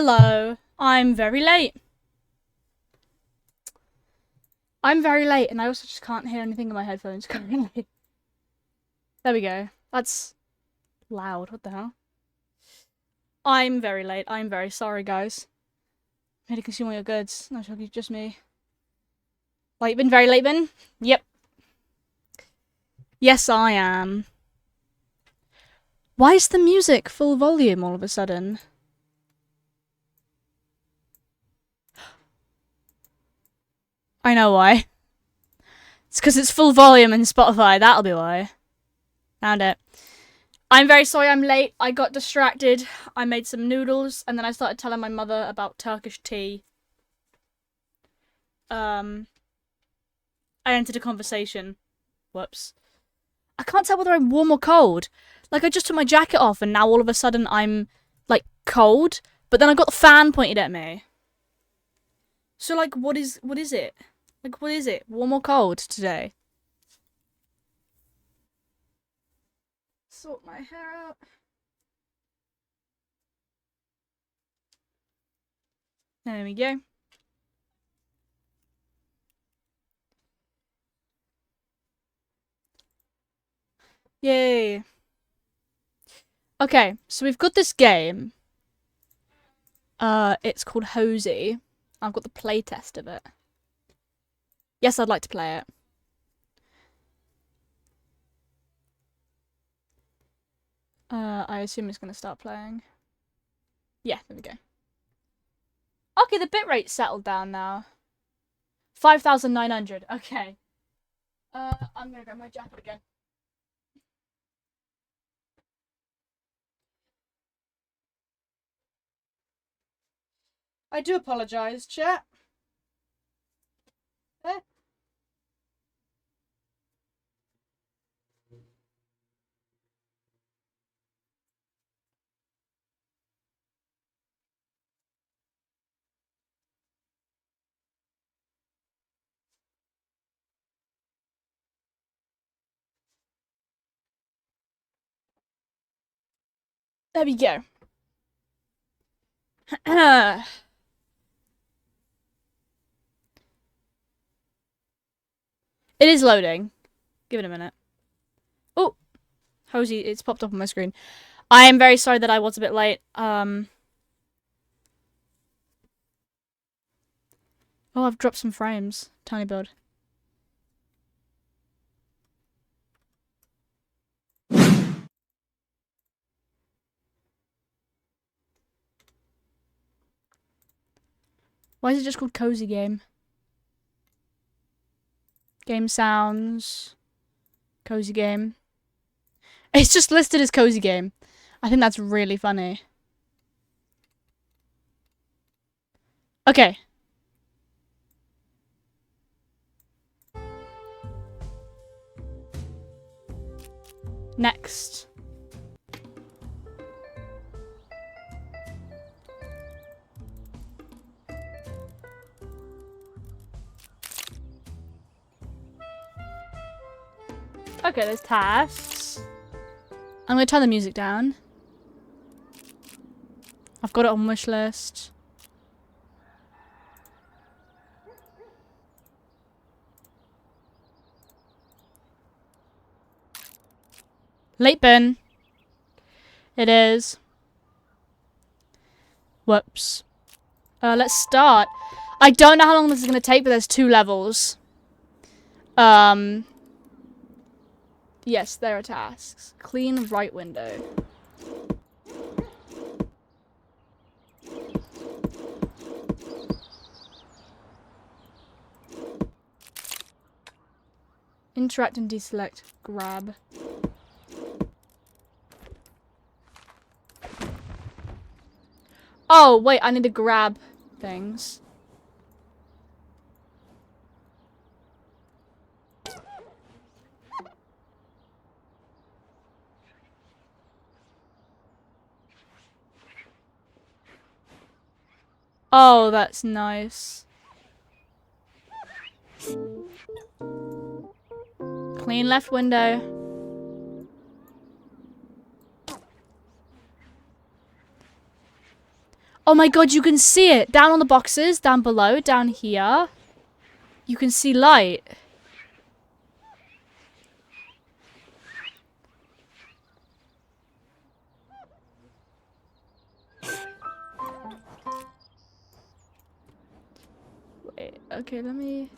Hello. I'm very late. I'm very late, and I also just can't hear anything in my headphones currently. There we go. That's loud. What the hell? I'm very late. I'm very sorry, guys. I'm here to consume all your goods. No, it's just me. Late bin? Very late bin? Yep. Yes, I am. Why is the music full volume all of a sudden? I know why. It's because it's full volume in Spotify. That'll be why. Found it. I'm very sorry I'm late. I got distracted. I made some noodles, and then I started telling my mother about Turkish tea. I entered a conversation. Whoops. I can't tell whether I'm warm or cold. Like, I just took my jacket off, and now all of a sudden I'm, like, cold. But then I got the fan pointed at me. So, like, what is it? Like, what is it? Warm or cold today? Sort my hair out. There we go. Yay. Okay, so we've got this game. It's called Hozy. I've got the playtest of it. Yes, I'd like to play it. I assume it's gonna start playing. Yeah, there we go. Okay, the bitrate settled down now. 5,900. Okay. I'm gonna grab my jacket again. I do apologise, chat. There we go. It is loading. Give it a minute. Oh, Hozy, it's popped up on my screen. I am very sorry that I was a bit late. Oh, I've dropped some frames. Tiny build. Why is it just called Cozy Game? Game sounds. Cozy Game. It's just listed as Cozy Game. I think that's really funny. Okay. Next. Okay, there's tasks. I'm gonna turn the music down. I've got it on wish list. Late bin. It is. Whoops. Let's start. I don't know how long this is gonna take, but there's 2 levels. Yes, there are tasks. Clean right window. Interact and deselect. Grab. Oh, wait, I need to grab things. Oh, that's nice. Clean left window. Oh my god, you can see it! Down on the boxes, down below, down here. You can see light. Wait, okay, let me...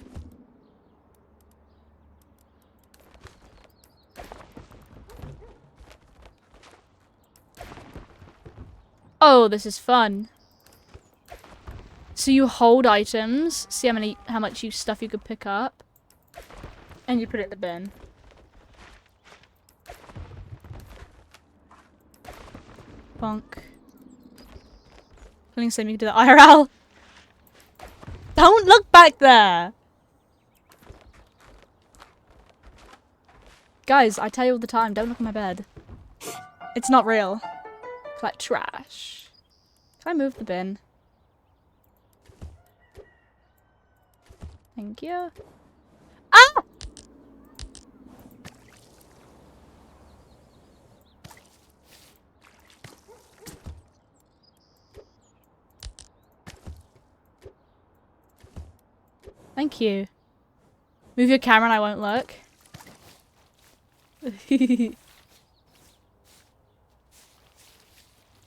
Oh, this is fun. So you hold items, see how much stuff you could pick up, and you put it in the bin. Bonk. Feeling same you can do the IRL. Don't look back there! Guys, I tell you all the time, don't look at my bed. It's not real. Collect trash. Can I move the bin? Thank you. Ah! Thank you. Move your camera and I won't look.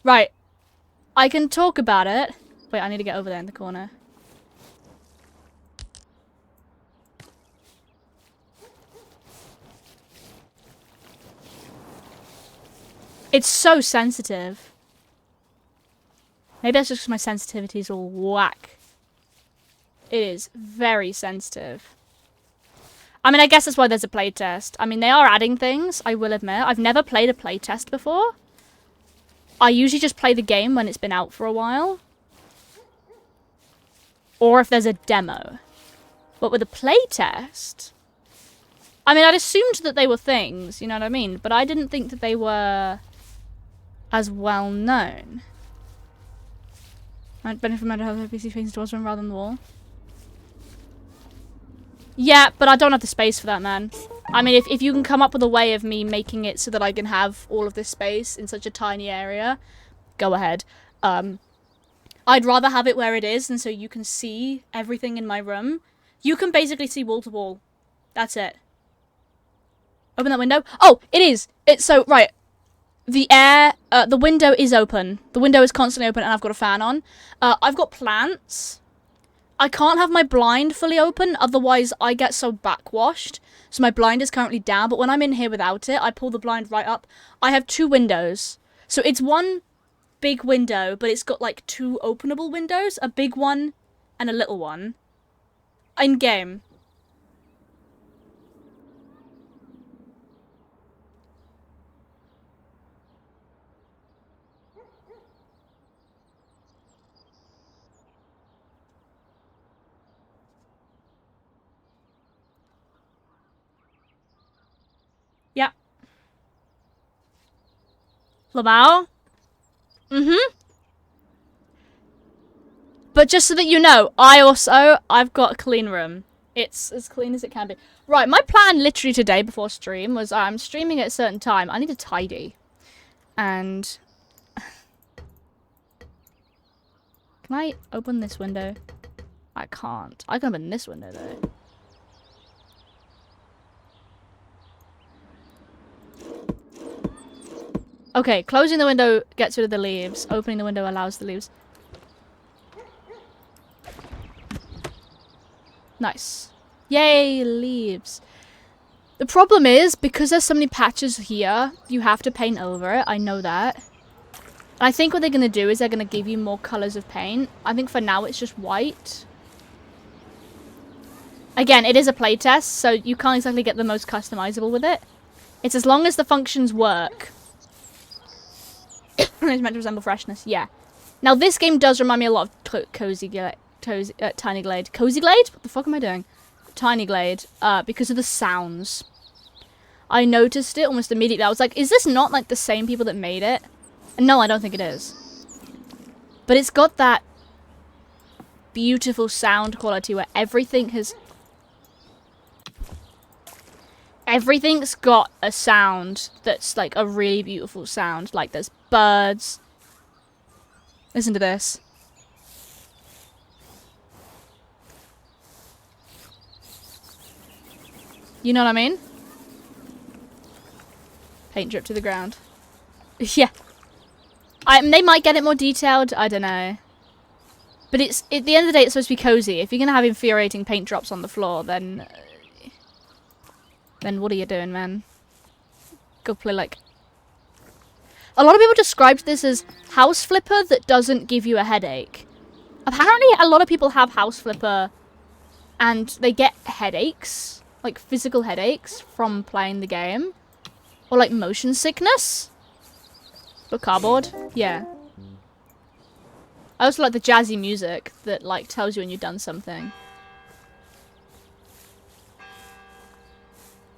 Right. I can talk about it. Wait, I need to get over there in the corner. It's so sensitive. Maybe that's just because my sensitivity is all whack. It is very sensitive. I mean, I guess that's why there's a playtest. I mean, they are adding things, I will admit. I've never played a playtest before. I usually just play the game when it's been out for a while. Or if there's a demo. But with a playtest... I mean, I'd assumed that they were things, you know what I mean? But I didn't think that they were as well known. I'd benefit from having a PC facing towards one rather than the wall. Yeah, but I don't have the space for that, man. I mean, if you can come up with a way of me making it so that I can have all of this space in such a tiny area, go ahead. I'd rather have it where it is, and so you can see everything in my room. You can basically see wall to wall. That's it. Open that window. Oh, it is. It's so, right. The window is open. The window is constantly open, and I've got a fan on. I've got plants. I can't have my blind fully open, otherwise I get so backwashed. So my blind is currently down, but when I'm in here without it, I pull the blind right up. I have 2 windows. So it's one big window, but it's got like 2 openable windows. A big one and a little one. In game. Yeah. Lamau? Mm-hmm. But just so that you know, I've got a clean room. It's as clean as it can be. Right, my plan literally today before stream was I'm streaming at a certain time. I need to tidy. And... Can I open this window? I can't. I can open this window, though. Okay, closing the window gets rid of the leaves. Opening the window allows the leaves. Nice. Yay, leaves. The problem is, because there's so many patches here, you have to paint over it. I know that. I think what they're going to do is they're going to give you more colours of paint. I think for now it's just white. Again, it is a playtest, so you can't exactly get the most customizable with it. It's as long as the functions work. It's meant to resemble freshness, yeah. Now, this game does remind me a lot of Tiny Glade. Cozy Glade? What the fuck am I doing? Tiny Glade, because of the sounds. I noticed it almost immediately. I was like, is this not like the same people that made it? And no, I don't think it is. But it's got that beautiful sound quality where everything has... Everything's got a sound that's like a really beautiful sound. Like there's birds. Listen to this. You know what I mean? Paint drip to the ground. Yeah. They might get it more detailed. I don't know. But it's at the end of the day, it's supposed to be cozy. If you're gonna have infuriating paint drops on the floor, then what are you doing, man? Go play like. A lot of people described this as house flipper that doesn't give you a headache. Apparently, a lot of people have house flipper, and they get headaches, like physical headaches, from playing the game, or like motion sickness. But cardboard, yeah. I also like the jazzy music that like tells you when you've done something.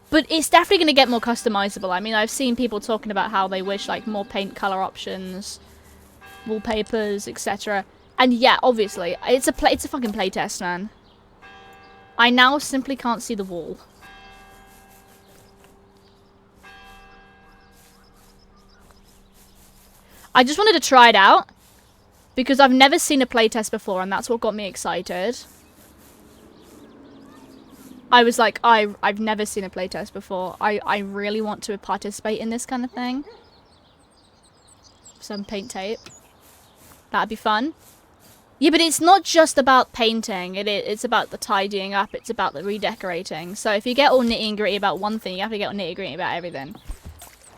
But it's definitely going to get more customizable. I mean, I've seen people talking about how they wish like more paint color options, wallpapers, etc. And yeah, obviously, it's a fucking playtest, man. I now simply can't see the wall. I just wanted to try it out because I've never seen a playtest before, and that's what got me excited. I was like, I've never seen a playtest before. I really want to participate in this kind of thing. Some paint tape. That'd be fun. Yeah, but it's not just about painting. It's about the tidying up. It's about the redecorating. So if you get all nitty and gritty about one thing, you have to get all nitty and gritty about everything.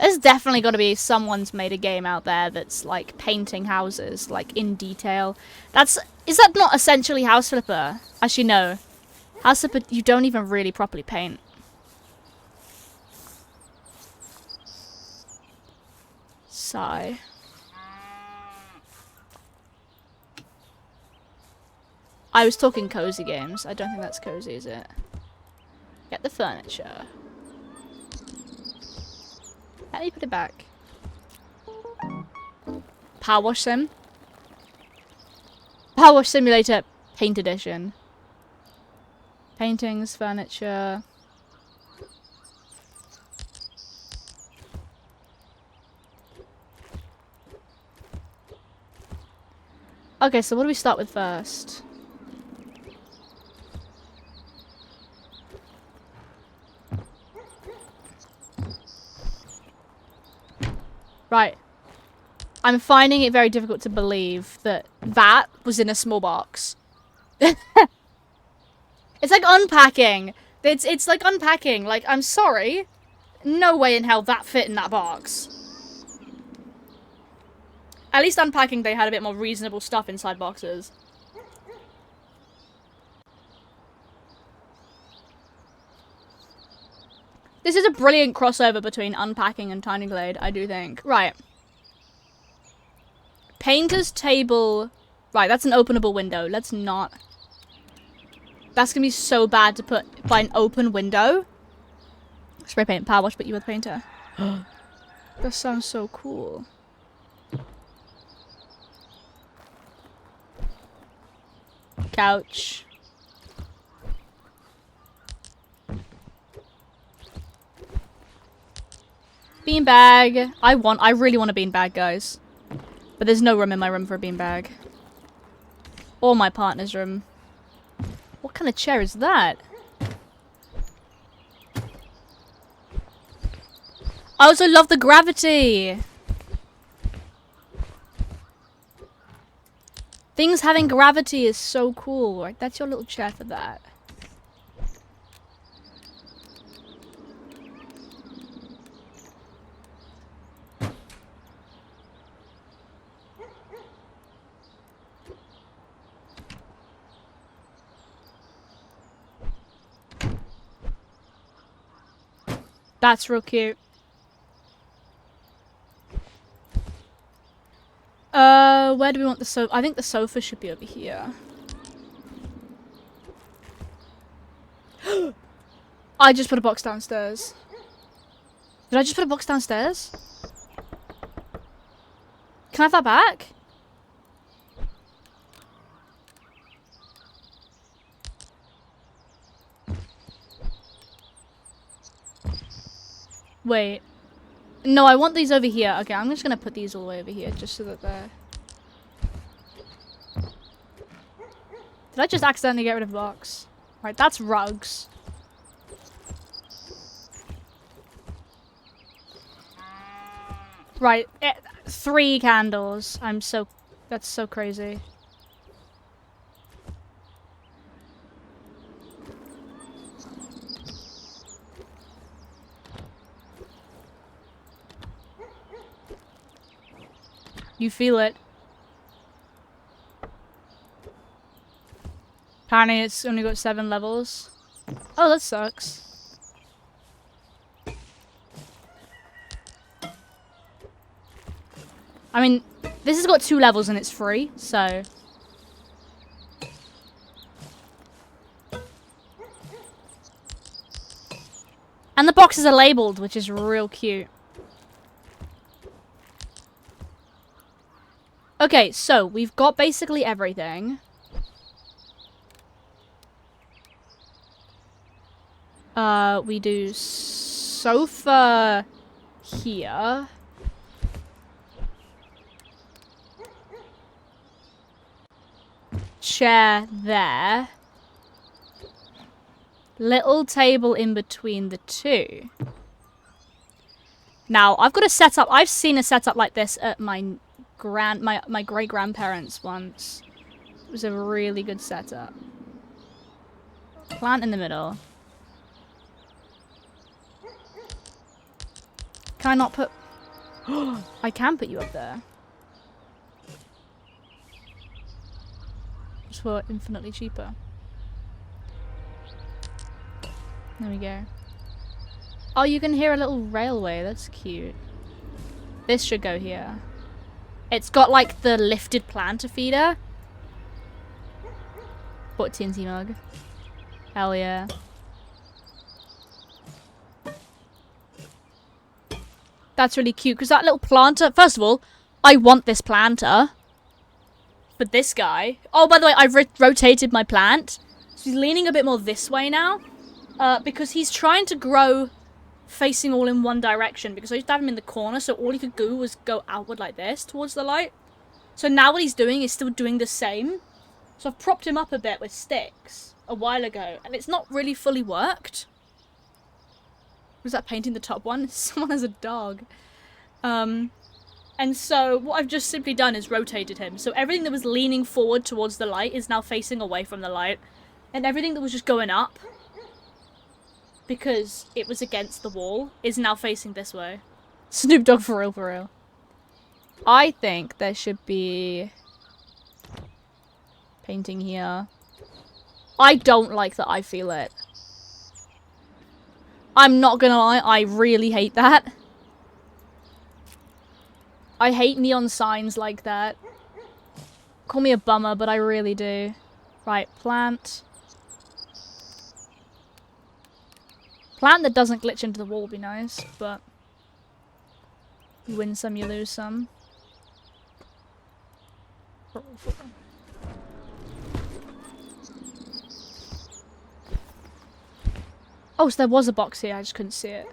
There's definitely got to be someone's made a game out there that's like painting houses, like in detail. Is that not essentially House Flipper? Actually, no. House Flipper, you don't even really properly paint. Sigh. I was talking cozy games. I don't think that's cozy, is it? Get the furniture. Let me put it back. Power Wash Sim. Power Wash Simulator Paint Edition. Paintings, furniture. Okay, so what do we start with first? Right. I'm finding it very difficult to believe that was in a small box. It's like unpacking. It's like unpacking. Like, I'm sorry. No way in hell that fit in that box. At least unpacking, they had a bit more reasonable stuff inside boxes. This is a brilliant crossover between unpacking and Tiny Glade, I do think. Right. Painter's table. Right, that's an openable window. Let's not. That's gonna be so bad to put by an open window. Spray paint, power wash, but you were the painter. That sounds so cool. Couch. Beanbag. I really want a beanbag, guys. But there's no room in my room for a beanbag. Or my partner's room. What kind of chair is that? I also love the gravity. Things having gravity is so cool. Right, that's your little chair for that. That's real cute. Where do we want the sofa? I think the sofa should be over here. I just put a box downstairs. Did I just put a box downstairs? Can I have that back? Wait. No, I want these over here. Okay, I'm just gonna put these all the way over here just so that they're... Did I just accidentally get rid of the box? Right, that's rugs. Right, 3 candles. That's so crazy. You feel it. Apparently it's only got 7 levels. Oh, that sucks. I mean, this has got 2 levels and it's free, so... And the boxes are labeled, which is real cute. Okay, so we've got basically everything. We do sofa here. Chair there. Little table in between the 2. Now, I've got a setup. I've seen a setup like this at my great-grandparents once. It was a really good setup. Plant in the middle. Can I not put... I can put you up there. Just for infinitely cheaper. There we go. Oh, you can hear a little railway. That's cute. This should go here. It's got, like, the lifted planter feeder. Bought a TNT mug. Hell yeah. That's really cute, because that little planter... First of all, I want this planter. But this guy... Oh, by the way, I've rotated my plant. So he's leaning a bit more this way now. Because he's trying to grow facing all in one direction. Because I used to have him in the corner, so all he could do was go outward like this towards the light. So now what he's doing is still doing the same. So I've propped him up a bit with sticks a while ago. And it's not really fully worked. Was that painting the top one? Someone has a dog. And so what I've just simply done is rotated him. So everything that was leaning forward towards the light is now facing away from the light. And everything that was just going up, because it was against the wall, is now facing this way. Snoop Dogg for real, for real. I think there should be... painting here. I don't like that I feel it. I'm not gonna lie, I really hate that. I hate neon signs like that. Call me a bummer, but I really do. Right, plant. Plant that doesn't glitch into the wall would be nice, but... you win some, you lose some. Oh, so there was a box here, I just couldn't see it.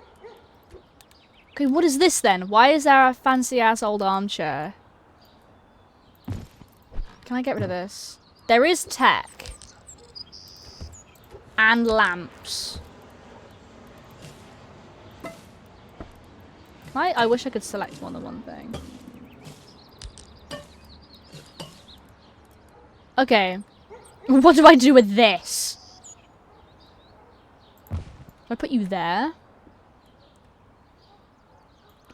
Okay, what is this then? Why is there a fancy-ass old armchair? Can I get rid of this? There is tech. And lamps. I wish I could select more than one thing. Okay. What do I do with this? Do I put you there?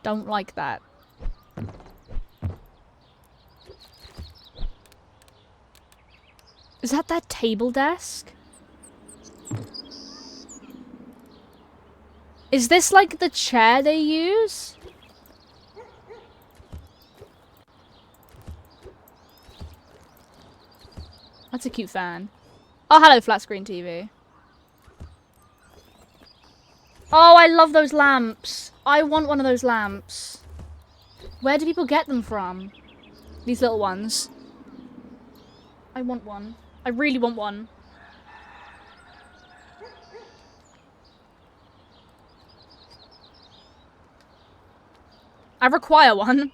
Don't like that. Is that table desk? Is this like the chair they use? That's a cute fan. Oh, hello, flat screen TV. Oh, I love those lamps. I want one of those lamps. Where do people get them from? These little ones. I want one. I really want one. I require one.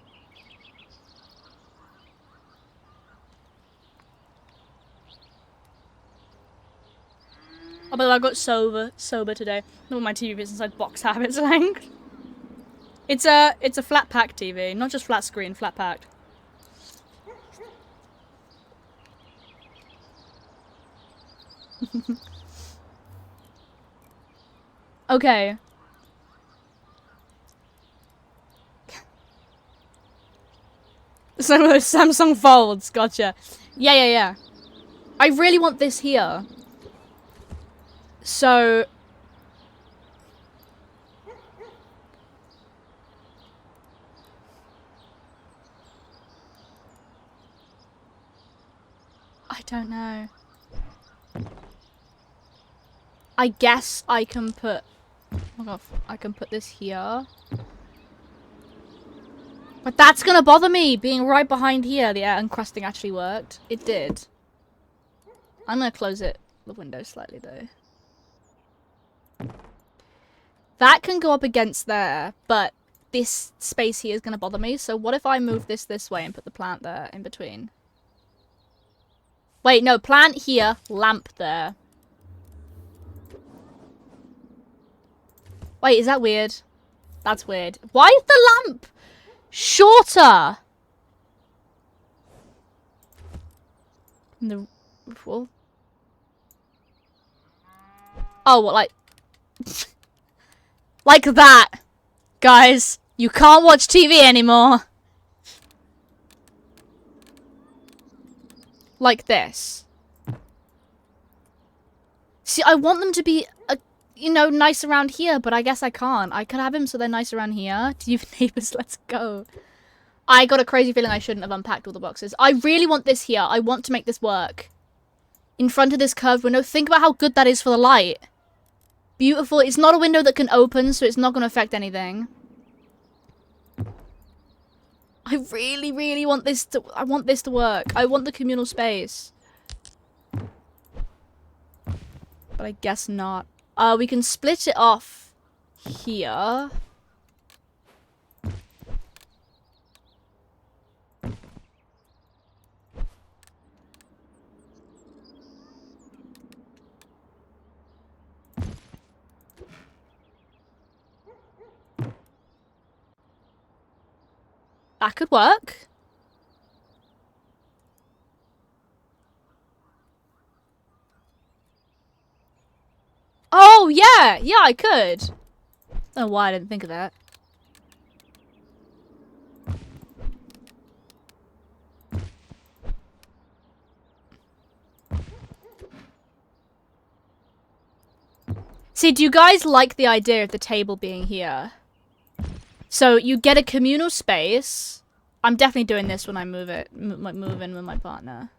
Oh, but I got sober today. Not my TV business, I box habits length. It's a flat pack TV, not just flat screen, flat packed. Okay. Some of those Samsung Folds, gotcha. Yeah. I really want this here. So... I don't know. I guess I can put... Oh my god, I can put this here. But that's gonna bother me, being right behind here. The air encrusting actually worked. It did. I'm gonna close the window slightly though. That can go up against there, but this space here is gonna bother me. So what if I move this way and put the plant there in between? Wait, no, plant here, lamp there. Wait, is that weird? That's weird. Why is the lamp shorter? Well, oh, what, like... like that. Guys, you can't watch TV anymore. Like this. See, I want them to be, you know, nice around here, but I guess I can't. I could have them so they're nice around here. Do you have neighbors? Let's go. I got a crazy feeling I shouldn't have unpacked all the boxes. I really want this here. I want to make this work. In front of this curved window. Think about how good that is for the light. Beautiful. It's not a window that can open, so it's not going to affect anything. I really, really want this to... I want this to work. I want the communal space. But I guess not. We can split it off here. That could work. Oh, yeah! Yeah, I could. I don't know why I didn't think of that. See, do you guys like the idea of the table being here? So, you get a communal space. I'm definitely doing this when I move in with my partner.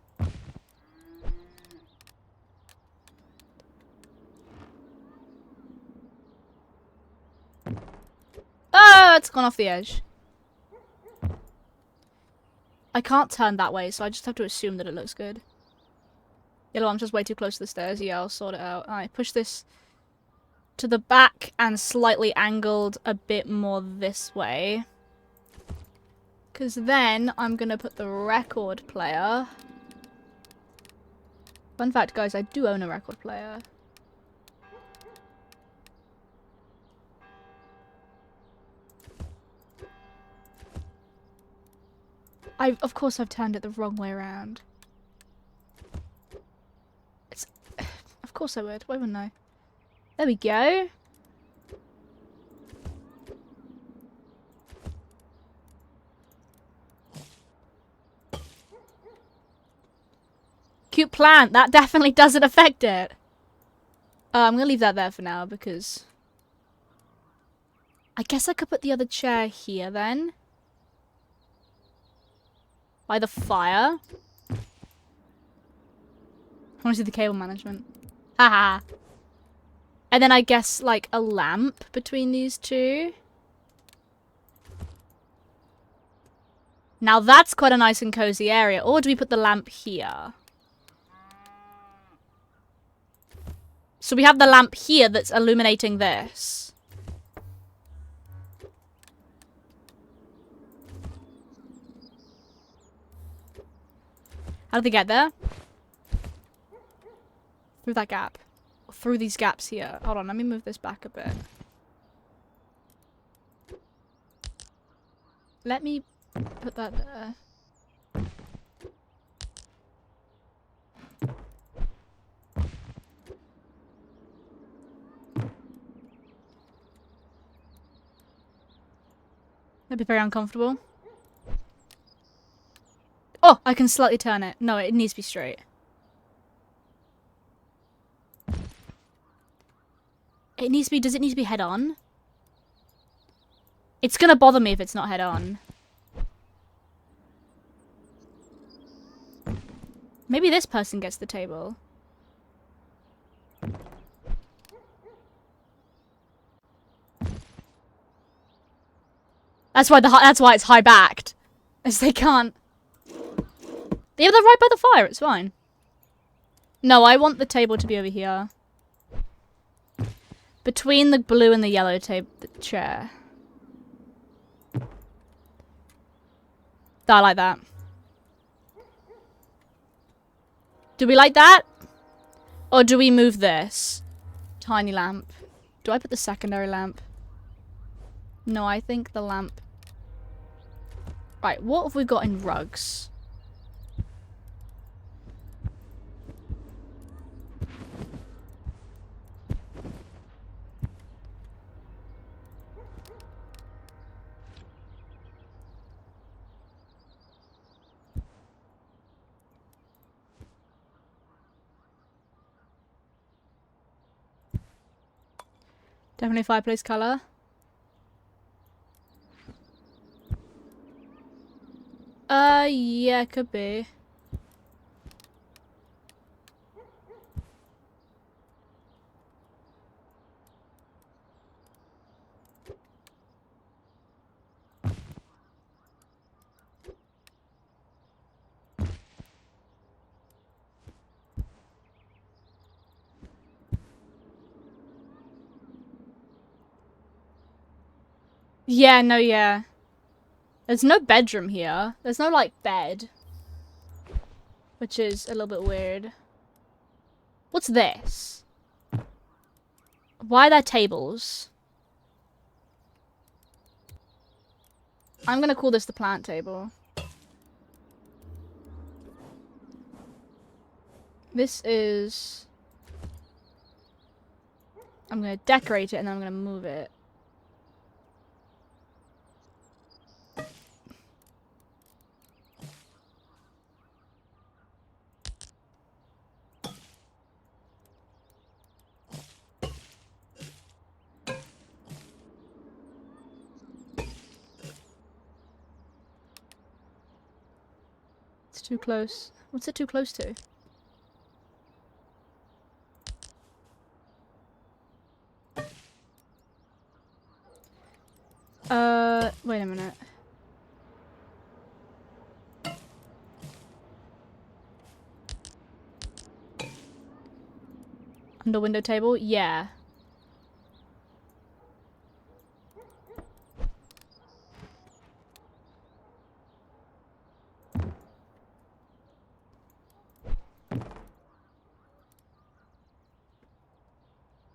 Ah, it's gone off the edge. I can't turn that way, so I just have to assume that it looks good. Yellow, I'm just way too close to the stairs. Yeah, I'll sort it out. Alright, push this to the back and slightly angled a bit more this way. Because then I'm going to put the record player. Fun fact, guys, I do own a record player. Of course I've turned it the wrong way around. Of course I would. Why wouldn't I? There we go. Cute plant. That definitely doesn't affect it. I'm going to leave that there for now because... I guess I could put the other chair here then. By the fire. I want to see the cable management. Haha. And then I guess like a lamp between these two. Now that's quite a nice and cozy area. Or do we put the lamp here? So we have the lamp here that's illuminating this. How did they get there? Through that gap. Or through these gaps here. Hold on, let me move this back a bit. Let me put that there. That'd be very uncomfortable. Oh, I can slightly turn it. No, it needs to be straight. It needs to be, does it need to be head on? It's gonna bother me if it's not head on. Maybe this person gets the table. That's why it's high backed. As they can't. Yeah, they're right by the fire, it's fine. No, I want the table to be over here. Between the blue and the yellow the chair. I like that. Do we like that? Or do we move this? Tiny lamp. Do I put the secondary lamp? No, I think the lamp. Right, what have we got in rugs? Definitely fireplace colour. Yeah, could be. Yeah, no, yeah. There's no bedroom here. There's no, like, bed. Which is a little bit weird. What's this? Why are there tables? I'm gonna call this the plant table. This is... I'm gonna decorate it and then I'm gonna move it. It's too close. What's it too close to? Wait a minute. Under window table? Yeah.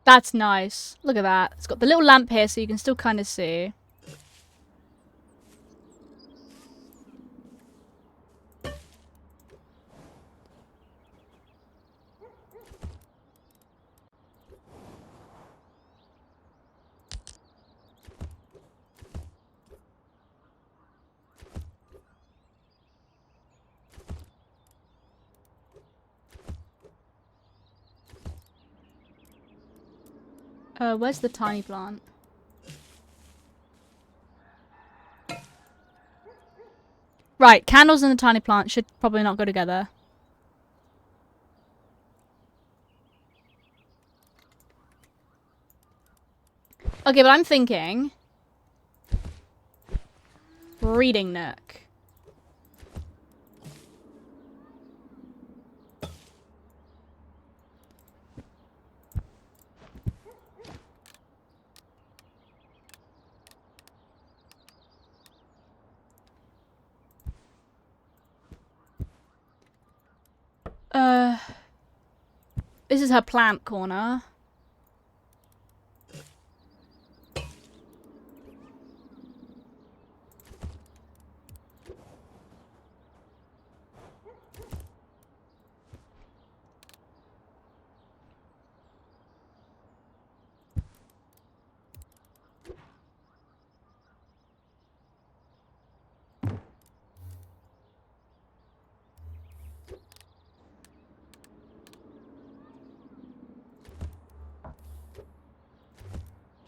That's nice. Look at that. It's got the little lamp here so you can still kind of see. Where's the tiny plant? Right, candles and the tiny plant should probably not go together. Okay, but I'm thinking... reading nook. This is her plant corner.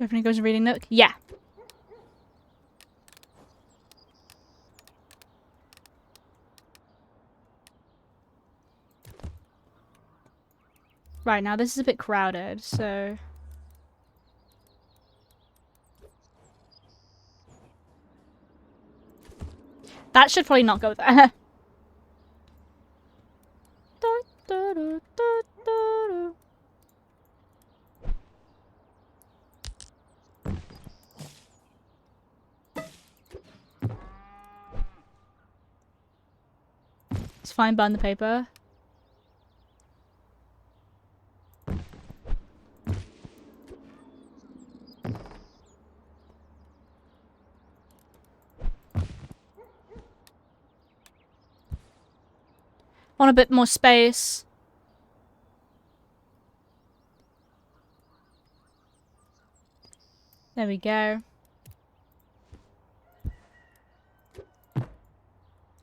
Definitely goes in reading nook. Yeah. Right, now this is a bit crowded, so... That should probably not go there. It's fine, burn the paper. Want a bit more space. There we go.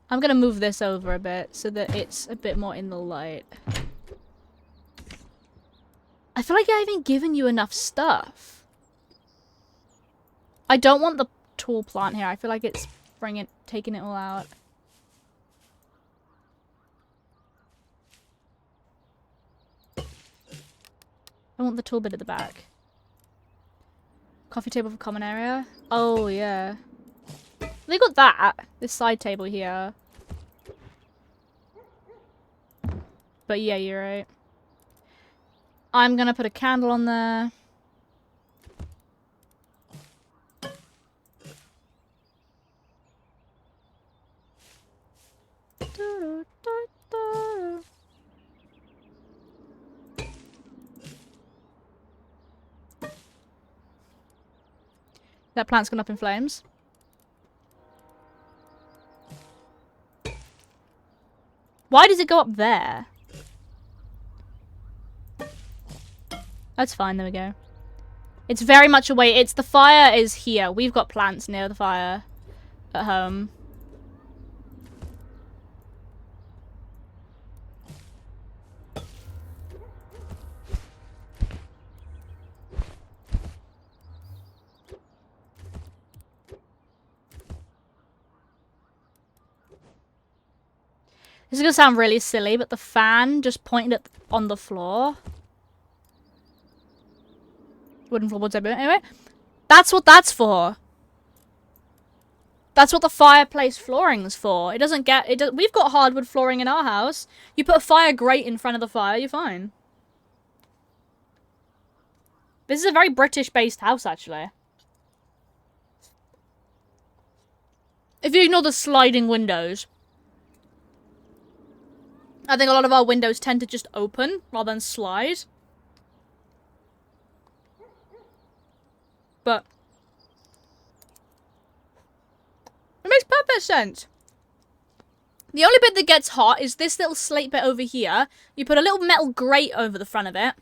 I'm gonna move this over a bit so that it's a bit more in the light. I feel like I haven't given you enough stuff. I don't want the tall plant here. I feel like it's taking it all out. I want the tall bit at the back. Coffee table for common area. Oh, yeah. They got that. This side table here. But yeah, you're right. I'm gonna put a candle on there. That plant's gone up in flames. Why does it go up there? That's fine, there we go. It's very much away. It's the fire is here. We've got plants near the fire at home. This is gonna sound really silly, but the fan just pointed on the floor. Wooden floorboards everywhere. Anyway, that's what that's for. That's what the fireplace flooring's for. It doesn't get it. We've got hardwood flooring in our house. You put a fire grate in front of the fire, you're fine. This is a very British-based house, actually. If you ignore the sliding windows. I think a lot of our windows tend to just open rather than slide. But it makes perfect sense. The only bit that gets hot is this little slate bit over here. You put a little metal grate over the front of it.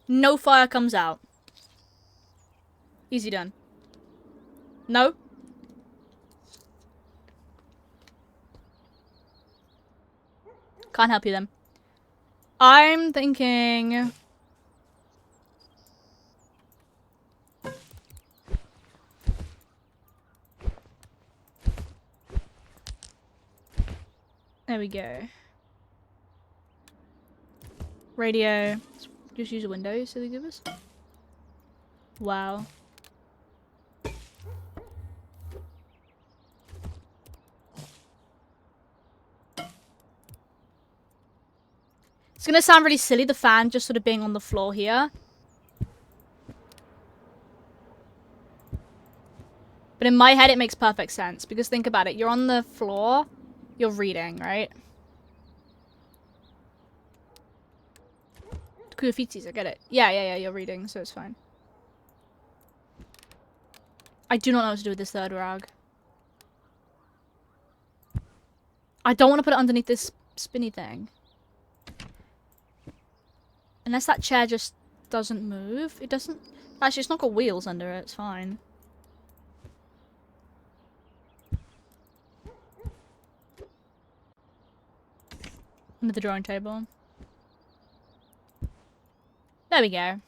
No fire comes out. Easy done. No? Can't help you then. I'm thinking... There we go. Radio. Just use a window, so they give us. Wow. It's gonna sound really silly, the fan just sort of being on the floor here. But in my head, it makes perfect sense. Because think about it. You're on the floor. You're reading, right? Kufitis, I get it. Yeah, you're reading, so it's fine. I do not know what to do with this third rag. I don't want to put it underneath this spinny thing. Unless that chair just doesn't move. It doesn't... Actually, it's not got wheels under it. It's fine. Under the drawing table. There we go.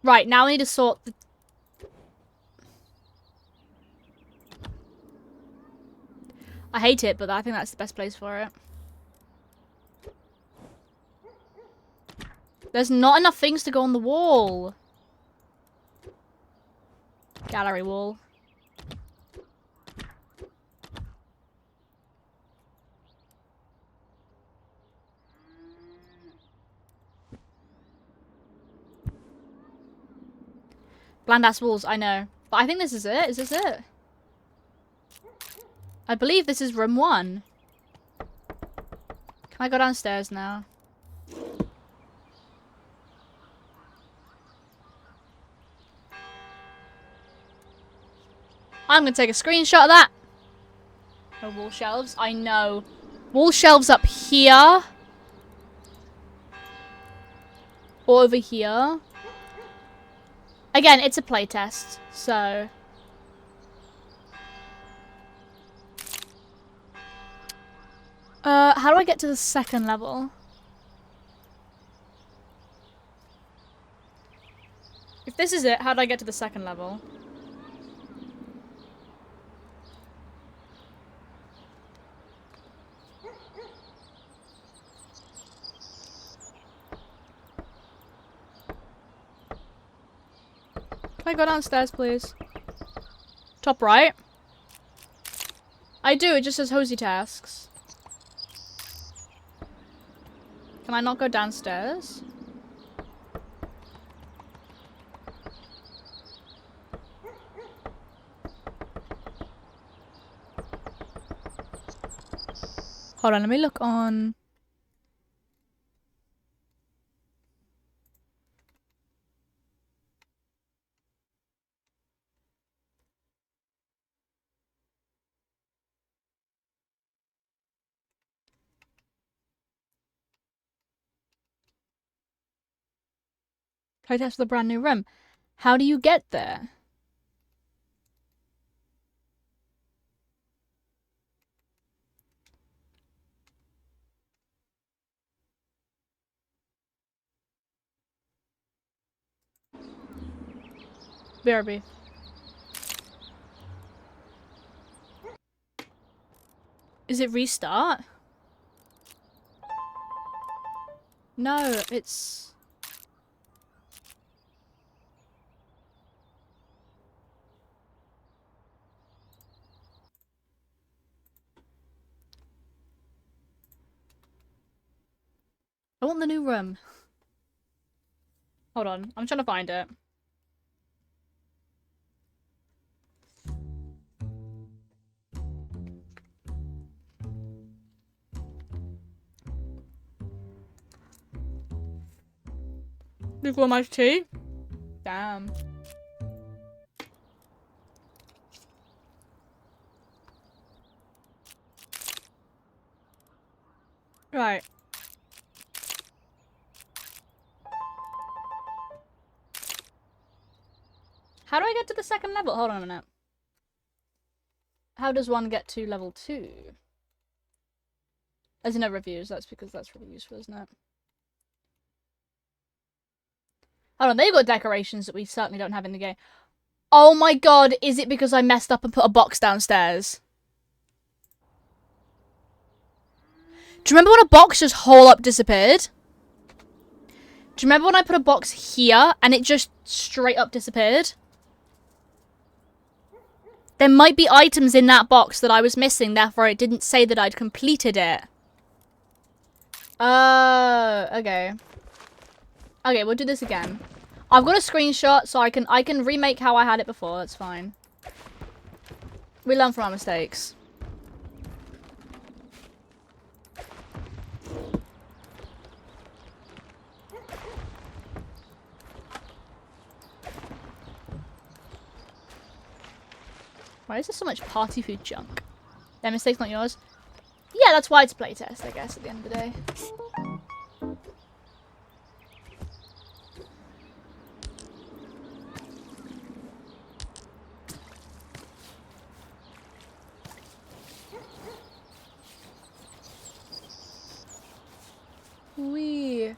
Right, now we need to sort the... I hate it, but I think that's the best place for it. There's not enough things to go on the wall. Gallery wall. Bland ass walls, I know. But I think this is it. Is this it? I believe this is room 1. Can I go downstairs now? I'm gonna take a screenshot of that. Oh, wall shelves. I know. Wall shelves up here. Or over here. Again, it's a playtest, so... how do I get to the second level? If this is it, how do I get to the second level? Can I go downstairs, please? Top right? I do, it just says Hozy tasks. Can I not go downstairs? Hold on, let me look on... Playtest for the brand new room. How do you get there? BRB. Is it restart? No, it's... I want the new room. Hold on, I'm trying to find it. Lukewarm iced tea? Damn. Right. How do I get to the second level? Hold on a minute. How does one get to level 2? There's no reviews, that's because that's really useful, isn't it? Hold on, they've got decorations that we certainly don't have in the game. Oh my god, is it because I messed up and put a box downstairs? Do you remember when a box just whole up disappeared? Do you remember when I put a box here and it just straight up disappeared? There might be items in that box that I was missing, therefore it didn't say that I'd completed it. Okay. Okay, we'll do this again. I've got a screenshot, so I can remake how I had it before, that's fine. We learn from our mistakes. Why is there so much party food junk? Their mistake's not yours? Yeah, that's why it's playtest, I guess, at the end of the day. Wee.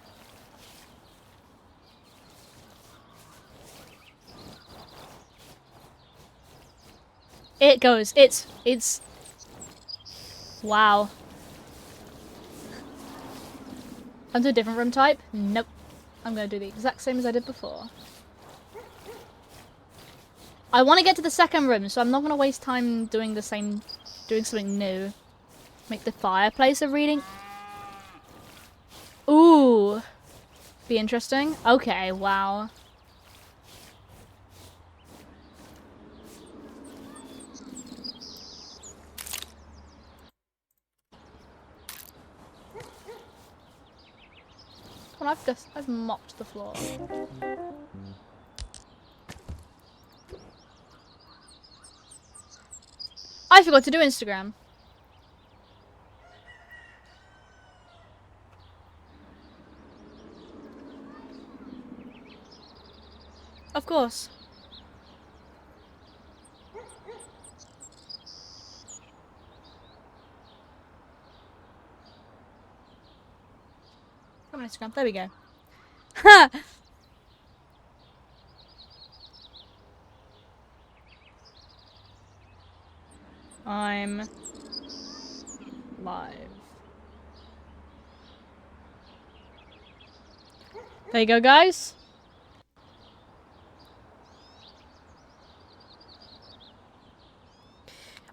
it goes. It's... Wow. Onto a different room type? Nope. I'm gonna do the exact same as I did before. I want to get to the second room, so I'm not gonna waste time doing the same... doing something new. Make the fireplace a reading... Ooh. Be interesting. Okay, wow. Come on, I've mopped the floor. I forgot to do Instagram. Of course. Come on, Instagram. There we go. Ha! I'm live. There you go, guys.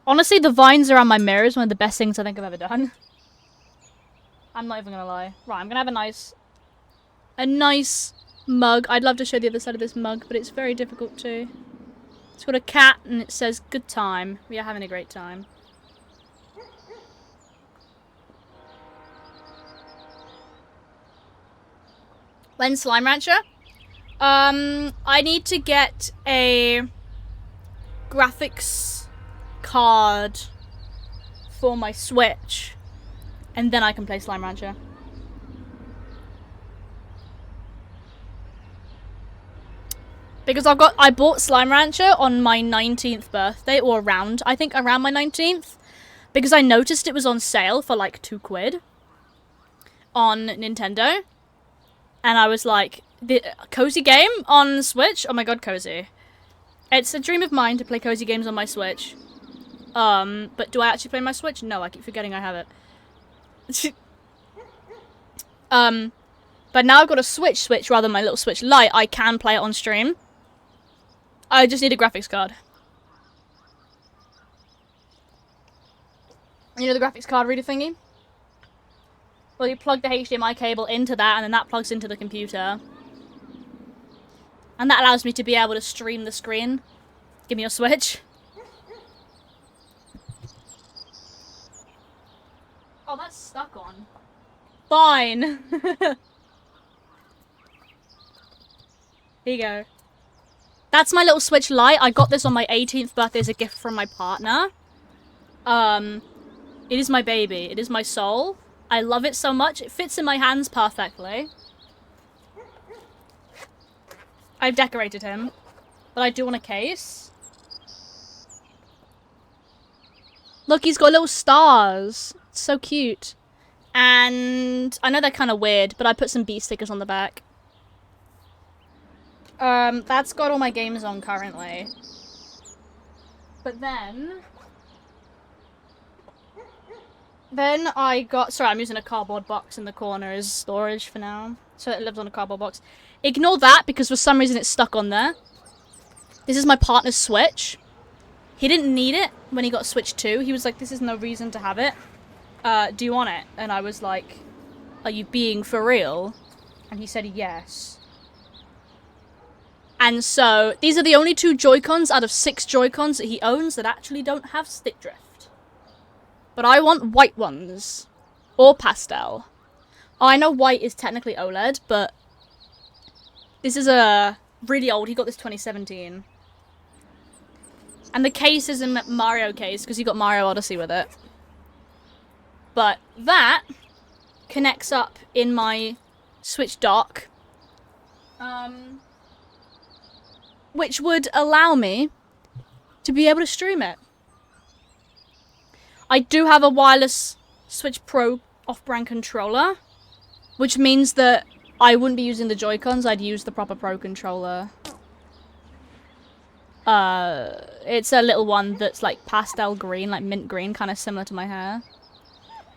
Honestly, the vines around my mirror is one of the best things I think I've ever done. I'm not even gonna lie. Right, I'm gonna have a nice mug. I'd love to show the other side of this mug, but it's very difficult to. It's got a cat and it says good time. We are having a great time. When Slime Rancher? I need to get a graphics card for my Switch, and then I can play Slime Rancher. Because I bought Slime Rancher on my 19th birthday, or around my 19th, because I noticed it was on sale for like £2 on Nintendo, and I was like, the cozy game on Switch? Oh my god, cozy. It's a dream of mine to play cozy games on my Switch. But do I actually play my Switch? No, I keep forgetting I have it. But now I've got a Switch rather than my little Switch Lite, I can play it on stream. I just need a graphics card. You know the graphics card reader thingy? Well, you plug the HDMI cable into that, and then that plugs into the computer. And that allows me to be able to stream the screen. Give me your Switch. Oh, that's stuck on. Fine. Here you go. That's my little Switch Lite. I got this on my 18th birthday as a gift from my partner. It is my baby. It is my soul. I love it so much. It fits in my hands perfectly. I've decorated him. But I do want a case. Look, he's got little stars. It's so cute. And I know they're kind of weird, but I put some bee stickers on the back. That's got all my games on currently. But then I got... Sorry, I'm using a cardboard box in the corner as storage for now. So it lives on a cardboard box. Ignore that, because for some reason it's stuck on there. This is my partner's Switch. He didn't need it when he got Switch 2. He was like, this is no reason to have it. Do you want it? And I was like, are you being for real? And he said yes. And so, these are the only 2 Joy-Cons out of 6 Joy-Cons that he owns that actually don't have stick drift. But I want white ones. Or pastel. Oh, I know white is technically OLED, but this is a really old. He got this 2017. And the case is a Mario case, because he got Mario Odyssey with it. But that connects up in my Switch dock. Which would allow me to be able to stream it. I do have a wireless Switch Pro off-brand controller, which means that I wouldn't be using the Joy-Cons, I'd use the proper Pro controller. It's a little one that's like pastel green, like mint green, kind of similar to my hair.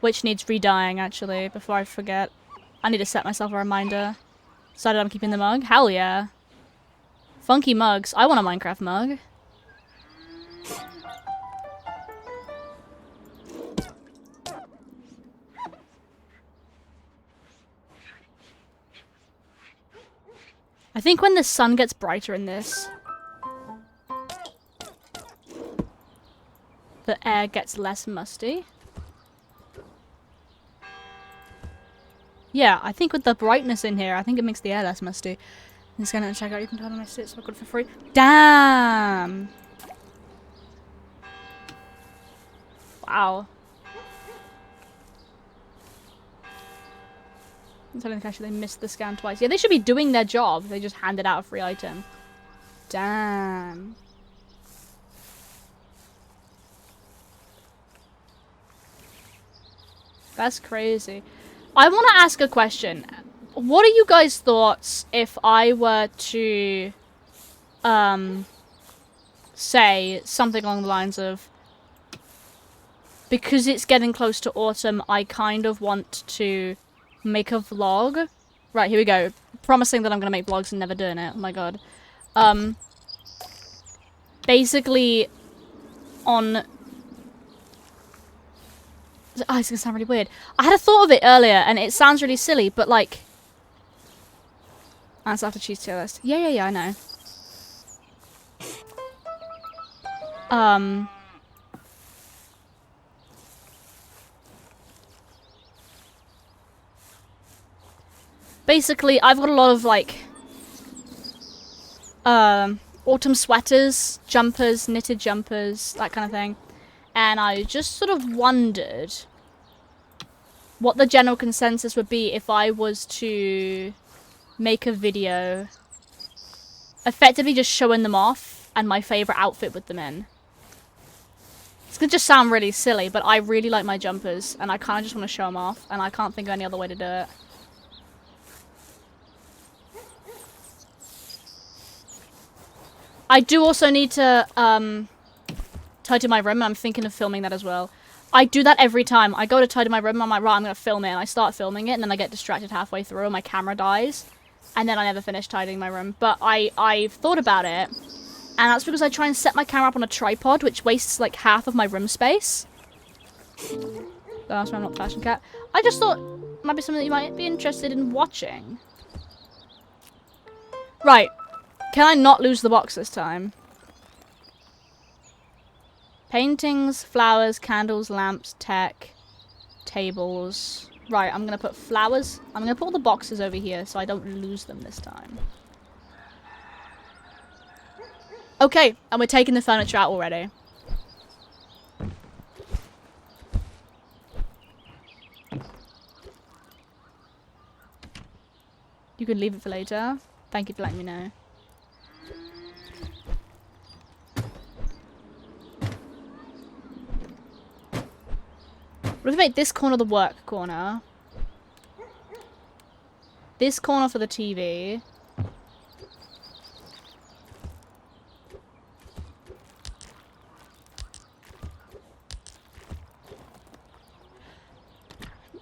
Which needs re-dyeing, actually, before I forget. I need to set myself a reminder. Decided I'm keeping the mug? Hell yeah. Funky mugs. I want a Minecraft mug. I think when the sun gets brighter in this, the air gets less musty. Yeah, I think with the brightness in here, I think it makes the air less musty. I'm just gonna check out, you can tell them I sit so good for free. Damn! Wow. I'm telling the cashier they missed the scan twice. Yeah, they should be doing their job. They just handed out a free item. Damn. That's crazy. I want to ask a question. What are you guys' thoughts if I were to, say something along the lines of, because it's getting close to autumn, I kind of want to make a vlog. Right, here we go. Promising that I'm going to make vlogs and never doing it. Oh my god. Basically, on... Oh, it's gonna sound really weird. I had a thought of it earlier, and it sounds really silly, but like... That's after cheese tier list. Yeah, I know. Basically, I've got a lot of, like... autumn sweaters, jumpers, knitted jumpers, that kind of thing. And I just sort of wondered what the general consensus would be if I was to make a video effectively just showing them off and my favourite outfit with them in. It's gonna just sound really silly, but I really like my jumpers and I kind of just want to show them off and I can't think of any other way to do it. I do also need to tidy my room, and I'm thinking of filming that as well. I do that every time. I go to tidy my room, and I'm like, right, I'm going to film it, and I start filming it, and then I get distracted halfway through, and my camera dies, and then I never finish tidying my room. But I've thought about it, and that's because I try and set my camera up on a tripod, which wastes, like, half of my room space. That's why I'm not Fashion Cat. I just thought it might be something that you might be interested in watching. Right. Can I not lose the box this time? Paintings, flowers, candles, lamps, tech, tables. Right, I'm going to put flowers. I'm going to put all the boxes over here so I don't lose them this time. Okay, and we're taking the furniture out already. You can leave it for later. Thank you for letting me know. What if we make this corner the work corner? This corner for the TV.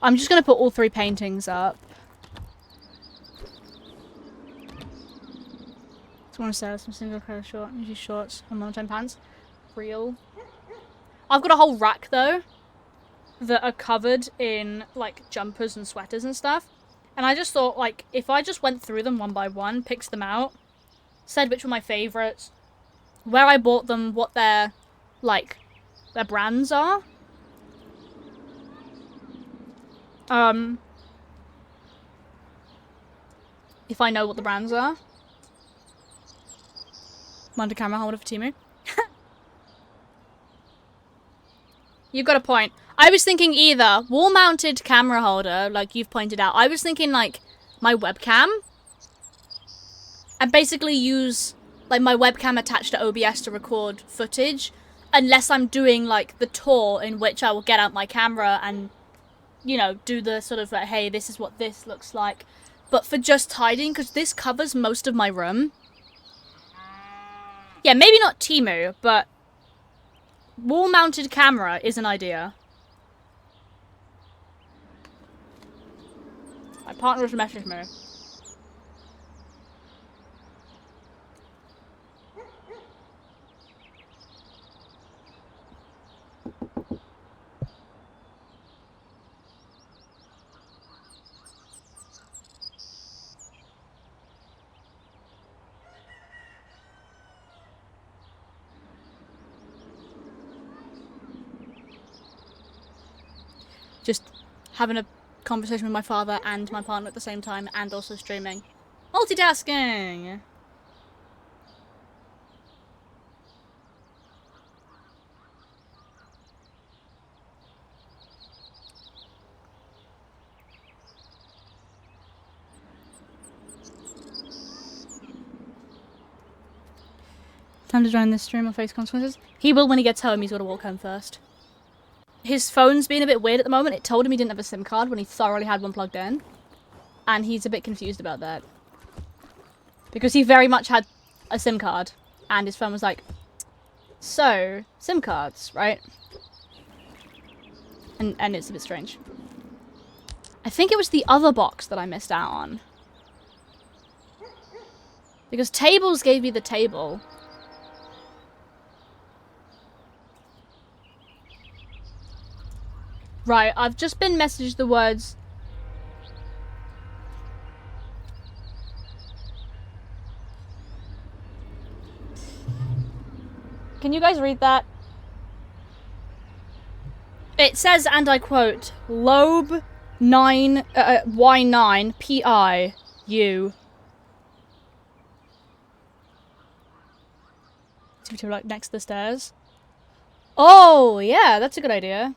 I'm just going to put all three paintings up. Just want to say some single color short, usually shorts and monotone pants. Real. I've got a whole rack though that are covered in like jumpers and sweaters and stuff. And I just thought, like, if I just went through them one by one, picked them out, said which were my favourites, where I bought them, what their, like, their brands are. If I know what the brands are. Monitor camera holder for Timu. You've got a point. I was thinking either wall-mounted camera holder, like you've pointed out. I was thinking, like, my webcam. And basically use, like, my webcam attached to OBS to record footage. Unless I'm doing, like, the tour in which I will get out my camera and, you know, do the sort of, like, hey, this is what this looks like. But for just tidying, because this covers most of my room. Yeah, maybe not Temu, but wall-mounted camera is an idea. My partner has messaged me. Just having a conversation with my father and my partner at the same time, and also streaming. Multitasking! Time to join this stream or face consequences. He will when he gets home. He's got to walk home first. His phone's being a bit weird at the moment. It told him he didn't have a SIM card when he thoroughly had one plugged in. And he's a bit confused about that. Because he very much had a SIM card. And his phone was like, so, SIM cards, right? And it's a bit strange. I think it was the other box that I missed out on. Because tables gave me the table. Right, I've just been messaged the words... Can you guys read that? It says, and I quote, Lobe 9, Y9 PI U. To like next to the stairs. Oh, yeah, that's a good idea.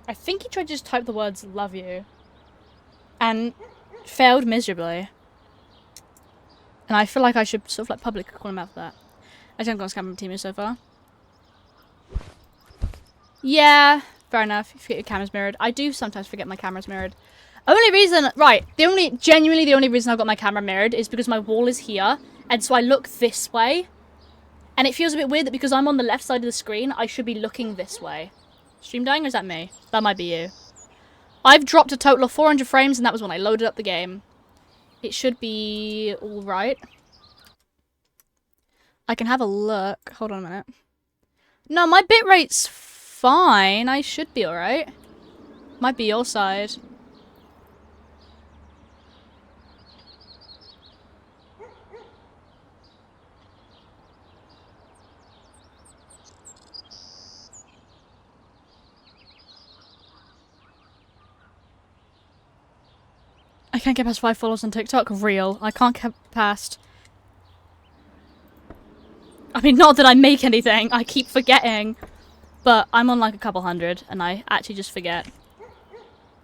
I think he tried to just type the words love you. And failed miserably. And I feel like I should sort of like publicly call him out for that. I don't go on scam team so far. Yeah, fair enough. You forget your camera's mirrored. I do sometimes forget my camera's mirrored. Only reason, right, genuinely the only reason I've got my camera mirrored is because my wall is here. And so I look this way. And it feels a bit weird that because I'm on the left side of the screen, I should be looking this way. Stream dying, or is that me? That might be you. I've dropped a total of 400 frames, and that was when I loaded up the game. It should be alright. I can have a look. Hold on a minute. No, my bitrate's fine. I should be alright. Might be your side. I can't get past 5 followers on TikTok. Real. I can't get past... I mean, not that I make anything. I keep forgetting. But I'm on like a couple hundred, and I actually just forget.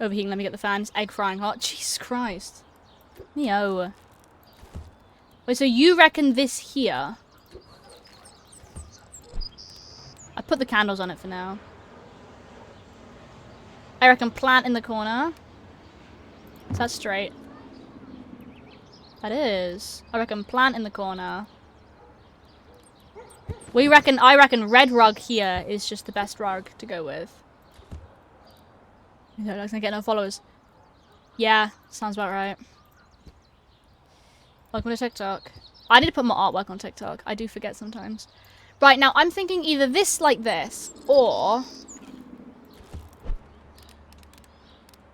Overheating, let me get the fans. Egg frying hot. Jesus Christ. Neo. Wait, so you reckon this here? I put the candles on it for now. I reckon plant in the corner. Is that straight? That is. I reckon plant in the corner. I reckon red rug here is just the best rug to go with. You know, not gonna get no followers. Yeah, sounds about right. Welcome to TikTok. I need to put more artwork on TikTok. I do forget sometimes. Right, now I'm thinking either this like this, or...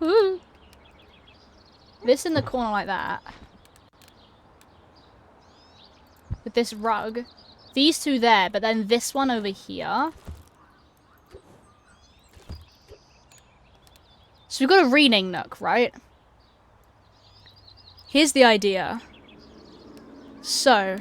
Ooh. This in the corner like that. With this rug. These two there, but then this one over here. So we've got a reading nook, right? Here's the idea. So.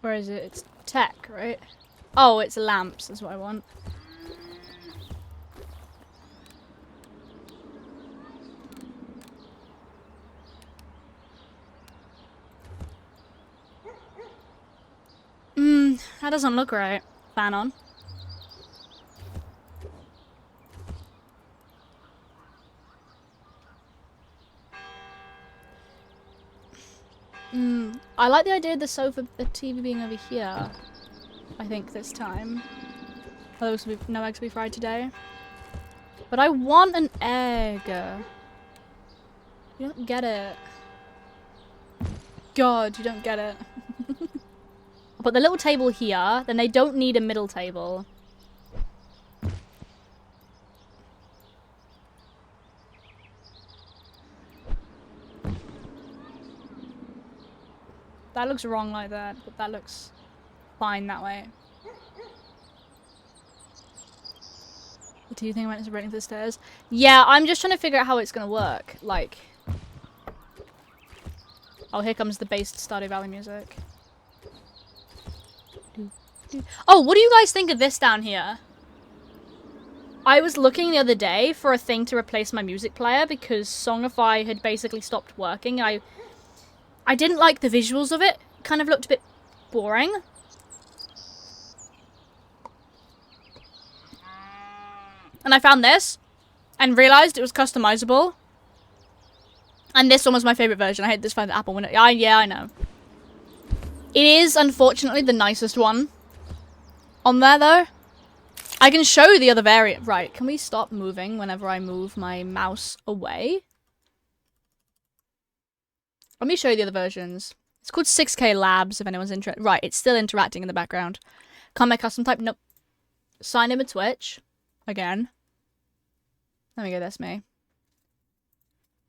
Where is it? It's tech, right? Oh, it's lamps. That's what I want. That doesn't look right. Fan on. I like the idea of the sofa, the TV being over here. I think this time. Oh, no eggs will be fried today. But I want an egg. You don't get it. God, you don't get it. I'll put the little table here, then they don't need a middle table. That looks wrong like that, but that looks fine that way. What do you think when it's running for the stairs? Yeah, I'm just trying to figure out how it's gonna work. Like... Oh, here comes the bass Stardew Valley music. Oh, what do you guys think of this down here? I was looking the other day for a thing to replace my music player because Songify had basically stopped working. I didn't like the visuals of it. Kind of looked a bit boring. And I found this and realized it was customizable. And this one was my favorite version. I hate this for the Apple window. Yeah, I know. It is, unfortunately, the nicest one on there, though. I can show you the other variant. Right, can we stop moving whenever I move my mouse away? Let me show you the other versions. It's called 6K Labs, if anyone's interested. Right, it's still interacting in the background. Can't make custom type. Nope. Sign in with Twitch. Again. There we go, that's me.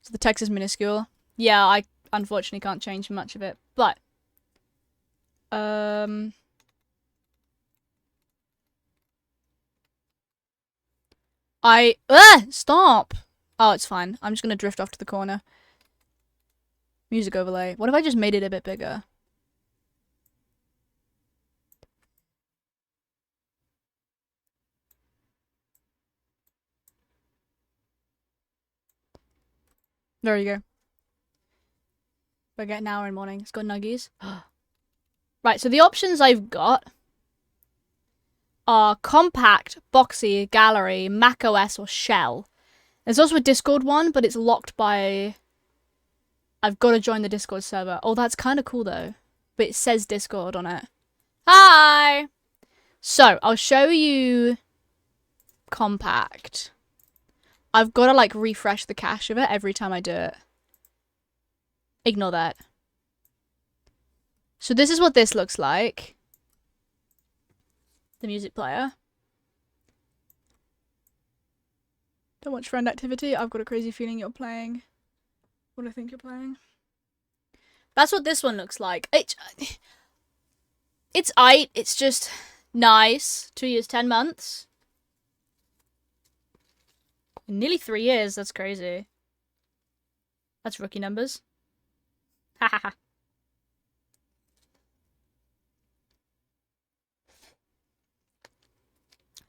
So the text is minuscule. Yeah, I unfortunately can't change much of it. But... Stop! Oh, it's fine. I'm just gonna drift off to the corner. Music overlay. What if I just made it a bit bigger? There you go. We're getting an hour in the morning. It's got nuggies. Right, so the options I've got are compact, boxy, gallery, macOS, or shell. There's also a Discord one, but it's locked by... I've got to join the Discord server. Oh, that's kind of cool, though. But it says Discord on it. Hi! So, I'll show you compact. I've got to, like, refresh the cache of it every time I do it. Ignore that. So this is what this looks like. The music player. Don't watch friend activity. I've got a crazy feeling you're playing. What I think you're playing. That's what this one looks like. It's aight. It's just nice. 2 years, 10 months. Nearly 3 years. That's crazy. That's rookie numbers. Hahaha.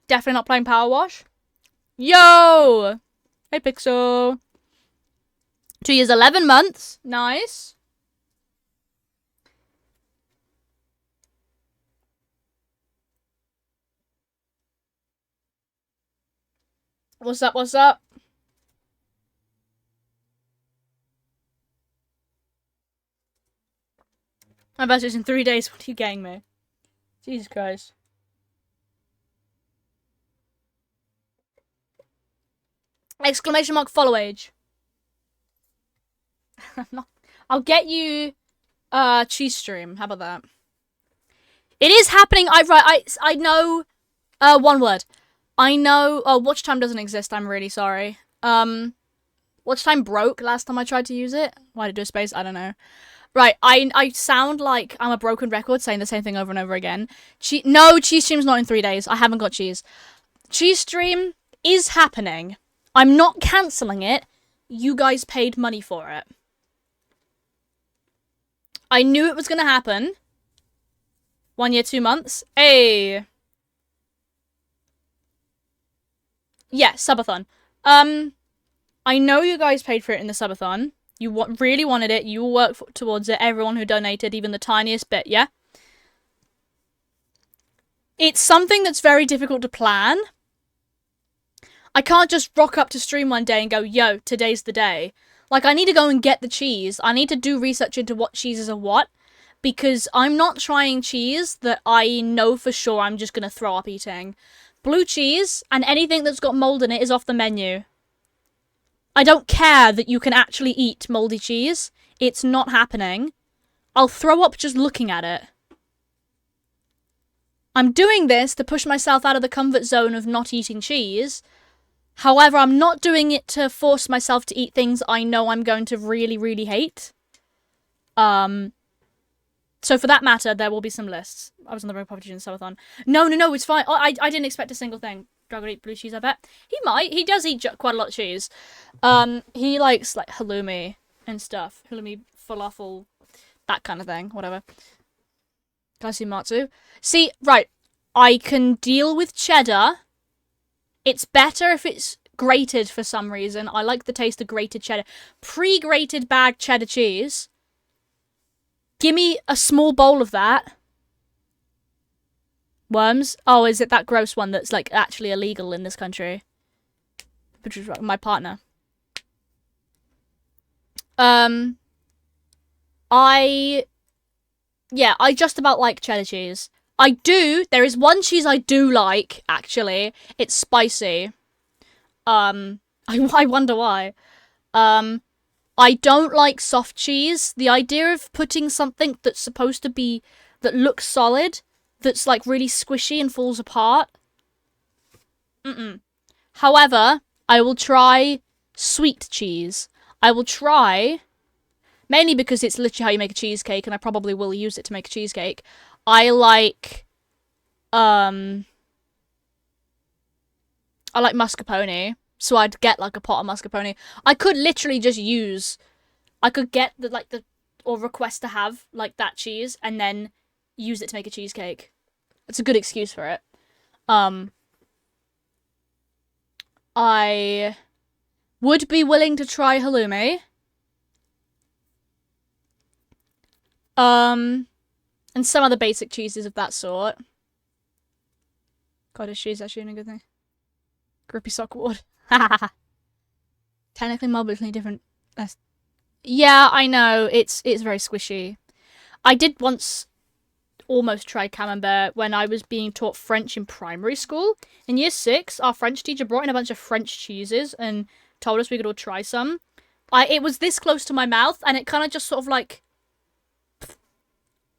Definitely not playing Power Wash. Yo! Hey, Pixel. 2 years, 11 months. Nice. What's up, what's up? My birthday's in 3 days. What are you getting me? Jesus Christ. Exclamation mark follow age. I'll get you cheese stream. How about that? It is happening. I know one word. I know watch time doesn't exist. I'm really sorry. Watch time broke last time I tried to use it. Why did I do a space? I don't know. Right, I sound like I'm a broken record saying the same thing over and over again. No, cheese stream's not in 3 days. I haven't got cheese. Cheese stream is happening. I'm not cancelling it. You guys paid money for it. I knew it was going to happen. 1 year, 2 months. Hey. Yeah, subathon. I know you guys paid for it in the subathon. You really wanted it. You will work towards it. Everyone who donated, even the tiniest bit, yeah? It's something that's very difficult to plan. I can't just rock up to stream one day and go, yo, today's the day. Like, I need to go and get the cheese. I need to do research into what cheeses are what, because I'm not trying cheese that I know for sure I'm just going to throw up eating. Blue cheese and anything that's got mold in it is off the menu. I don't care that you can actually eat moldy cheese. It's not happening. I'll throw up just looking at it. I'm doing this to push myself out of the comfort zone of not eating cheese. However, I'm not doing it to force myself to eat things I know I'm going to really, really hate. So for that matter, there will be some lists. I was on the wrong competition subathon. No, it's fine. I didn't expect a single thing. Dragon eat blue cheese, I bet. He might. He does eat quite a lot of cheese. He likes, like, halloumi and stuff. Halloumi, falafel, that kind of thing. Whatever. Cosy matsu. See, right. I can deal with cheddar. It's better if it's grated for some reason. I like the taste of grated cheddar. Pre-grated bagged cheddar cheese. Give me a small bowl of that. Worms? Oh, is it that gross one that's, like, actually illegal in this country? Which is my partner. I just about like cheddar cheese. There is one cheese I do like, actually. It's spicy. I wonder why. I don't like soft cheese. The idea of putting something that's supposed to be, that looks solid, that's like really squishy and falls apart. However, I will try sweet cheese. I will try, mainly because it's literally how you make a cheesecake, and I probably will use it to make a cheesecake. I like mascarpone, so I'd get like a pot of mascarpone. I could literally just get or request to have like that cheese and then use it to make a cheesecake. It's a good excuse for it. I would be willing to try halloumi. And some other basic cheeses of that sort. Cottage cheese actually a good thing. Grippy sockwood. Technically mildly different. Yeah, I know. It's very squishy. I did once almost try camembert when I was being taught French in primary school. In year 6, our French teacher brought in a bunch of French cheeses and told us we could all try some. It was this close to my mouth, and it kind of just sort of like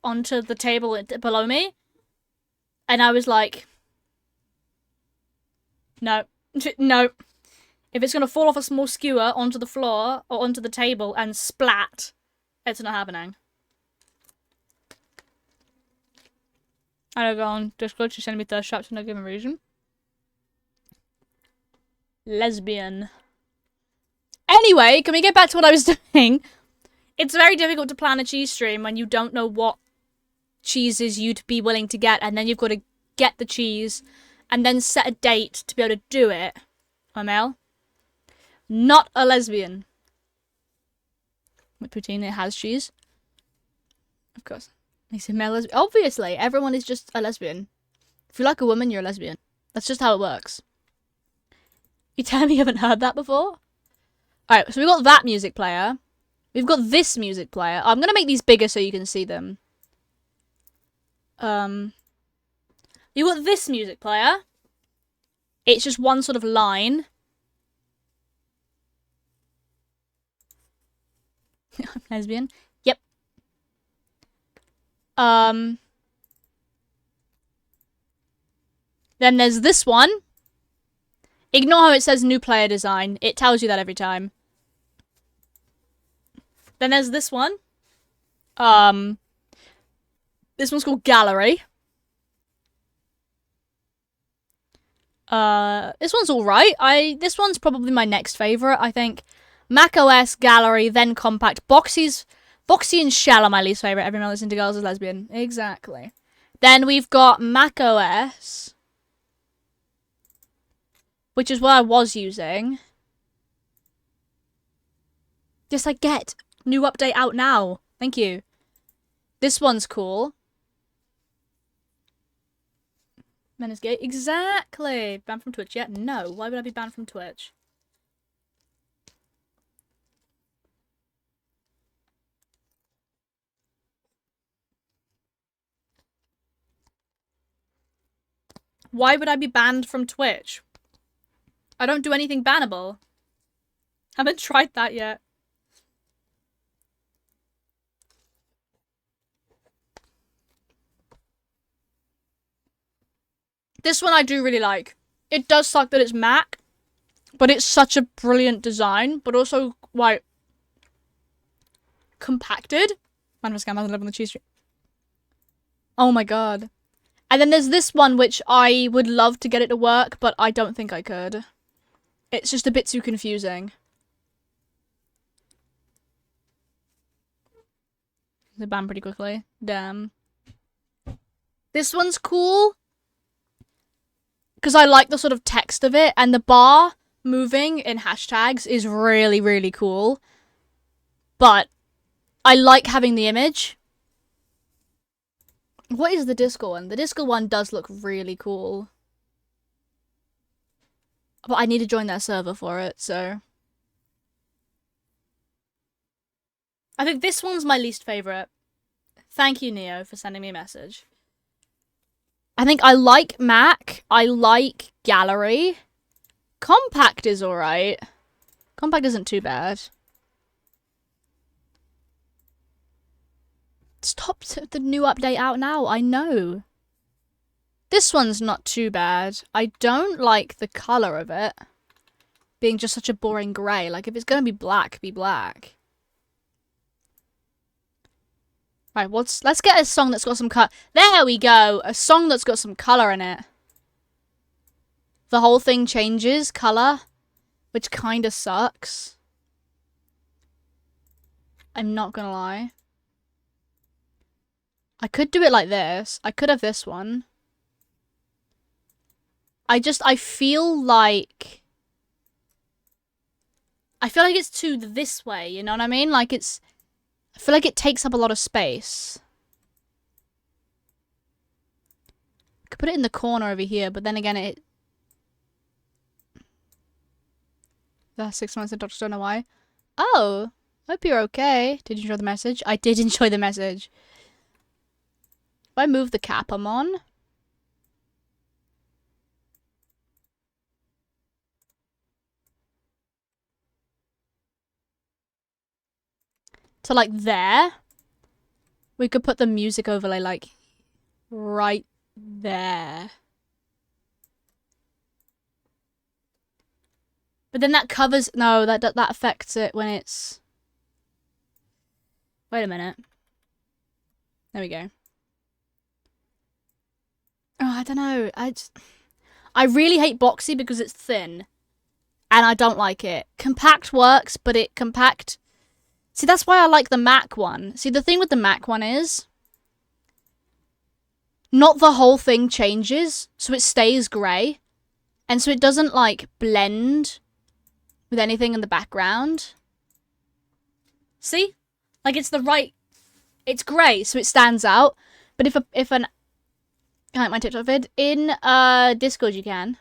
onto the table below me. And I was like, no. No. If it's going to fall off a small skewer onto the floor or onto the table and splat, it's not happening. I don't go on Discord, she sent me thirst traps for no given reason. Lesbian. Anyway, can we get back to what I was doing? It's very difficult to plan a cheese stream when you don't know what cheeses you'd be willing to get, and then you've got to get the cheese and then set a date to be able to do it. I'm Mel. Not a lesbian. With poutine, it has cheese. Of course. They say male lesbian. Obviously, everyone is just a lesbian. If you like a woman, you're a lesbian. That's just how it works. You tell me you haven't heard that before? Alright, so we've got that music player. We've got this music player. I'm going to make these bigger so you can see them. You've got this music player. It's just one sort of line. I'm lesbian. Yep. Then there's this one. Ignore how it says new player design. It tells you that every time. Then there's this one. This one's called Gallery. This one's alright. This one's probably my next favourite, I think. macOS, Gallery, then Compact. Boxy and Shell are my least favourite. Every man listening to girls is lesbian. Exactly. Then we've got macOS, which is what I was using. Just like, get new update out now. Thank you. This one's cool. Men is gay. Exactly. Banned from Twitch yet? No. Why would I be banned from Twitch? Why would I be banned from Twitch? I don't do anything bannable. Haven't tried that yet. This one I do really like. It does suck that it's Mac, but it's such a brilliant design, but also quite compacted. Man, I'm a scam. I live on the cheese street. Oh my god. And then there's this one which I would love to get it to work, but I don't think I could. It's just a bit too confusing. They ban pretty quickly. Damn. This one's cool. Because I like the sort of text of it, and the bar moving in hashtags is really, really cool. But I like having the image. What is the Discord one? The Discord one does look really cool. But I need to join their server for it, so... I think this one's my least favourite. Thank you, Neo, for sending me a message. I think I like Mac. I like Gallery. Compact is alright. Compact isn't too bad. Stop the new update out now. I know. This one's not too bad. I don't like the colour of it being just such a boring grey. Like, if it's gonna be black, be black. Right, let's get a song that's got some cut. There we go! A song that's got some colour in it. The whole thing changes colour, which kinda sucks. I'm not gonna lie. I could do it like this. I could have this one. I feel like... I feel like it's too this way, you know what I mean? Like, it's... I feel like it takes up a lot of space. I could put it in the corner over here, but then again, it... That's 6 months and Doctor don't know why. Oh, hope you're okay. Did you enjoy the message? I did enjoy the message. If I move the cap I'm on... to like there, we could put the music overlay like right there. But then that covers... No, that affects it when it's... Wait a minute. There we go. Oh, I don't know. I really hate boxy because it's thin. And I don't like it. Compact works, but compact... See, that's why I like the Mac one. See, the thing with the Mac one is... not the whole thing changes, so it stays grey. And so it doesn't, like, blend with anything in the background. See? Like, it's the right... It's grey, so it stands out. But if an... I like my TikTok vid. In Discord, you can.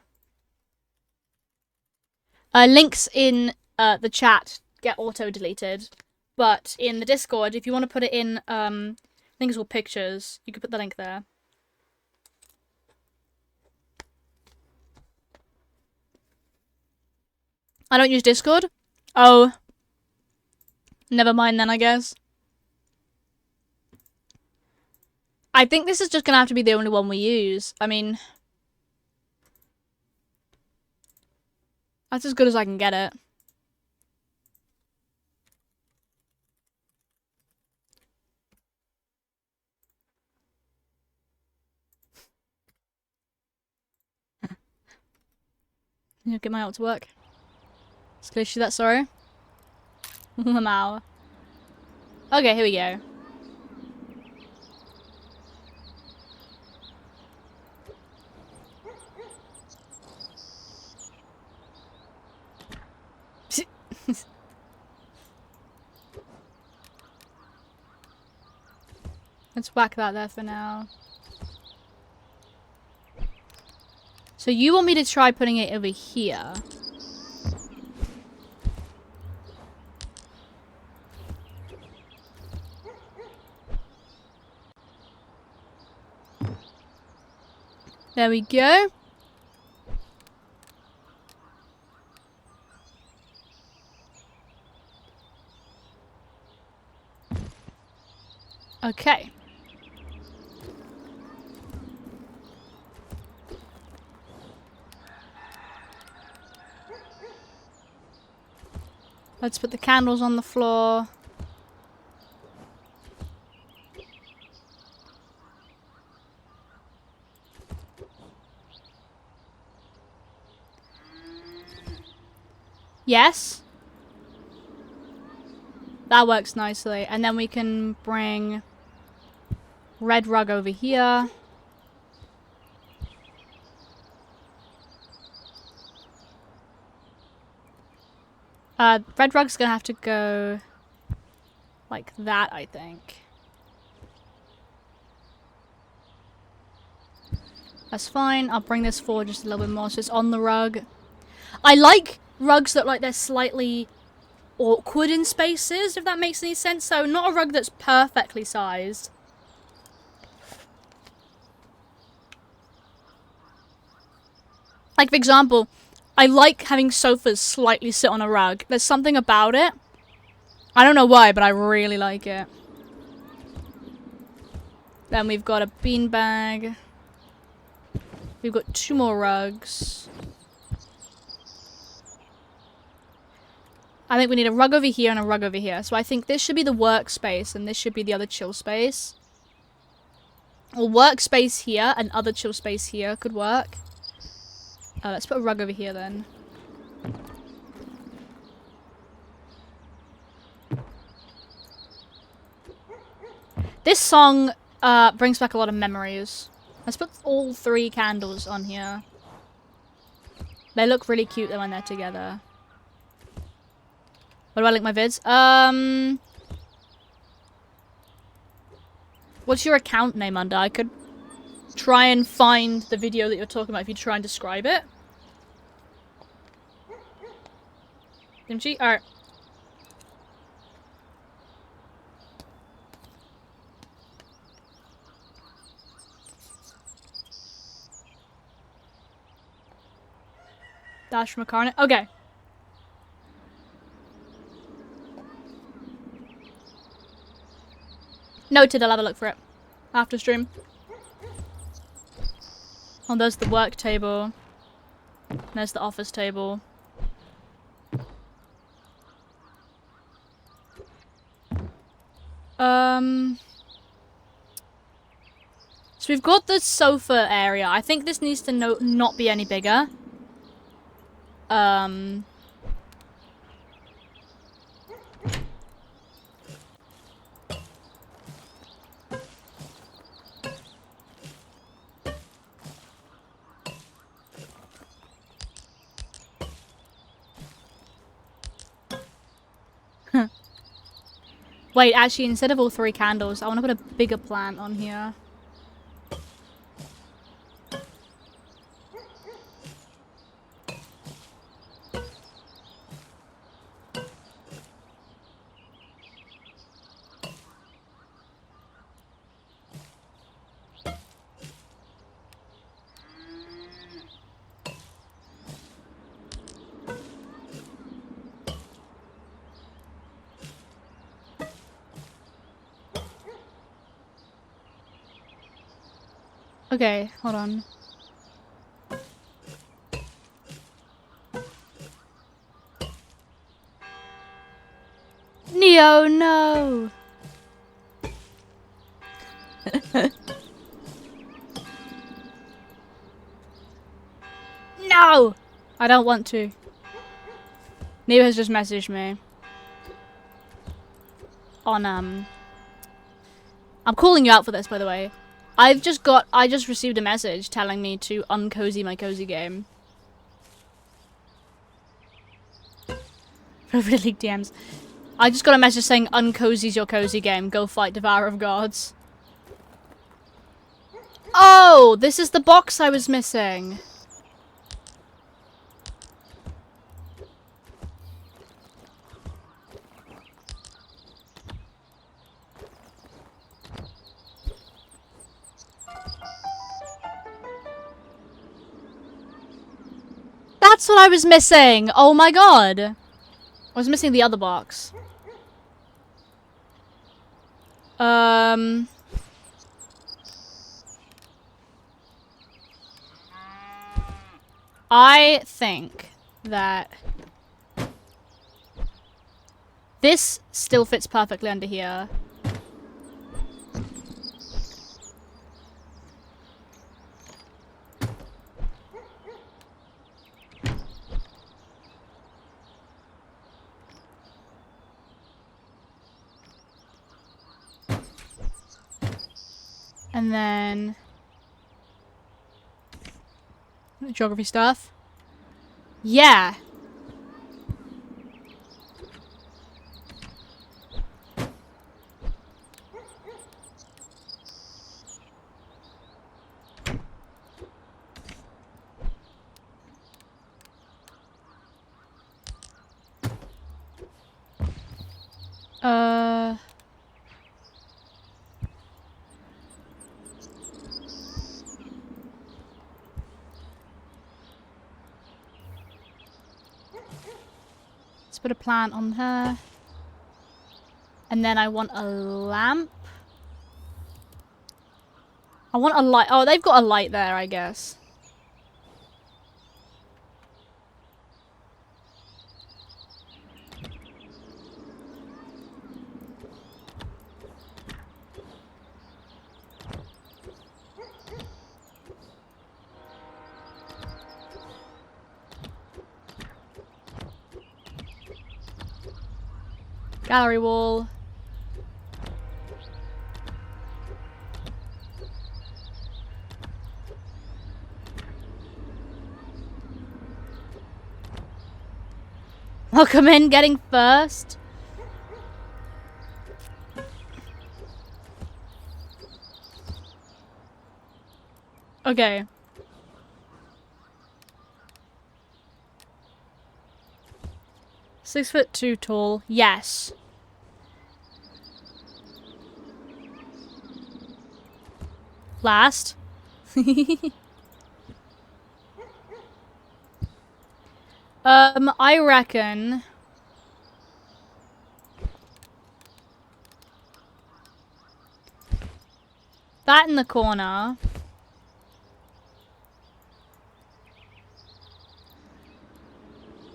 Links in the chat get auto-deleted. But in the Discord, if you want to put it in, I think it's called pictures, you can put the link there. I don't use Discord? Oh. Never mind then, I guess. I think this is just gonna have to be the only one we use. I mean... that's as good as I can get it. You get my out to work. It's glitchy that, sorry. Wow. Okay, here we go. Let's whack that there for now. So you want me to try putting it over here. There we go. Okay. Let's put the candles on the floor. Yes. That works nicely. And then we can bring red rug over here. Red rug's gonna have to go like that, I think. That's fine. I'll bring this forward just a little bit more so it's on the rug. I like rugs that like they're slightly awkward in spaces, if that makes any sense. So not a rug that's perfectly sized. Like, for example, I like having sofas slightly sit on a rug. There's something about it. I don't know why, but I really like it. Then we've got a beanbag. We've got 2 more rugs. I think we need a rug over here and a rug over here. So I think this should be the workspace and this should be the other chill space. Or workspace here and other chill space here could work. Let's put a rug over here then. This song brings back a lot of memories. Let's put all 3 candles on here. They look really cute when they're together. What do I link my vids? What's your account name under? I could try and find the video that you're talking about if you try and describe it. Kimchi? Alright. Dash Macaroni. Okay. Noted, I'll have a look for it. After stream. Oh, there's the work table. There's the office table. So we've got the sofa area. I think this needs to not be any bigger. Wait, actually, instead of all 3 candles, I want to put a bigger plant on here. Okay, hold on. Neo, no! No! I don't want to. Neo has just messaged me. On, I'm calling you out for this, by the way. I just received a message telling me to uncozy my cozy game. Really leaked DMs. I just got a message saying uncozy's your cozy game. Go fight Devourer of Gods. Oh, this is the box I was missing. That's what I was missing. Oh my god. I was missing the other box. I think that this still fits perfectly under here. And then geography stuff. Yeah. Let's put a plant on her. And then I want a lamp. I want a light. Oh, they've got a light there, I guess. Gallery wall. I'll come in getting first. Okay. "6'2" tall. Yes. Last. I reckon that in the corner.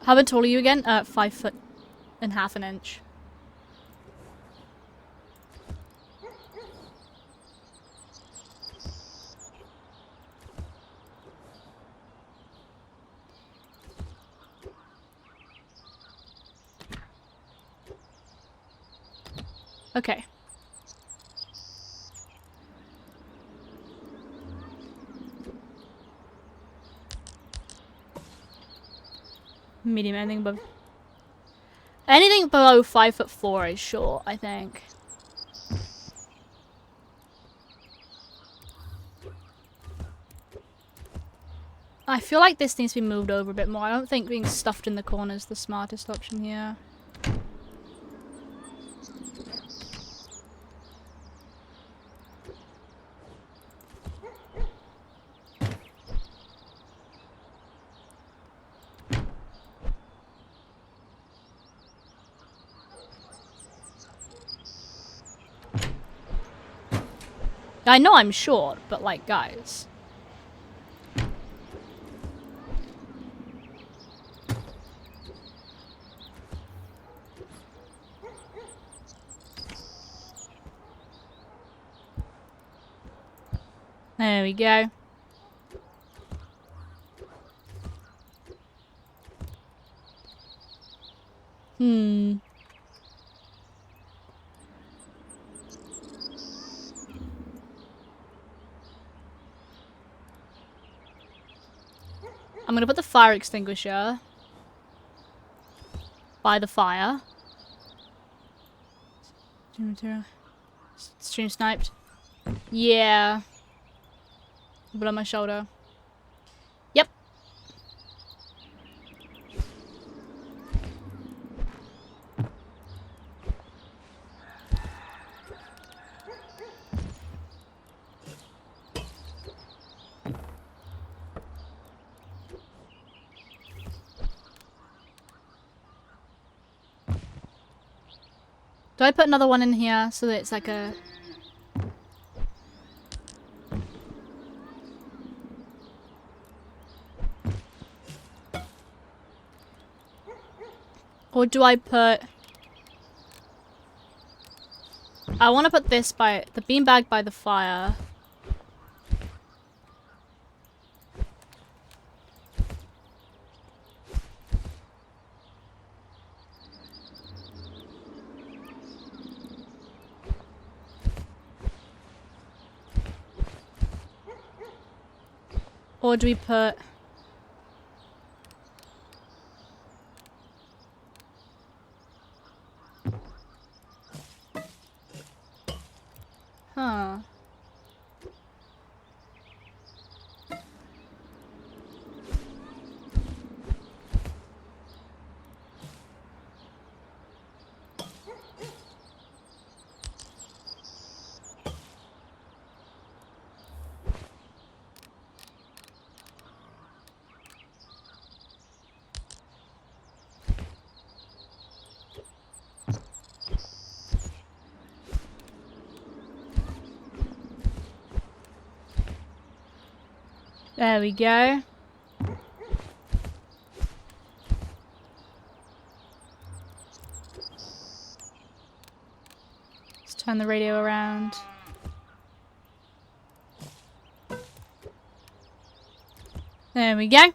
How tall are you again? 5'1.5". Okay. Medium, anything below 5'4" is short, I think. I feel like this needs to be moved over a bit more. I don't think being stuffed in the corner is the smartest option here. I know I'm short, but like, guys. There we go. I'm gonna put the fire extinguisher by the fire. Stream sniped. Yeah. Put it on my shoulder. Yep. Do I put another one in here so that it's like a... Or do I put... I want to put this by... the beanbag by the fire. Or do we put... Huh. There we go. Let's turn the radio around. There we go.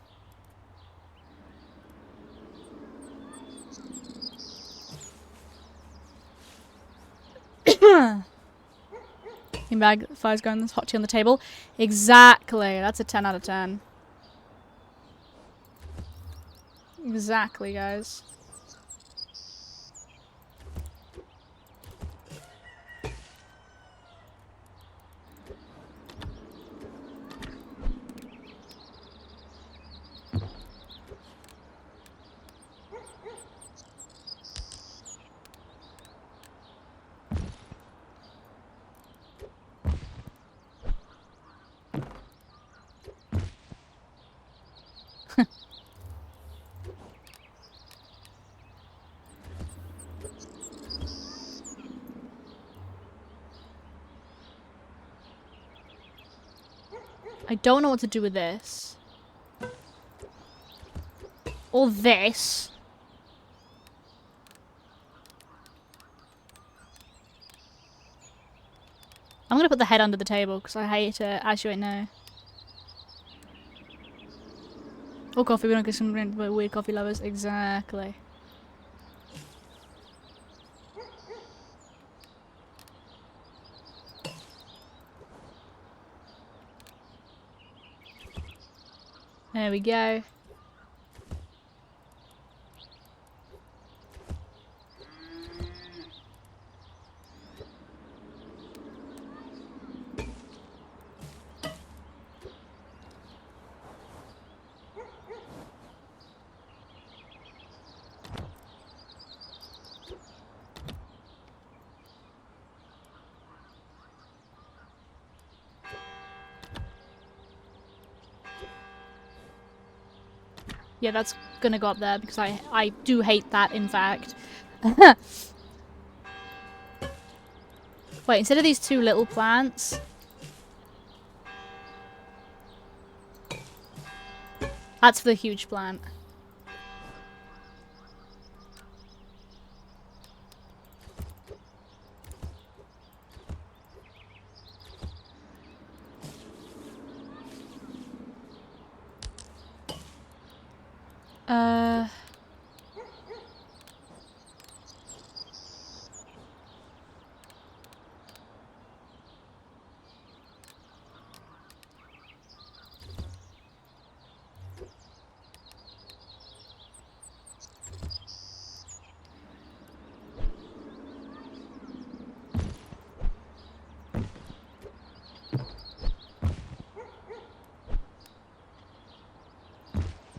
Beanbag, fire's going, there's hot tea on the table. Exactly. That's a 10 out of 10. Exactly, guys. I don't know what to do with this. Or this. I'm gonna put the head under the table because I hate it, as you know. Or coffee, we don't get some weird coffee lovers. Exactly. There we go. Yeah, that's gonna go up there because I do hate that, in fact. Wait, instead of these two little plants... That's for the huge plant.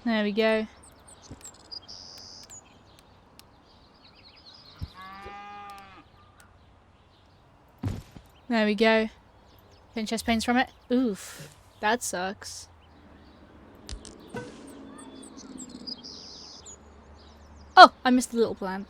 There we go. There we go. Getting chest pains from it. Oof. That sucks. Oh, I missed the little plant.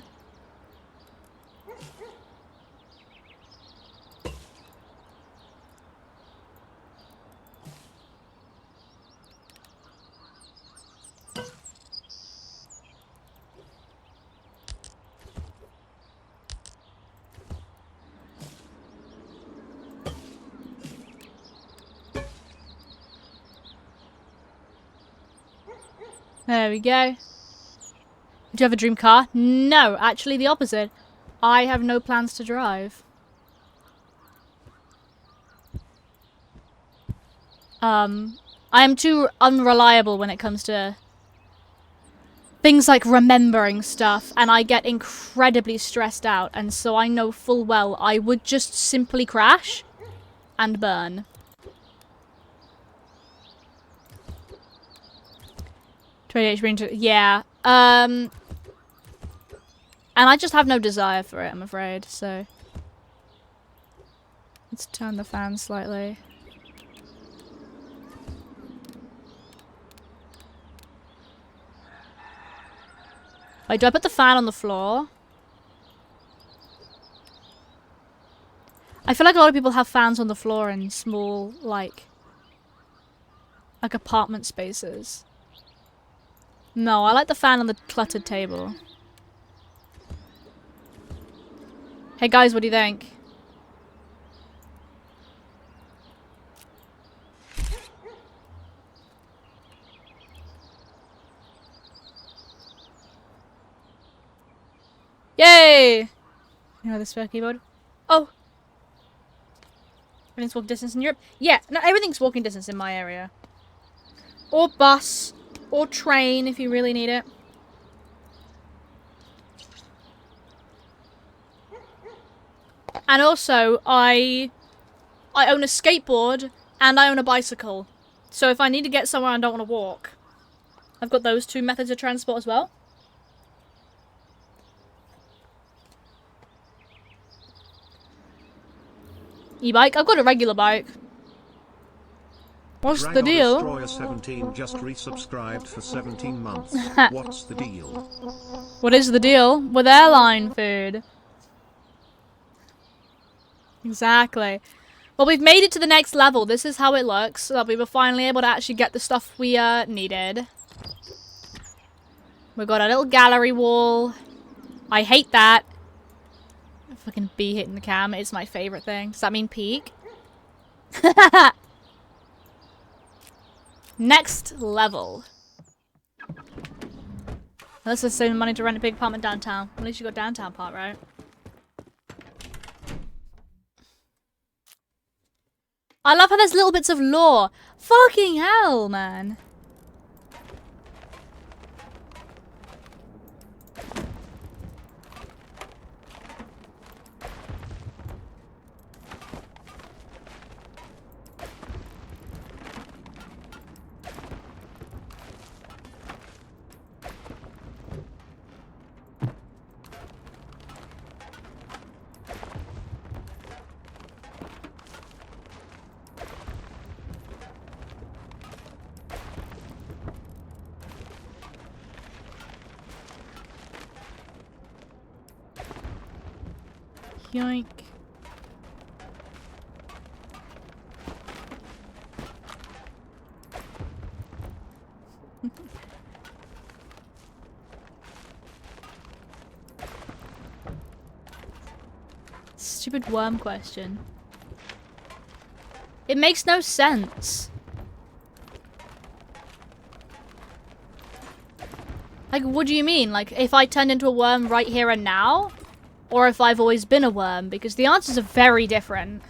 There we go. Do you have a dream car? No, actually the opposite. I have no plans to drive. I am too unreliable when it comes to things like remembering stuff, and I get incredibly stressed out, and so I know full well I would just simply crash and burn. Yeah. And I just have no desire for it, I'm afraid, so. Let's turn the fan slightly. Wait, do I put the fan on the floor? I feel like a lot of people have fans on the floor in small, like apartment spaces. No, I like the fan on the cluttered table. Hey guys, what do you think? Yay! You know the spare keyboard? Oh! Everything's walking distance in Europe? Yeah, no, everything's walking distance in my area. Or bus. Or train if you really need it. And also, I own a skateboard and I own a bicycle. So if I need to get somewhere and don't want to walk, I've got those two methods of transport as well. E-bike? I've got a regular bike. What's the deal? Destroyer 17 just resubscribed for 17 months. What's the deal? What is the deal with airline food? Exactly. Well, we've made it to the next level. This is how it looks. So that we were finally able to actually get the stuff we needed. We've got a little gallery wall. I hate that. Fucking bee hitting the cam. It's my favorite thing. Does that mean peak? Next level. Unless there's saving money to rent a big apartment downtown. At least you got downtown part, right? I love how there's little bits of lore. Fucking hell, man. Yoink. Stupid worm question. It makes no sense. Like, what do you mean? Like, if I turned into a worm right here and now? Or if I've always been a worm? Because the answers are very different.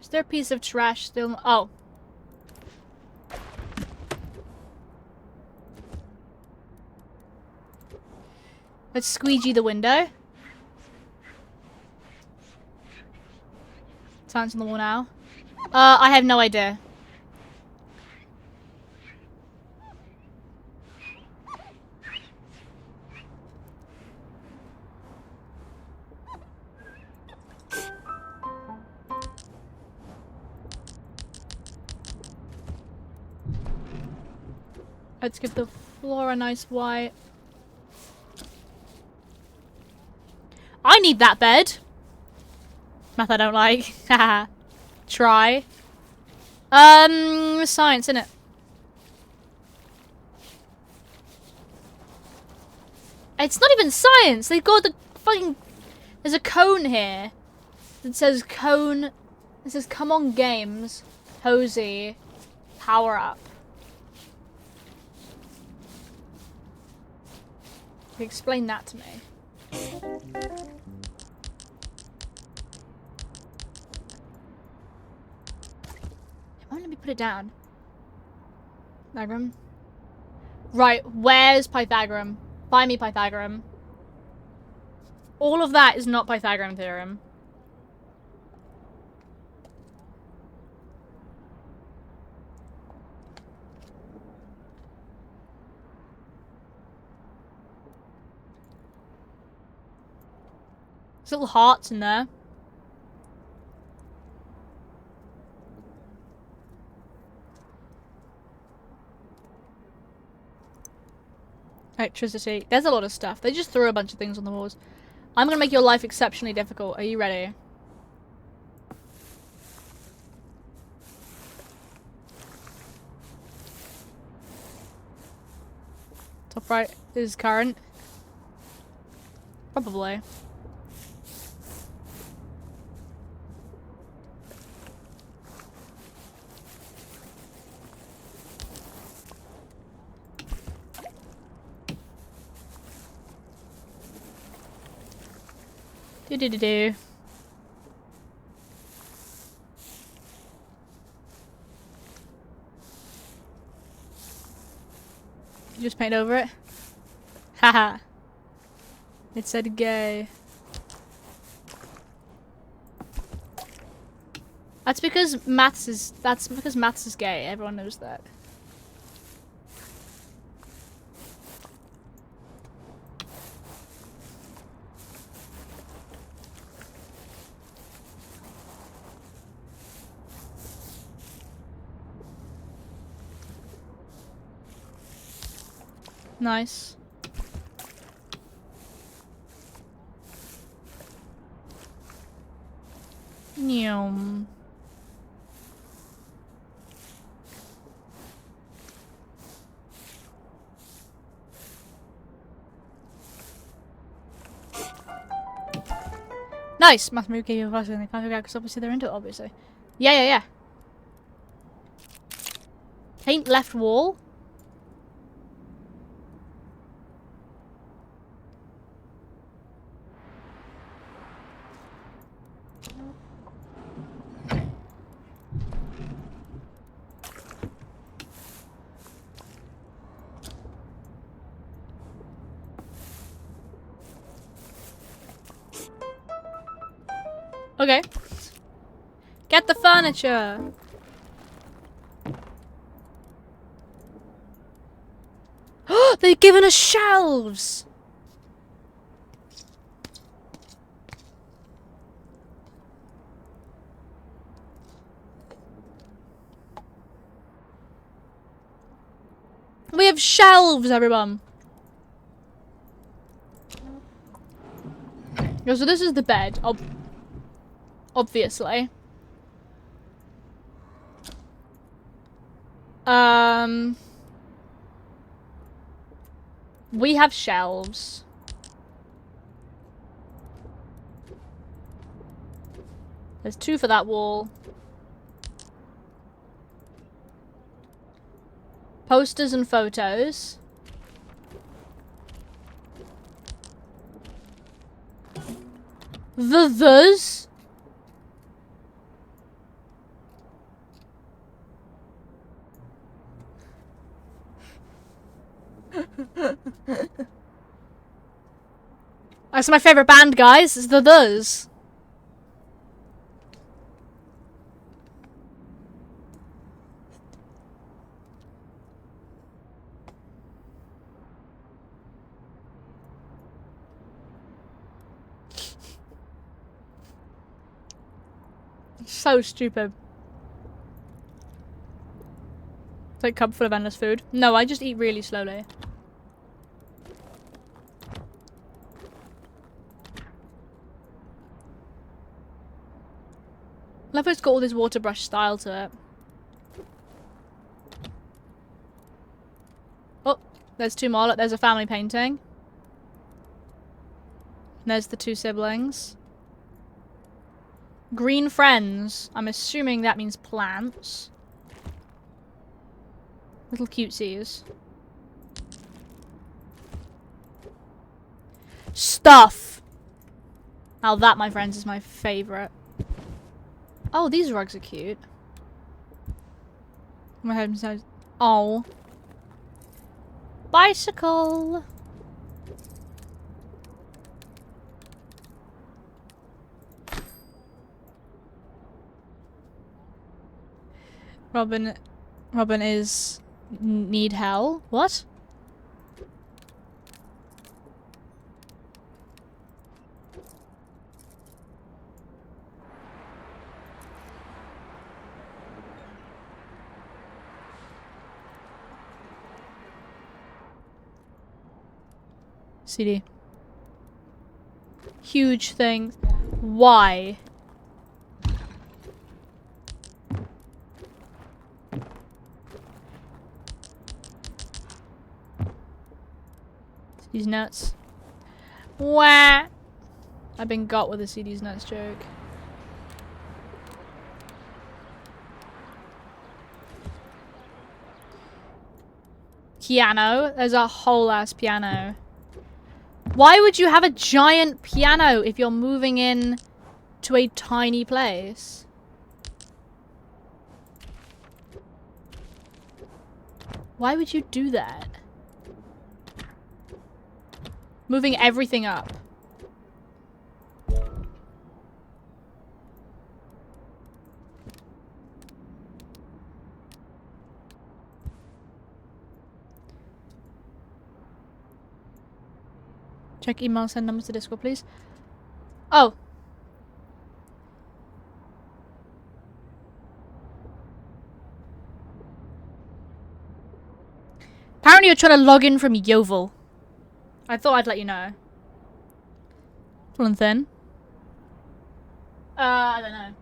Is there a piece of trash still? Oh. Let's squeegee the window. Silence on the wall now. I have no idea. Let's give the floor a nice white. I need that bed. Math I don't like. Haha. Try. Science, innit? It's not even science. They've got the fucking... There's a cone here. That says cone... It says come on games. Hozy. Power up. Explain that to me. Why don't let me put it down? Pythagorean. Right, where's Pythagorean? Buy me Pythagorean. All of that is not Pythagorean theorem. There's little hearts in there. Electricity. There's a lot of stuff. They just threw a bunch of things on the walls. I'm gonna make your life exceptionally difficult. Are you ready? Top right is current. Probably. Do. You just paint over it? Haha. It said gay. That's because maths is gay. Everyone knows that. Nice. Nyum. Nice! Mathematically gave you a question and they can't figure out because obviously they're into it, obviously. Yeah. Paint left wall? Okay. Get the furniture! They've given us shelves! We have shelves, everyone! Oh, so this is the bed, obviously. We have shelves. There's 2 for that wall. Posters and photos. Those. That's my favorite band, guys. It's the Those. So stupid. It's like cup full of endless food. No, I just eat really slowly. love how it's got all this water brush style to it. Oh, there's two more. Look, there's a family painting. And there's the two siblings. Green friends. I'm assuming that means plants. Little cutesies. Stuff! Now that, my friends, is my favourite. Oh, these rugs are cute. My head says, oh. Bicycle! Robin is need hell. What? CD. Huge thing. Why? CD's nuts. Wah! I've been got with a CD's nuts joke. Piano? There's a whole ass piano. Why would you have a giant piano if you're moving in to a tiny place? Why would you do that? Moving everything up. Check email, send numbers to Discord, please. Oh. Apparently you're trying to log in from Yovel. I thought I'd let you know. Full and thin. I don't know.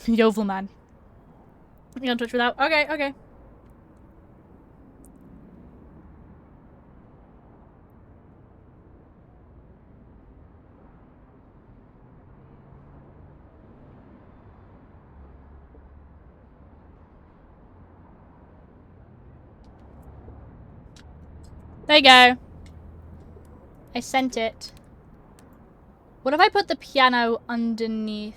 Yovel man. You on Twitch without? Okay, okay. There you go. I sent it. What if I put the piano underneath?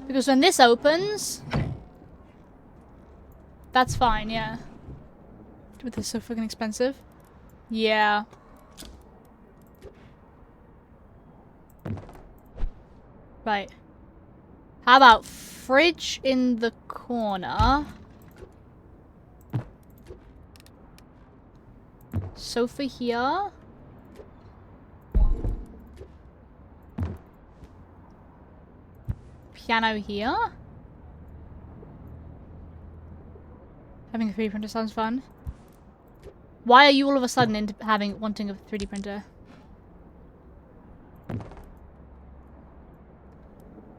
Because when this opens... That's fine, yeah. But this is so fucking expensive. Yeah. Right. How about fridge in the corner? Sofa here. Piano here. Having a 3D printer sounds fun. Why are you all of a sudden into wanting a 3D printer?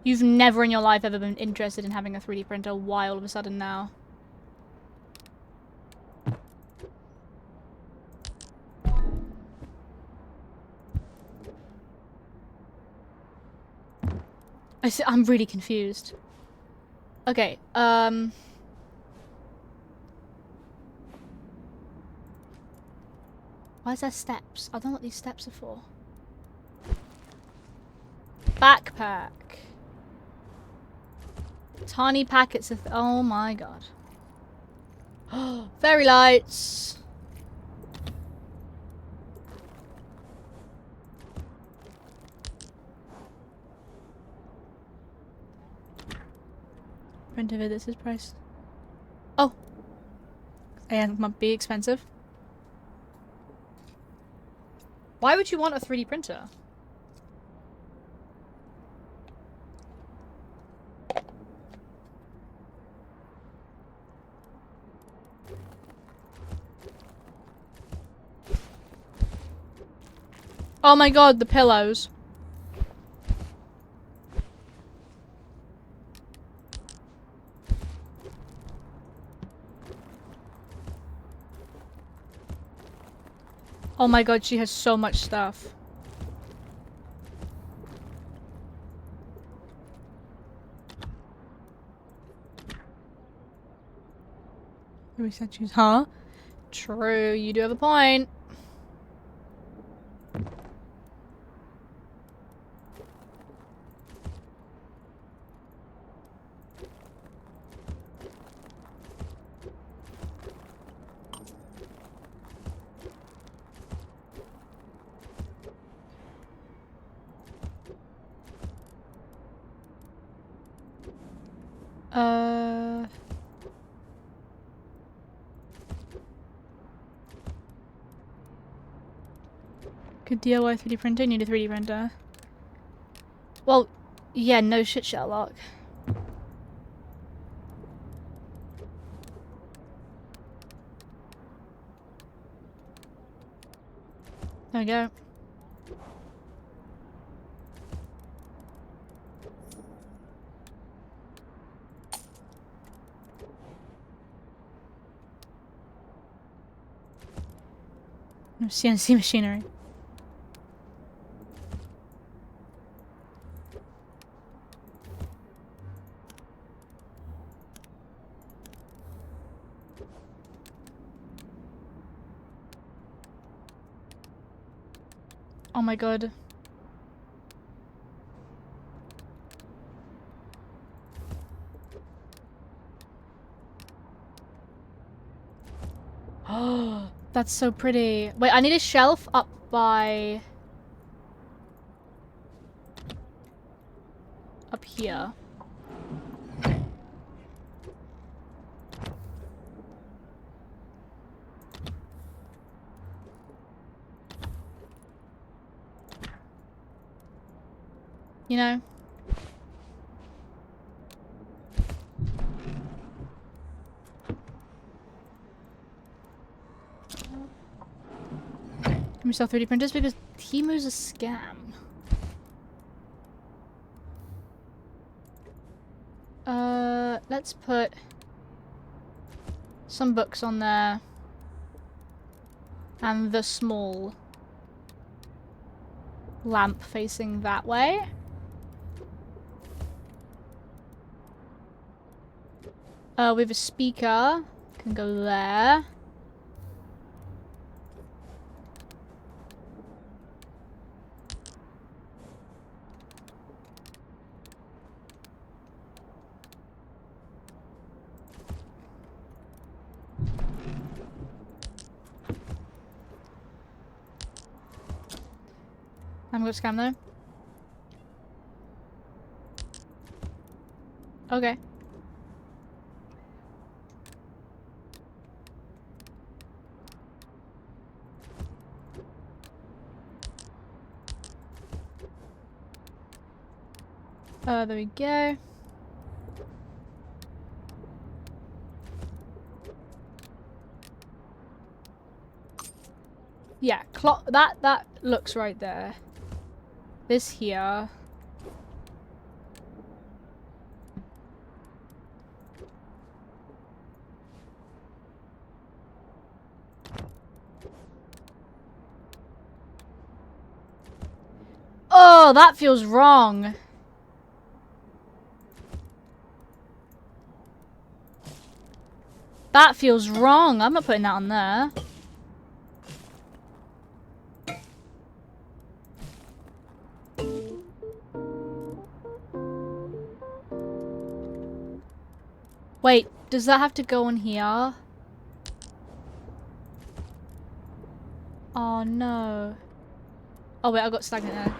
You've never in your life ever been interested in having a 3D printer. Why all of a sudden now? I'm really confused. Okay, why is there steps? I don't know what these steps are for. Backpack. Tiny packets of... oh my god. Fairy lights. Print of it, this is price. Oh, And might be expensive. Why would you want a 3D printer? Oh my god, the pillows. Oh my god, she has so much stuff. We said choose, huh? True, you do have a point. Good DIY 3D printer, need a 3D printer. Well, yeah, no shit, Sherlock. There we go. CNC machinery. Oh my god. Oh, that's so pretty. Wait, I need a shelf up by... up here. You know? Can we sell 3D printers? Because Temu's a scam. Let's put some books on there. And the small lamp facing that way. We have a speaker. Can go there. I'm gonna scam though. Okay. There we go. Yeah, that looks right there. This here. Oh, that feels wrong. That feels wrong. I'm not putting that on there. Wait, does that have to go on here? Oh no. Oh wait, I got stagnant there.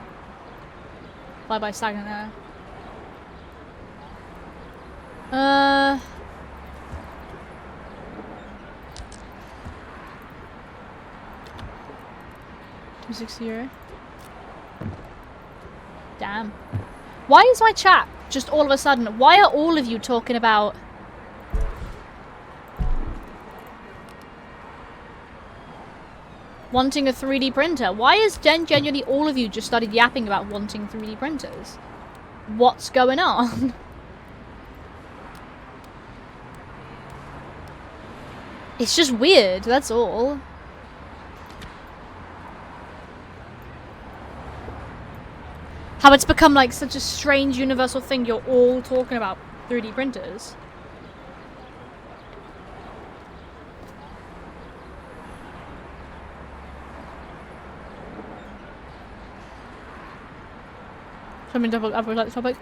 Bye bye stagnant there. €260. Damn. Why is my chat just all of a sudden? Why are all of you talking about wanting a 3D printer? Why is genuinely all of you just started yapping about wanting 3D printers? What's going on? It's just weird, that's all. How it's become like such a strange universal thing, you're all talking about 3D printers. Something double up like the topic.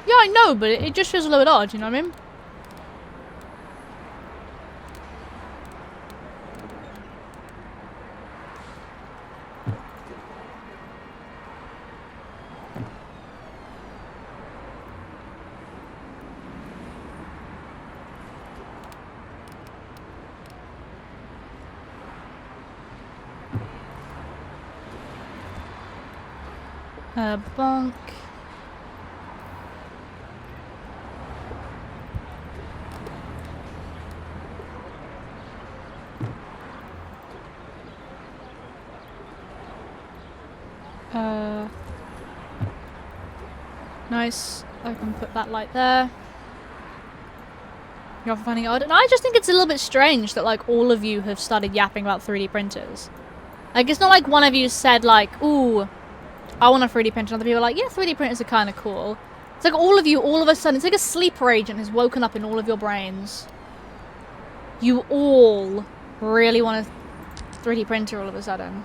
Yeah, I know, but it just feels a little bit odd, you know what I mean? Bonk. Nice. I can put that light there. You're finding it odd. And I just think it's a little bit strange that, like, all of you have started yapping about 3D printers. Like, it's not like one of you said, like, ooh, I want a 3D printer. And other people are like, yeah, 3D printers are kind of cool. It's like all of you, all of a sudden, it's like a sleeper agent has woken up in all of your brains. You all really want a 3D printer all of a sudden.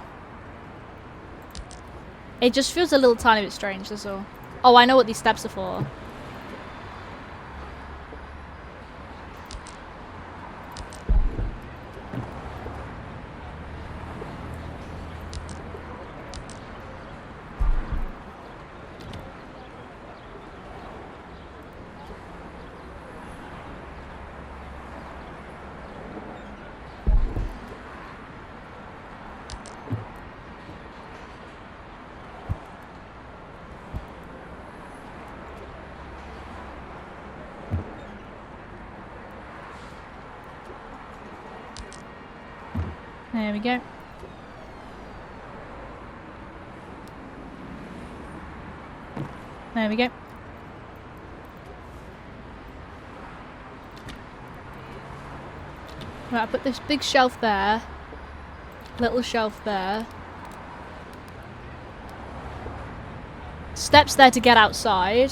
It just feels a little tiny bit strange, that's all. Oh, I know what these steps are for. There we go. There we go. Right, I put this big shelf there. Little shelf there. Steps there to get outside.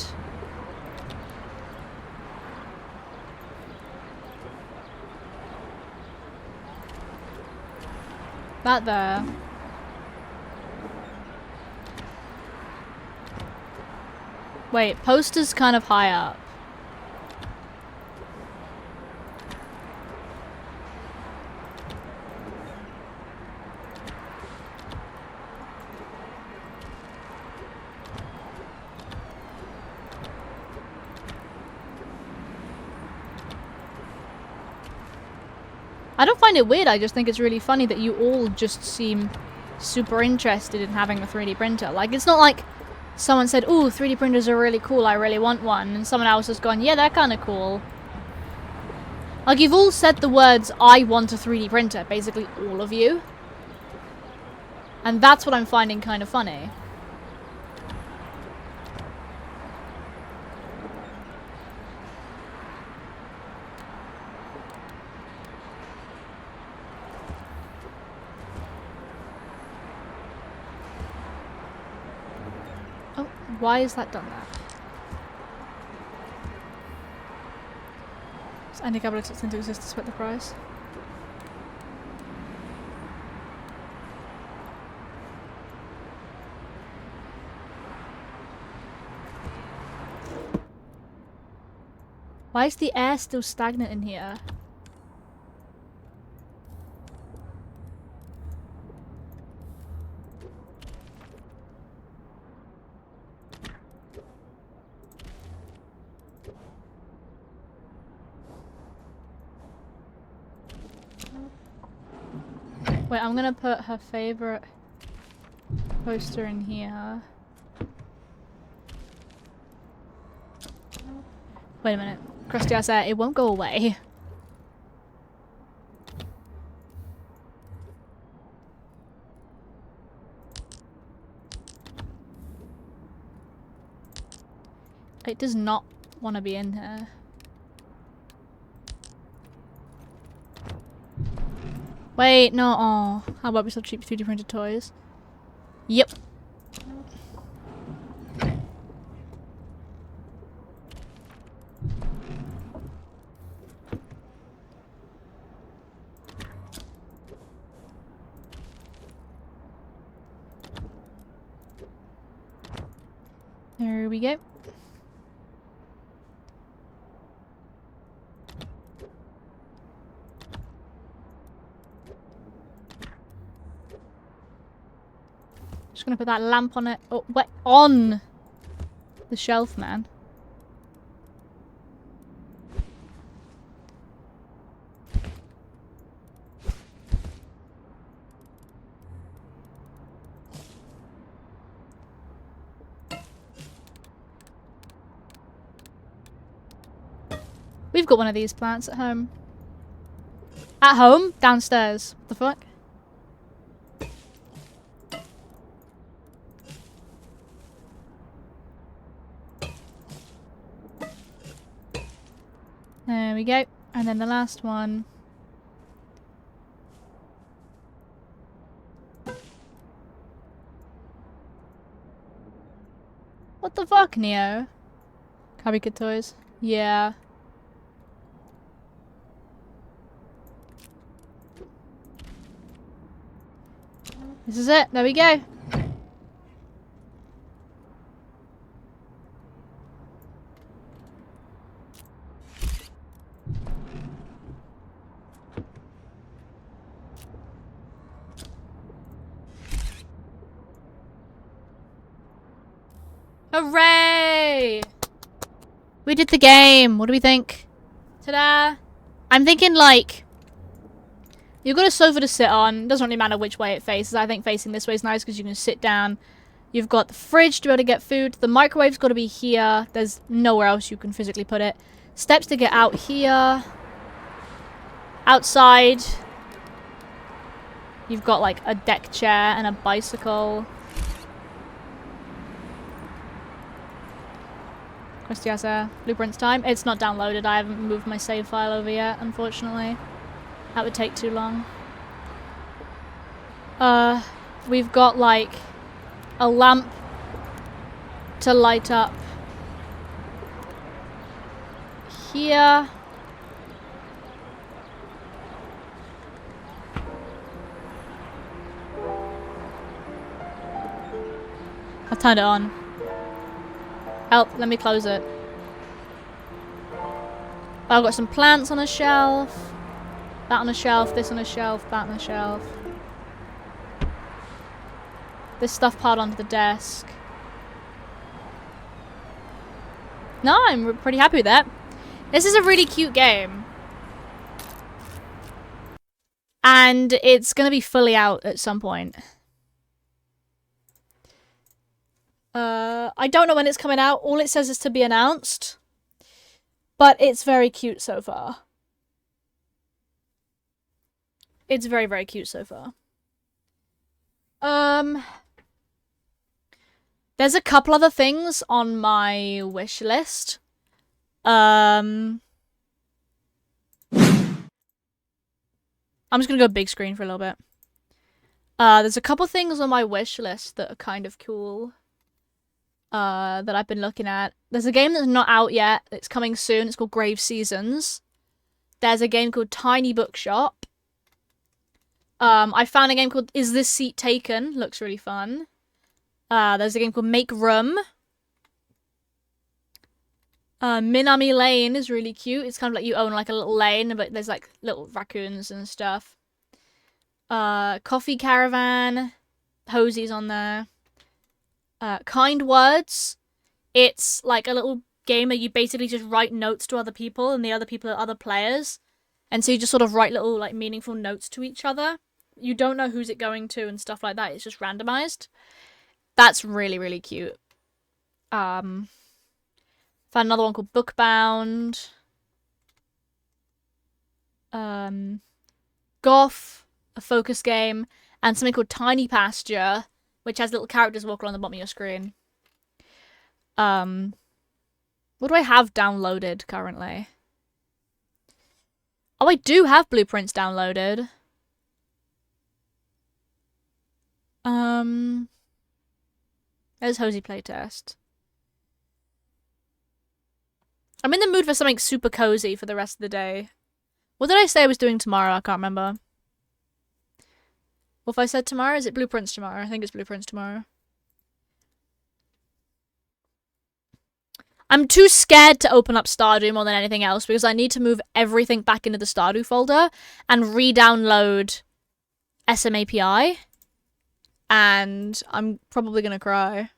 That there. Wait, poster's kind of high up. I don't find it weird, I just think it's really funny that you all just seem super interested in having a 3D printer. Like, it's not like someone said, ooh, 3D printers are really cool, I really want one, and someone else has gone, yeah, they're kind of cool. Like, you've all said the words, I want a 3D printer, basically all of you. And that's what I'm finding kind of funny. Why is that done that? Does any cabinet into exist to split the price? Why is the air still stagnant in here? Wait, I'm gonna put her favorite Poster in here. Wait a minute. Crusty ass air, it won't go away. It does not want to be in here. Wait, no. Oh, how about we sell cheap 3D printed toys? Yep. There we go. Just gonna put that lamp on it. Oh, wait, on the shelf, man. We've got one of these plants at home. At home? Downstairs. What the fuck? There we go. And then the last one. What the fuck, Neo? Cabby Kid Toys. Yeah. This is it. There we go. Hooray! We did the game. What do we think? Ta-da! I'm thinking like you've got a sofa to sit on. Doesn't really matter which way it faces. I think facing this way is nice because you can sit down. You've got the fridge to be able to get food. The microwave's got to be here. There's nowhere else you can physically put it. Steps to get out here. Outside. You've got like a deck chair and a bicycle. Christiasa, blueprints time. It's not downloaded. I haven't moved my save file over yet, unfortunately. That would take too long. We've got like a lamp to light up here. I've turned it on. Help, let me close it. I've got some plants on a shelf. That on a shelf, this on a shelf, that on a shelf. This stuff piled onto the desk. No, I'm pretty happy with that. This is a really cute game. And it's going to be fully out at some point. I don't know when it's coming out. All it says is to be announced. But it's very cute so far. It's very, very cute so far. There's a couple other things on my wish list. I'm just gonna go big screen for a little bit. There's a couple things on my wish list that are kind of cool. That I've been looking at. There's a game that's not out yet. It's coming soon. It's called Grave Seasons. There's a game called Tiny Bookshop. I found a game called Is This Seat Taken? Looks really fun. There's a game called Make Room. Minami Lane is really cute. It's kind of like you own like a little lane, but there's like little raccoons and stuff. Coffee Caravan. Hozy's on there. Kind Words. It's like a little game where you basically just write notes to other people, and the other people are other players. And so you just sort of write little like meaningful notes to each other. you don't know who's it going to and stuff like that. It's just randomized. That's really, really cute. Found another one called Bookbound. Goth, a focus game, and something called Tiny Pasture, which has little characters walk along the bottom of your screen. What do I have downloaded currently? Oh, I do have Blueprints downloaded. There's Hozy Playtest. I'm in the mood for something super cozy for the rest of the day. What did I say I was doing tomorrow? I can't remember. What if I said tomorrow? Is it Blueprints tomorrow? I think it's Blueprints tomorrow. I'm too scared to open up Stardew more than anything else because I need to move everything back into the Stardew folder and re-download SMAPI. And I'm probably gonna cry.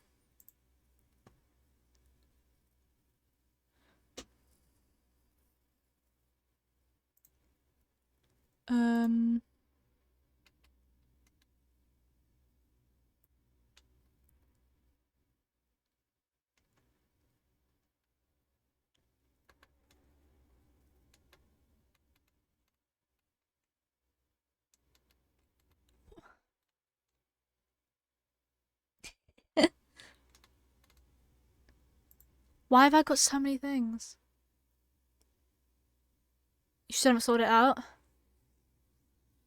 Why have I got so many things? You still haven't sorted it out?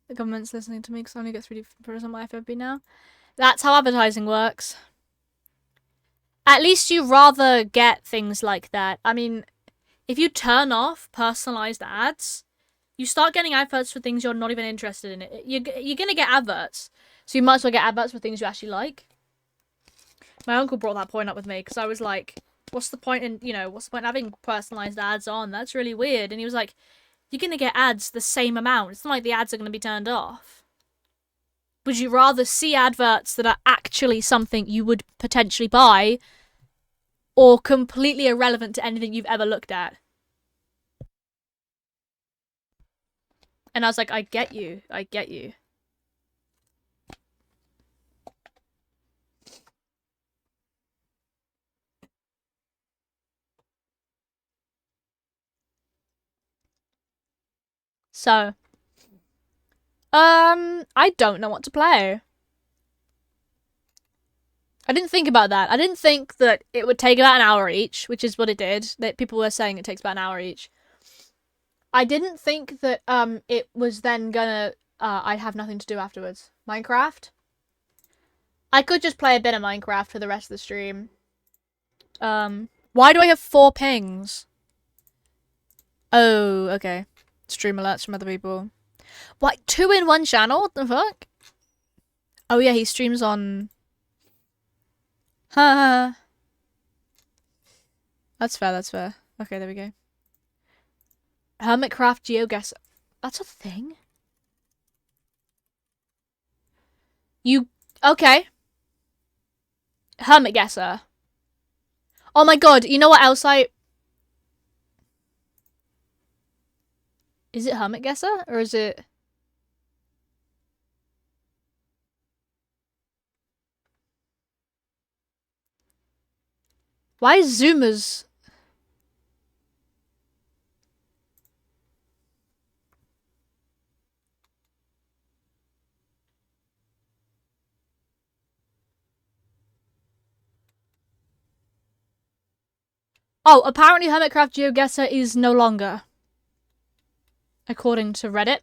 The government's listening to me because I only get 3D on my FFB now. That's how advertising works. At least you rather get things like that. I mean, if you turn off personalized ads, you start getting adverts for things you're not even interested in. You're going to get adverts. So you might as well get adverts for things you actually like. My uncle brought that point up with me because I was like, what's the point in, what's the point in having personalized ads on? That's really weird. And he was like, you're going to get ads the same amount. It's not like the ads are going to be turned off. Would you rather see adverts that are actually something you would potentially buy or completely irrelevant to anything you've ever looked at? And I was like, I get you. I get you. So, I don't know what to play. I didn't think about that. I didn't think that it would take about an hour each, which is what it did. That people were saying it takes about an hour each. I didn't think that it was then gonna I'd have nothing to do afterwards. Minecraft? I could just play a bit of Minecraft for the rest of the stream. Why do I have 4 pings? Oh, okay. Stream alerts from other people. What? 2 in one channel? What the fuck? Oh yeah, he streams on... Ha. That's fair, that's fair. Okay, there we go. Hermitcraft GeoGuessr. That's a thing? You... Okay. HermitGuessr. Oh my god, you know what else I... Is it HermitGuessr? Or is it... Why is Zoomers... Oh, apparently Hermitcraft GeoGuessr is no longer. According to Reddit.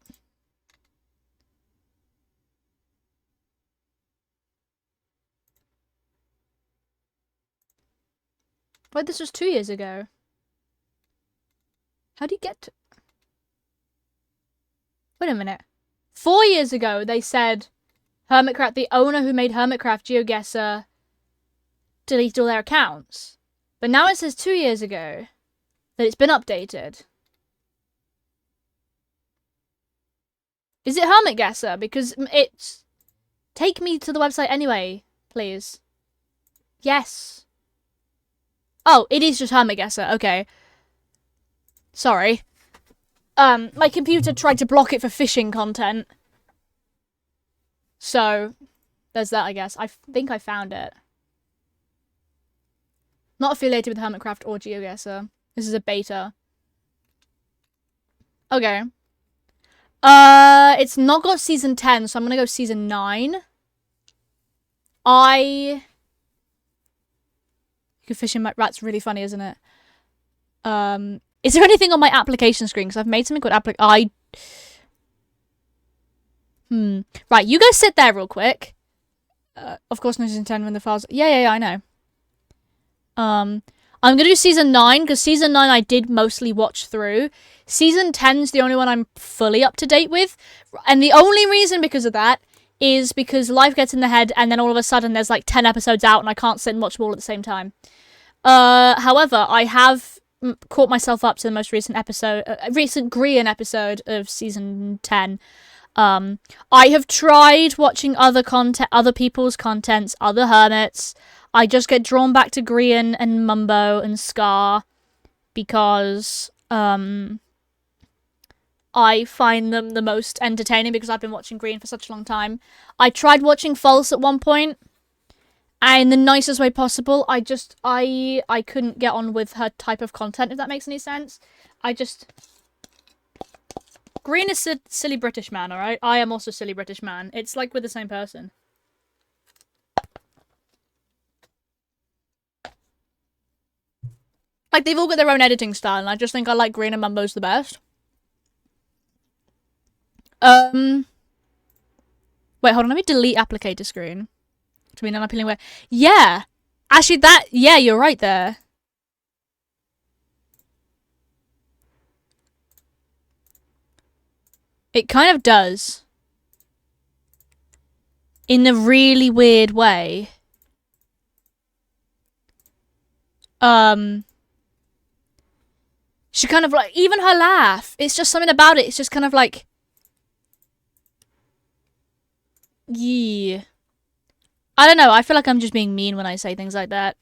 Wait, this was 2 years ago. How do you get to... Wait a minute. 4 years ago, they said Hermitcraft, the owner who made Hermitcraft GeoGuessr, deleted all their accounts. But now it says 2 years ago that it's been updated. Is it HermitGuessr? Because it's... Take me to the website anyway, please. Yes. Oh, it is just HermitGuessr. Okay. Sorry. My computer tried to block it for phishing content. So, there's that, I guess. I think I found it. Not affiliated with Hermitcraft or GeoGuessr. This is a beta. Okay. It's not got season 10, so I'm gonna go season 9. You can fish in my... That's really funny, isn't it? Is there anything on my application screen? Because I've made something called Right, you guys sit there real quick. Of course, no season 10 when the files... Yeah, I know. I'm gonna do season 9, because season 9 I did mostly watch through. Season 10's the only one I'm fully up to date with. And the only reason because of that is because life gets in the head, and then all of a sudden there's like 10 episodes out, and I can't sit and watch them all at the same time. However, I have caught myself up to the most recent episode, recent Grian episode of season 10. I have tried watching other people's contents, other hermits. I just get drawn back to Grian and Mumbo and Scar because I find them the most entertaining because I've been watching Grian for such a long time. I tried watching False at one point, and in the nicest way possible. I couldn't get on with her type of content, if that makes any sense. Green is silly British man, alright? I am also silly British man. It's like we're the same person. Like, they've all got their own editing style, and I just think I like Green and Mumbo's the best. Wait, hold on, let me delete applicator screen. To be an unappealing way. Yeah! Actually, yeah, you're right there. It kind of does. In a really weird way. She kind of like, even her laugh, it's just something about it, it's just kind of like... Yeah. I don't know, I feel like I'm just being mean when I say things like that.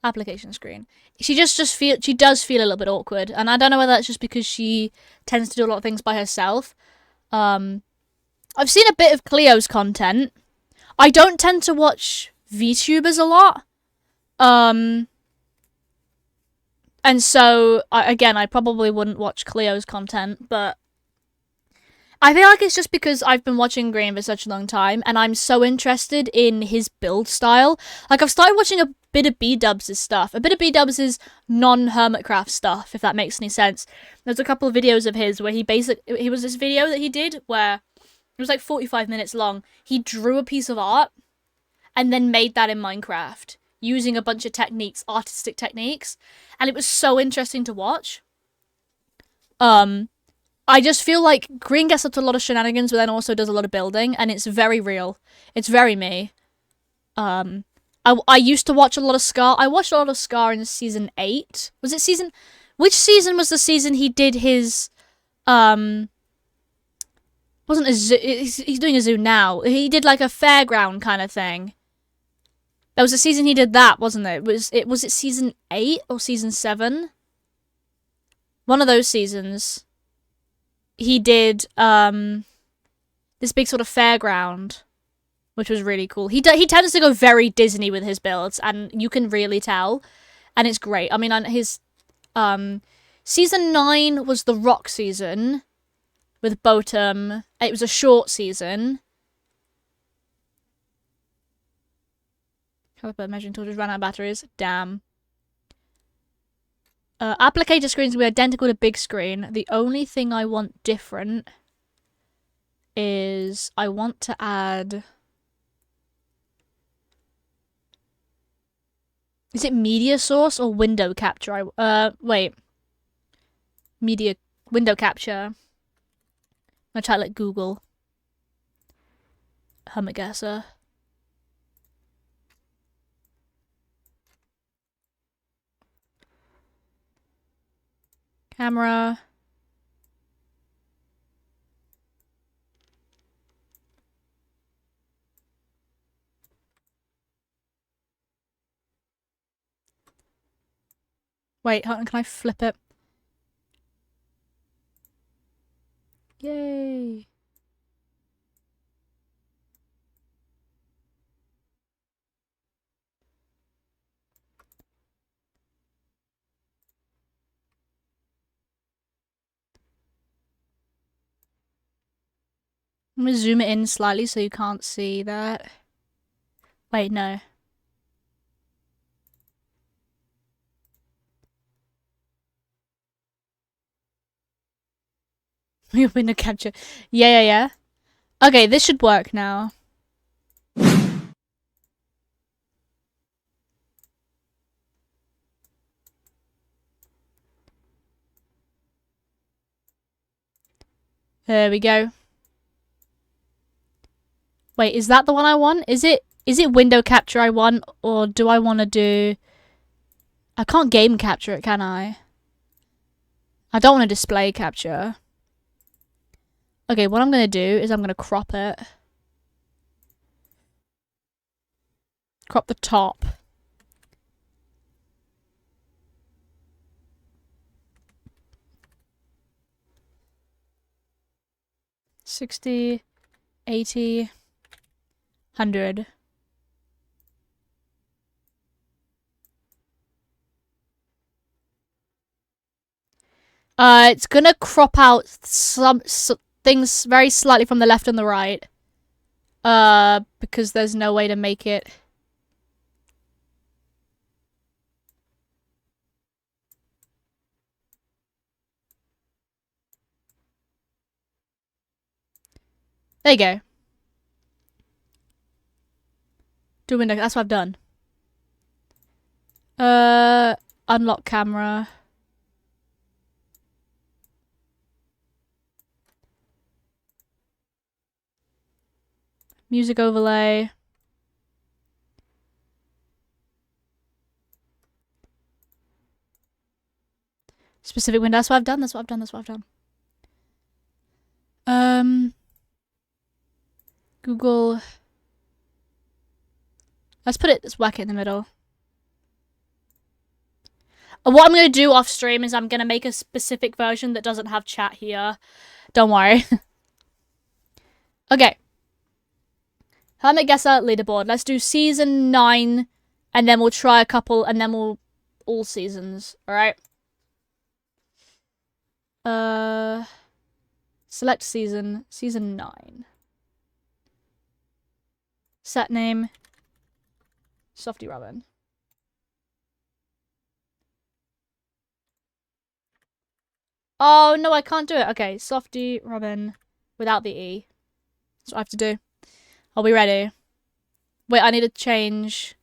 Application screen. She does feel a little bit awkward, and I don't know whether that's just because she tends to do a lot of things by herself. I've seen a bit of Cleo's content. I don't tend to watch VTubers a lot. And so, I probably wouldn't watch Cleo's content, but I feel like it's just because I've been watching Green for such a long time, and I'm so interested in his build style. Like, I've started watching a bit of B-Dubs' stuff. A bit of B-Dubs' non-Hermitcraft stuff, if that makes any sense. There's a couple of videos of his where he was this video that he did where it was like 45 minutes long. He drew a piece of art and then made that in Minecraft using a bunch of techniques, artistic techniques, and it was so interesting to watch. I just feel like Green gets up to a lot of shenanigans, but then also does a lot of building, and it's very real. It's very me. I used to watch a lot of Scar. I watched a lot of Scar in season 8. Which season was the season he did his, wasn't a zoo, he's doing a zoo now. He did like a fairground kind of thing. There was a season he did that, wasn't there? Was it season 8 or season 7? One of those seasons. He did this big sort of fairground, which was really cool. He tends to go very Disney with his builds, and you can really tell, and it's great. I mean, on his season 9 was the rock season with Botum. It was a short season. Caliper measuring tool just ran out of batteries. Damn. Applicator screens will be identical to big screen. The only thing I want different is I want to add... Is it media source or window capture? Wait. Window capture. I'm gonna try like Google. Hermitguesser. Camera. Wait, hold on, can I flip it? Yay. I'm gonna zoom it in slightly so you can't see that. Wait, no. Your window capture. Yeah. Okay, this should work now. There we go. Wait, is that the one I want? Is it window capture I want, or do I want to do... I can't game capture it, can I? I don't want to display capture. Okay, what I'm going to do is I'm going to crop it. Crop the top. $60, $80, $100. It's gonna crop out some things very slightly from the left and the right. Because there's no way to make it. There you go. Do window. That's what I've done. Unlock camera. Music overlay. Specific window. That's what I've done. That's what I've done. That's what I've done. Google. Let's put it. Let's whack it in the middle. What I'm gonna do off stream is I'm gonna make a specific version that doesn't have chat here. Don't worry. Okay. Hermit Guesser leaderboard. Let's do season 9, and then we'll try a couple, and then we'll all seasons. All right. Select season 9. Set name Softy Robin. Oh no, I can't do it. Okay, Softy Robin without the E. That's what I have to do. I'll be ready. Wait, I need to change.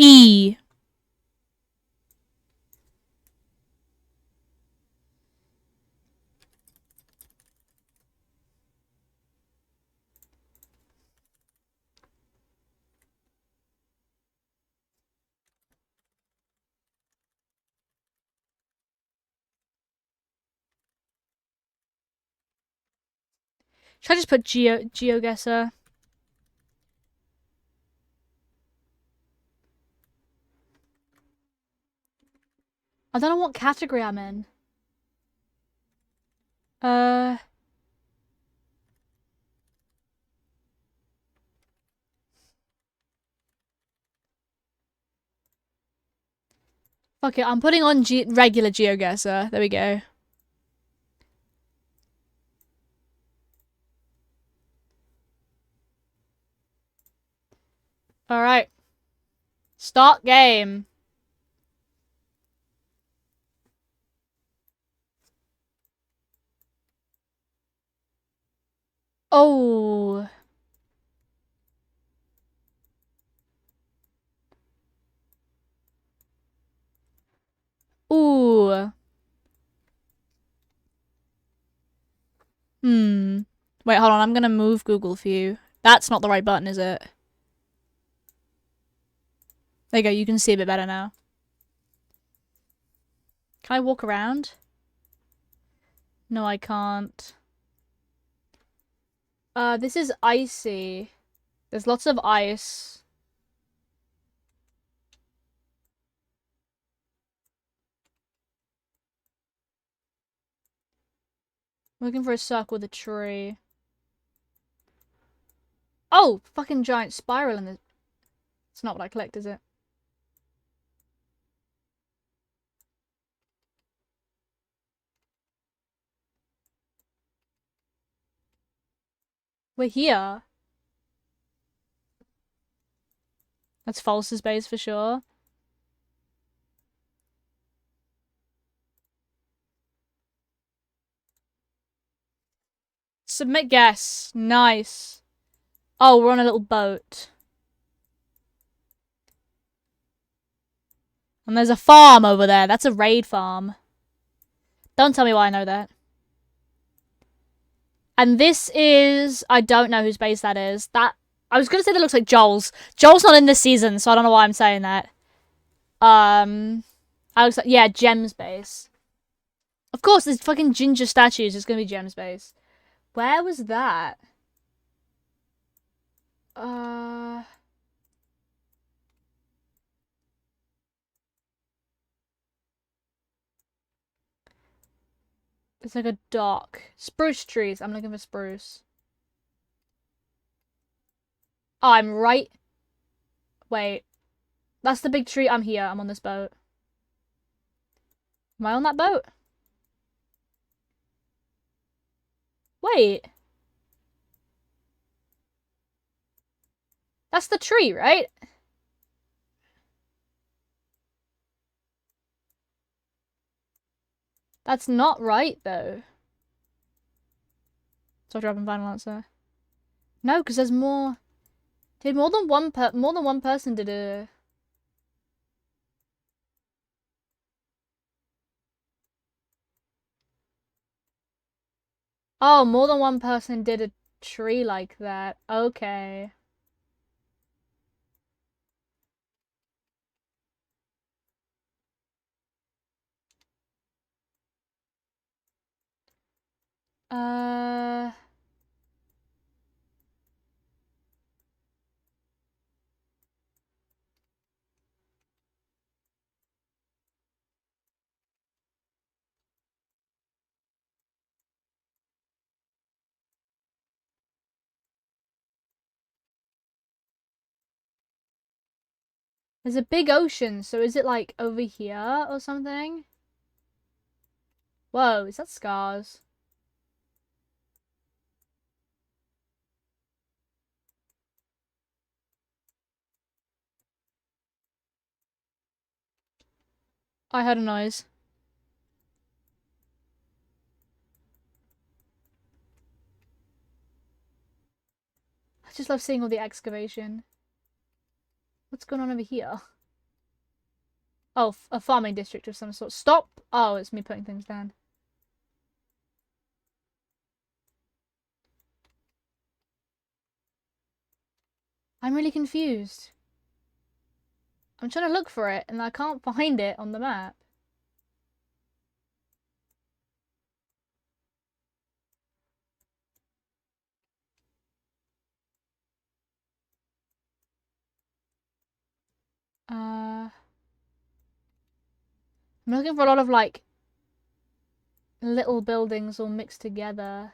E. Should I just put GeoGuessr? I don't know what category I'm in. Fuck it, I'm putting on regular GeoGuessr. There we go. Alright. Start game. Oh. Ooh. Wait, hold on. I'm gonna move Google for you. That's not the right button, is it? There you go. You can see a bit better now. Can I walk around? No, I can't. This is icy. There's lots of ice. Looking for a circle with a tree. Oh, fucking giant spiral in the... It's not what I clicked, is it? We're here. That's False's base for sure. Submit guess. Nice. Oh, we're on a little boat. And there's a farm over there. That's a raid farm. Don't tell me why I know that. And this is... I don't know whose base that is. That... I was going to say that looks like Joel's. Joel's not in this season, so I don't know why I'm saying that. I was like... Yeah, Gem's base. Of course, there's fucking ginger statues. It's going to be Gem's base. Where was that? It's like a dock. Spruce trees. I'm looking for spruce. Oh, I'm right. Wait. That's the big tree. I'm here. I'm on this boat. Am I on that boat? Wait. That's the tree, right? That's not right, though. So dropping final answer. No, because there's more. Did more than one person did a... Oh, more than one person did a tree like that. Okay. There's a big ocean, so is it like over here or something? Whoa, is that scars? I heard a noise. I just love seeing all the excavation. What's going on over here? Oh, a farming district of some sort. Stop! Oh, it's me putting things down. I'm really confused. I'm trying to look for it, and I can't find it on the map. I'm looking for a lot of, like, little buildings all mixed together.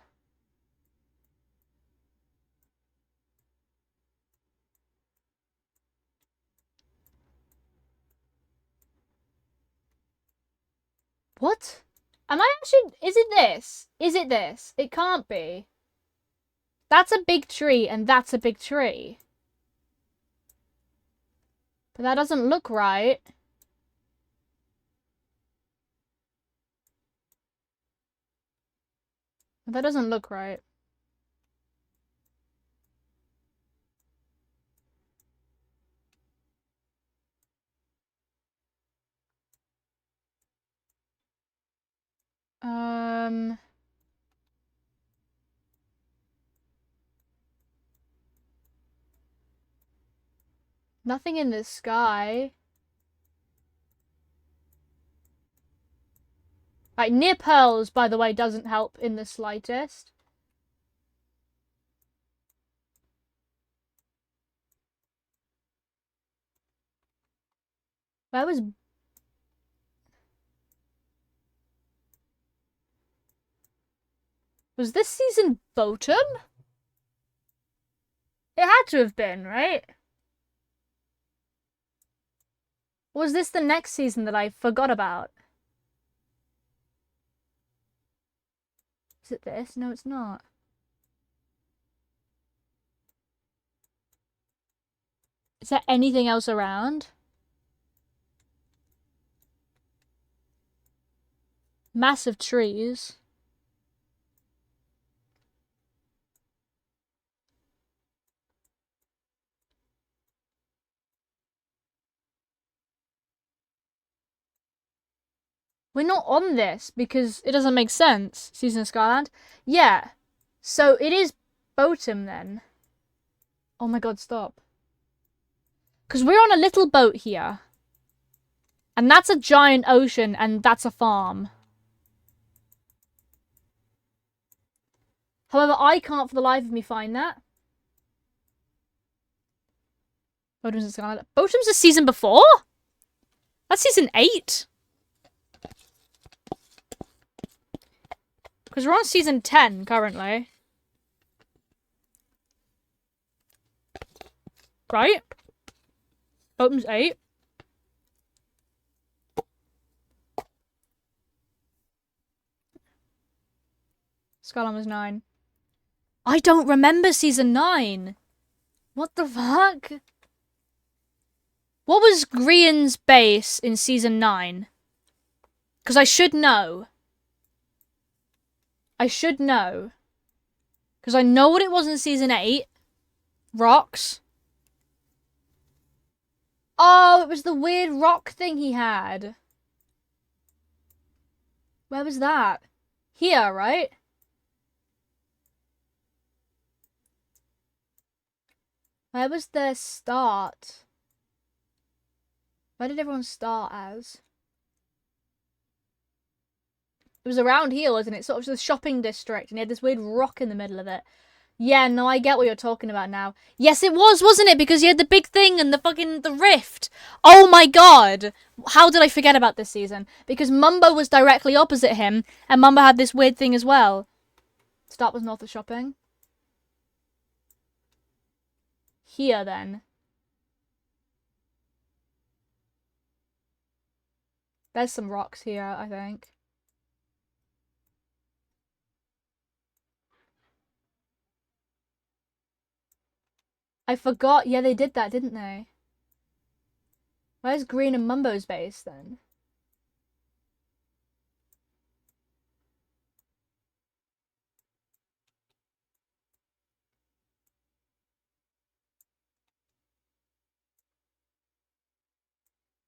What? Am I actually... Is it this? Is it this? It can't be. That's a big tree, and that's a big tree. But that doesn't look right. That doesn't look right. Nothing in the sky. Right, near pearls, by the way, doesn't help in the slightest. Where was... Was this season bottom? It had to have been, right? Or was this the next season that I forgot about? Is it this? No, it's not. Is there anything else around? Massive trees. We're not on this because it doesn't make sense. Season of Skyland. Yeah. So it is bottom then. Oh my god, stop. Because we're on a little boat here. And that's a giant ocean and that's a farm. However, I can't for the life of me find that. Bottom's in Skyland. Bottom's the season before? That's season 8. Because we're on season 10 currently. Right? Bottom's 8. Skyline was 9. I don't remember season 9. What the fuck? What was Grian's base in season 9? Because I should know. I should know. Because I know what it was in season 8. Rocks. Oh, it was the weird rock thing he had. Where was that? Here, right? Where was their start? Where did everyone start as? It was around here, wasn't it? Sort of the shopping district, and he had this weird rock in the middle of it. Yeah, no, I get what you're talking about now. Yes, it was, wasn't it? Because you had the big thing and the rift. Oh my god. How did I forget about this season? Because Mumbo was directly opposite him, and Mumbo had this weird thing as well. Start was north of shopping. Here, then. There's some rocks here, I think. I forgot. Yeah, they did that, didn't they? Where's Green and Mumbo's base, then?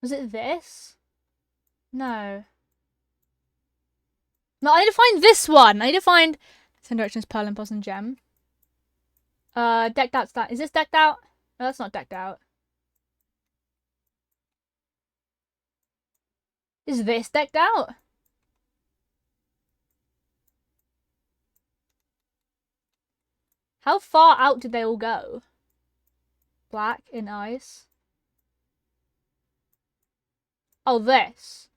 Was it this? No. No, I need to find this one. I need to find 10 Directions, Pearl, Impulse, and Gem. Decked out's that. Is this decked out? No, that's not decked out. Is this decked out? How far out did they all go? Black in ice. Oh, this.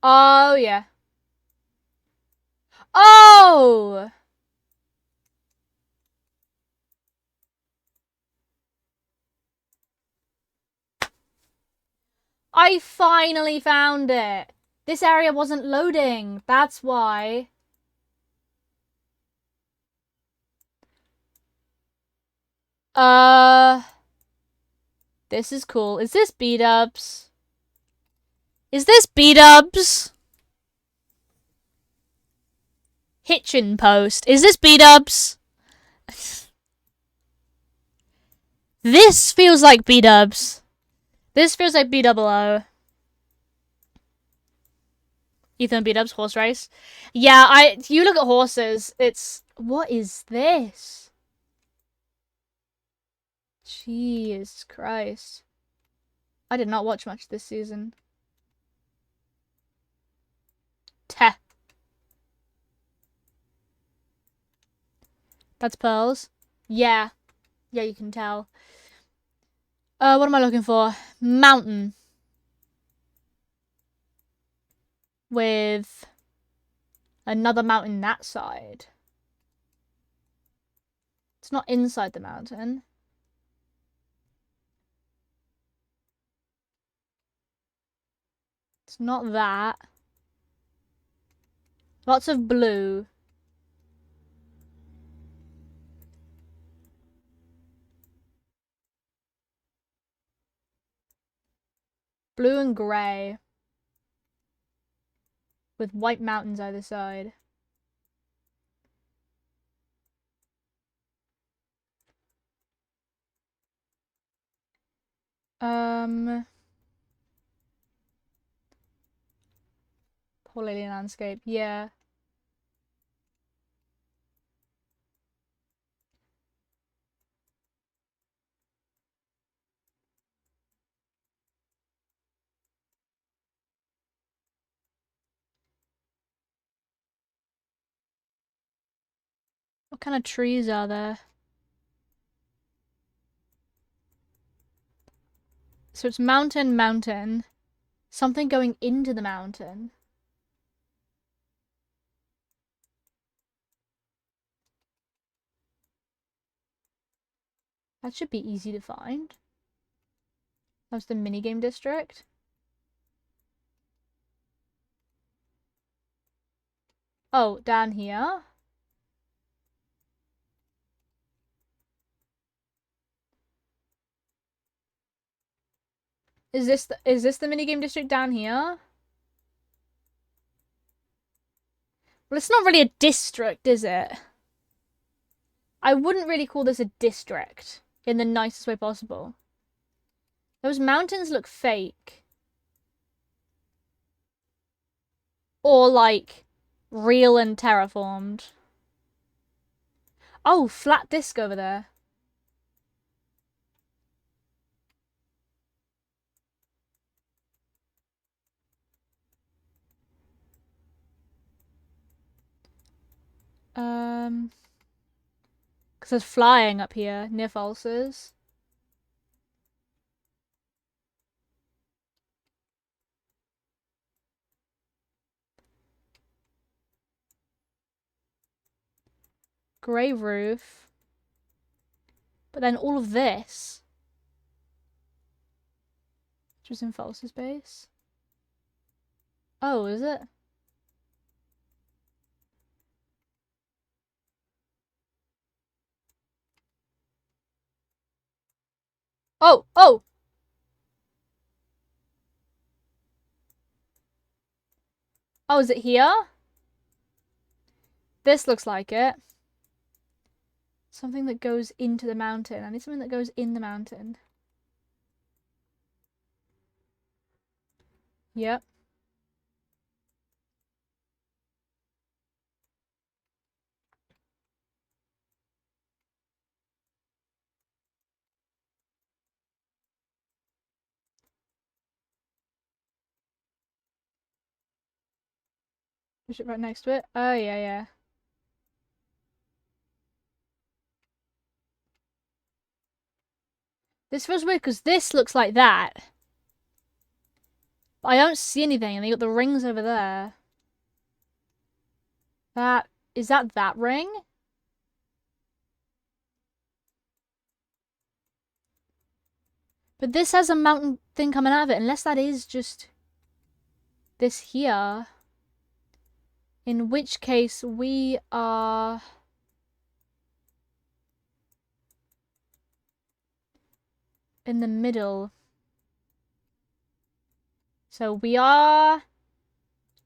Oh, yeah. Oh! I finally found it. This area wasn't loading. That's why. This is cool. Is this B-dubs? Is this B-dubs? Hitchin post. Is this B-dubs? This feels like B-dubs. This feels like B-double-O. Ethan B-dubs, horse race. Yeah, you look at horses, it's... What is this? Jesus Christ. I did not watch much this season. Teh. That's pearls. Yeah. Yeah, you can tell. What am I looking for? Mountain. With Another mountain that side. It's not inside the mountain. It's not that. Lots of blue. Blue and grey. With white mountains either side. Poor alien landscape. Yeah. What kind of trees are there? So it's mountain, mountain. Something going into the mountain. That should be easy to find. That's the minigame district. Oh, down here. Is this the minigame district down here? Well, it's not really a district, is it? I wouldn't really call this a district in the nicest way possible. Those mountains look fake. Or like real and terraformed. Oh, flat disc over there. Because there's flying up here near Falsers. Grey roof. But then all of this, which was in Falsers base. Oh, is it? Oh, oh! Oh, is it here? This looks like it. Something that goes into the mountain. I need something that goes in the mountain. Yep. Push it right next to it. Oh, yeah, yeah. This feels weird because this looks like that. But I don't see anything, and they got the rings over there. Is that ring? But this has a mountain thing coming out of it, unless that is just this here. In which case we are in the middle. So we are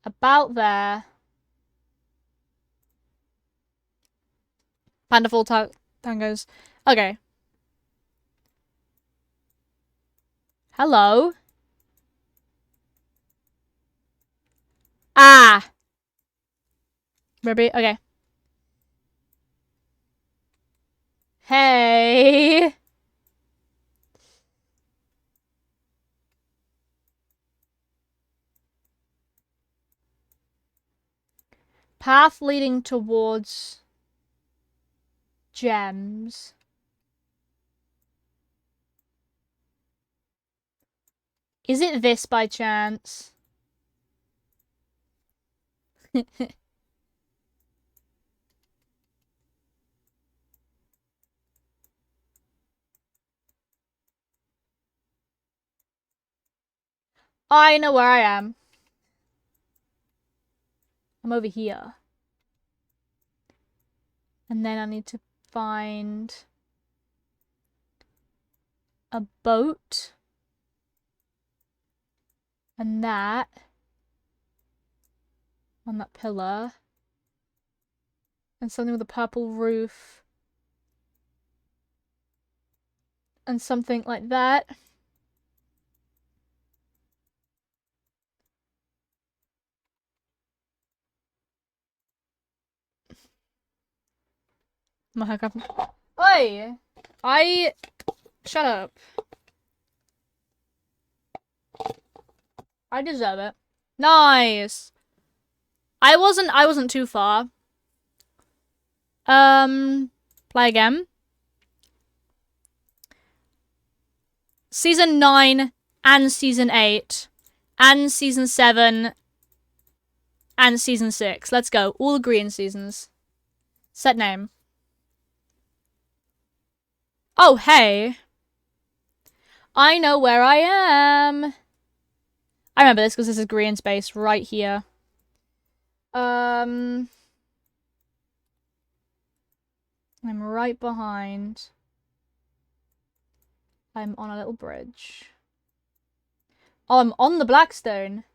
about there. Panda full tangos. Okay. Hello. Ah. Ruby. Okay. Hey. Path leading towards gems. Is it this by chance? I know where I am. I'm over here. And then I need to find a boat. And that. On that pillar. And something with a purple roof. And something like that. My haircut. Oi! Shut up. I deserve it. Nice! I wasn't too far. Play again. Season 9 and Season 8 and Season 7 and Season 6. Let's go. All green seasons. Set name. Oh, hey. I know where I am. I remember this because this is green space right here. I'm right behind. I'm on a little bridge. Oh, I'm on the Blackstone.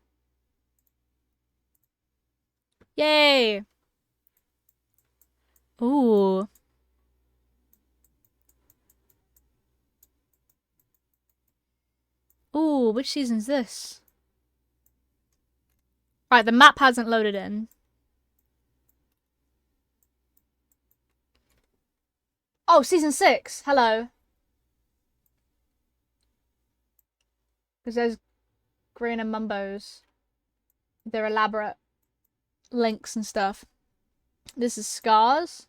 Yay! Ooh. Ooh, which season's this? Right, the map hasn't loaded in. Oh, Season 6. Hello. Because there's Green and Mumbos. They're elaborate links and stuff. This is Scars.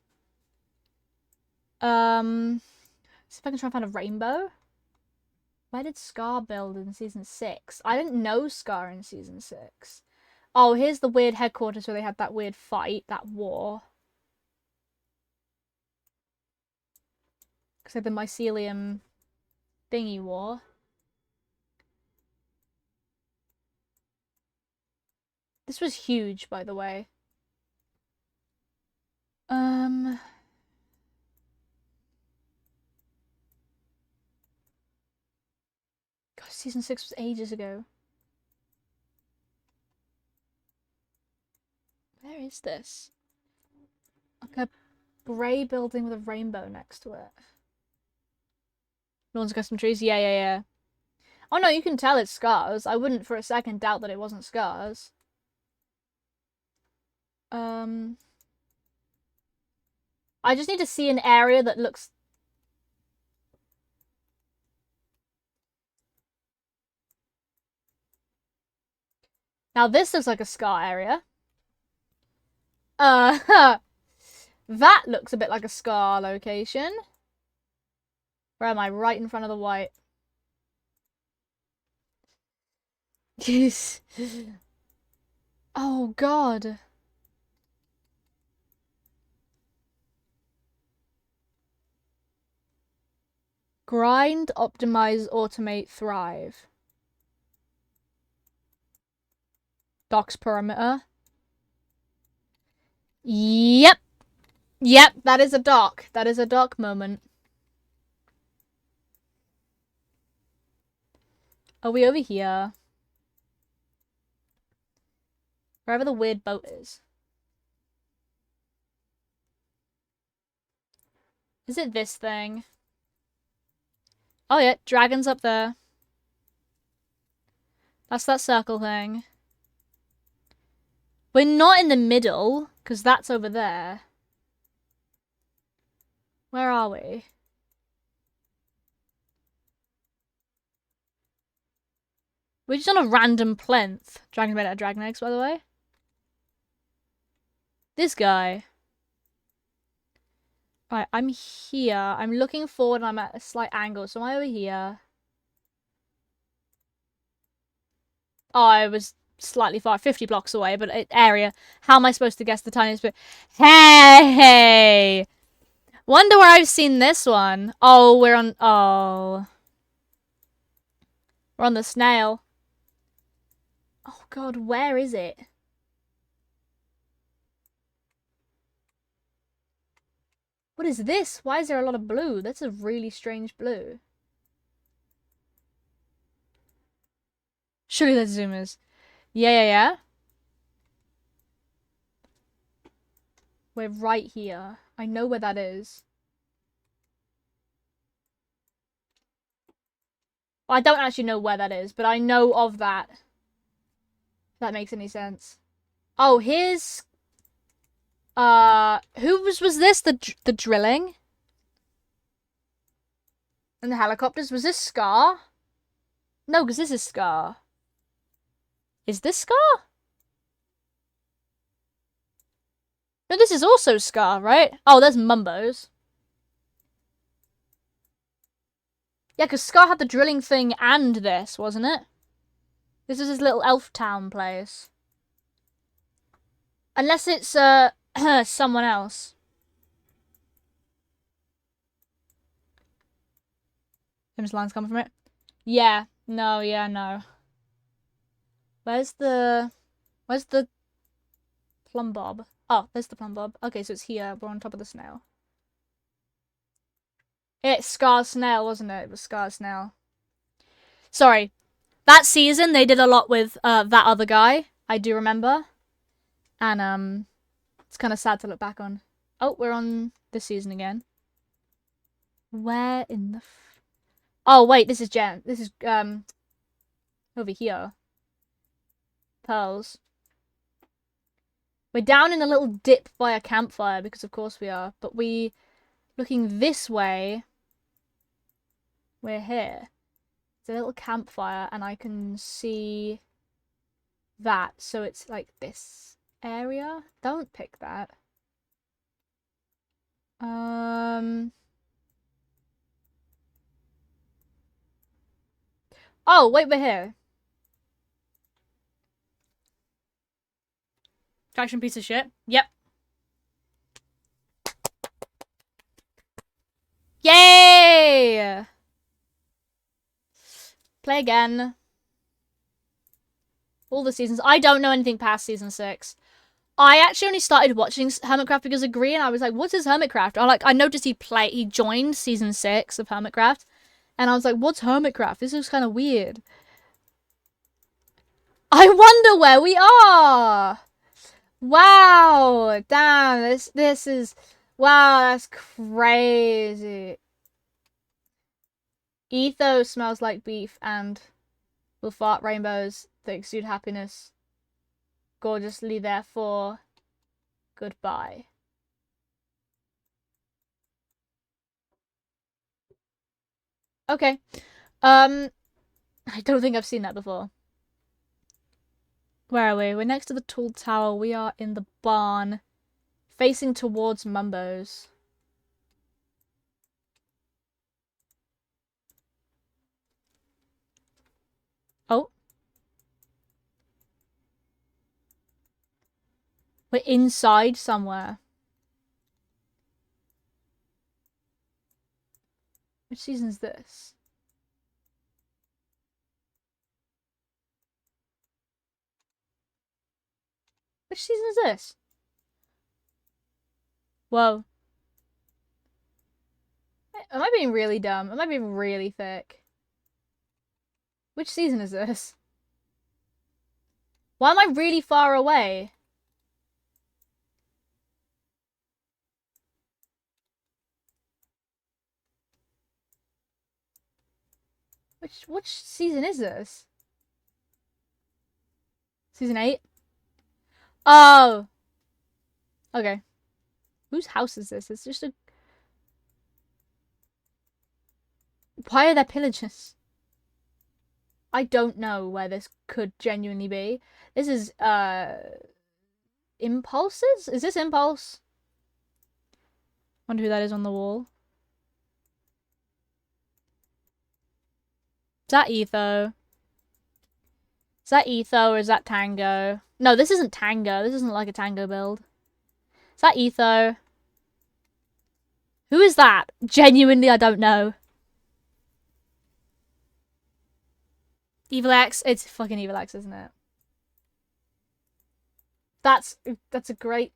See if I can try and find a rainbow. Where did Scar build in Season 6? I didn't know Scar in Season 6. Oh, here's the weird headquarters where they had that weird fight, that war. Because they had the mycelium thingy war. This was huge, by the way. God, Season 6 was ages ago. Where is this? Like a grey building with a rainbow next to it. Lawns Custom Trees? Yeah, yeah, yeah. Oh no, you can tell it's Scars. I wouldn't for a second doubt that it wasn't Scars. I just need to see an area that looks... Now this looks like a Scar area. That looks a bit like a Scar location. Where am I? Right in front of the white. Yes. Oh god. Grind, optimize, automate, thrive. Docks perimeter. Yep. Yep, that is a dock. That is a dock moment. Are we over here? Wherever the weird boat is. Is it this thing? Oh yeah, dragon's up there. That's that circle thing. We're not in the middle, because that's over there. Where are we? We're just on a random plinth. Dragon made out of dragon eggs, by the way. This guy. Right, I'm here. I'm looking forward and I'm at a slight angle. So am I over here? Oh, I was slightly far, 50 blocks away, but area. How am I supposed to guess the tiniest bit? Hey! Wonder where I've seen this one. Oh, we're on... Oh. We're on the snail. Oh god, where is it? What is this? Why is there a lot of blue? That's a really strange blue. Surely that's zoomers. Yeah. We're right here. I know where that is. Well, I don't actually know where that is, but I know of that. If that makes any sense. Oh, here's... who was this? The drilling? And the helicopters? Was this Scar? No, because this is Scar. Is this Scar? No, this is also Scar, right? Oh, there's Mumbo's. Yeah, because Scar had the drilling thing and this, wasn't it? This is his little elf town place. Unless it's, someone else. Him's lines coming from it. Yeah. No, yeah, no. Where's the plum bob? Oh, there's the plum bob. Okay, so it's here. We're on top of the snail. It's Scar Snail, wasn't it? It was Scar Snail. Sorry. That season, they did a lot with that other guy. I do remember. And, it's kind of sad to look back on. Oh, we're on this season again. Where in the... Oh, wait, this is Jen. This is, over here. Pearls. We're down in a little dip by a campfire, because of course we are. But looking this way, we're here. It's a little campfire, and I can see that. So it's like this area. Don't pick that. Oh, wait, we're here. Traction piece of shit. Yep. Yay! Play again. All the seasons. I don't know anything past season 6. I actually only started watching Hermitcraft because of Gree, and I was like, "What's his Hermitcraft?" I noticed he joined season 6 of Hermitcraft, and I was like, "What's Hermitcraft? This looks kind of weird." I wonder where we are. Wow, damn, this is wow, that's crazy. Etho smells like beef and will fart rainbows that exude happiness. Gorgeously, therefore, goodbye. Okay. I don't think I've seen that before. Where are we? We're next to the tall tower. We are in the barn, facing towards Mumbo's. Oh. We're inside somewhere. Which season's this? Which season is this? Whoa. Am I being really dumb? Am I being really thick? Which season is this? Why am I really far away? Which season is this? Season 8? Oh! Okay. Whose house is this? It's just a... Why are there pillagers? I don't know where this could genuinely be. This is, Impulses? Is this Impulse? Wonder who that is on the wall. Is that Etho? Is that Etho or is that Tango? No, this isn't Tango. This isn't like a Tango build. Is that Etho? Who is that? Genuinely, I don't know. Evil X? It's fucking Evil X, isn't it? That's a great...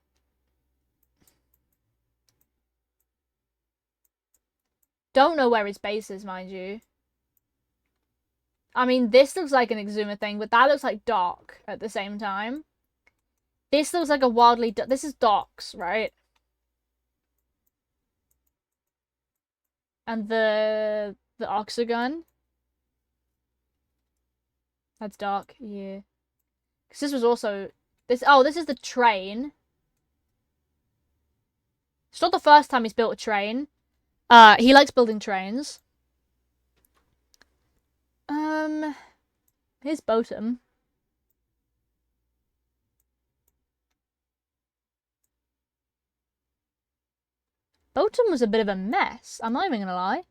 Don't know where his base is, mind you. I mean, this looks like an Exuma thing, but that looks like Dock at the same time. This looks like a wildly... This is Dock's, right? And the Oxagon. That's Dock, yeah. Because this was also... This is the train. It's not the first time he's built a train. He likes building trains. Here's Botum. Botum was a bit of a mess. I'm not even gonna lie.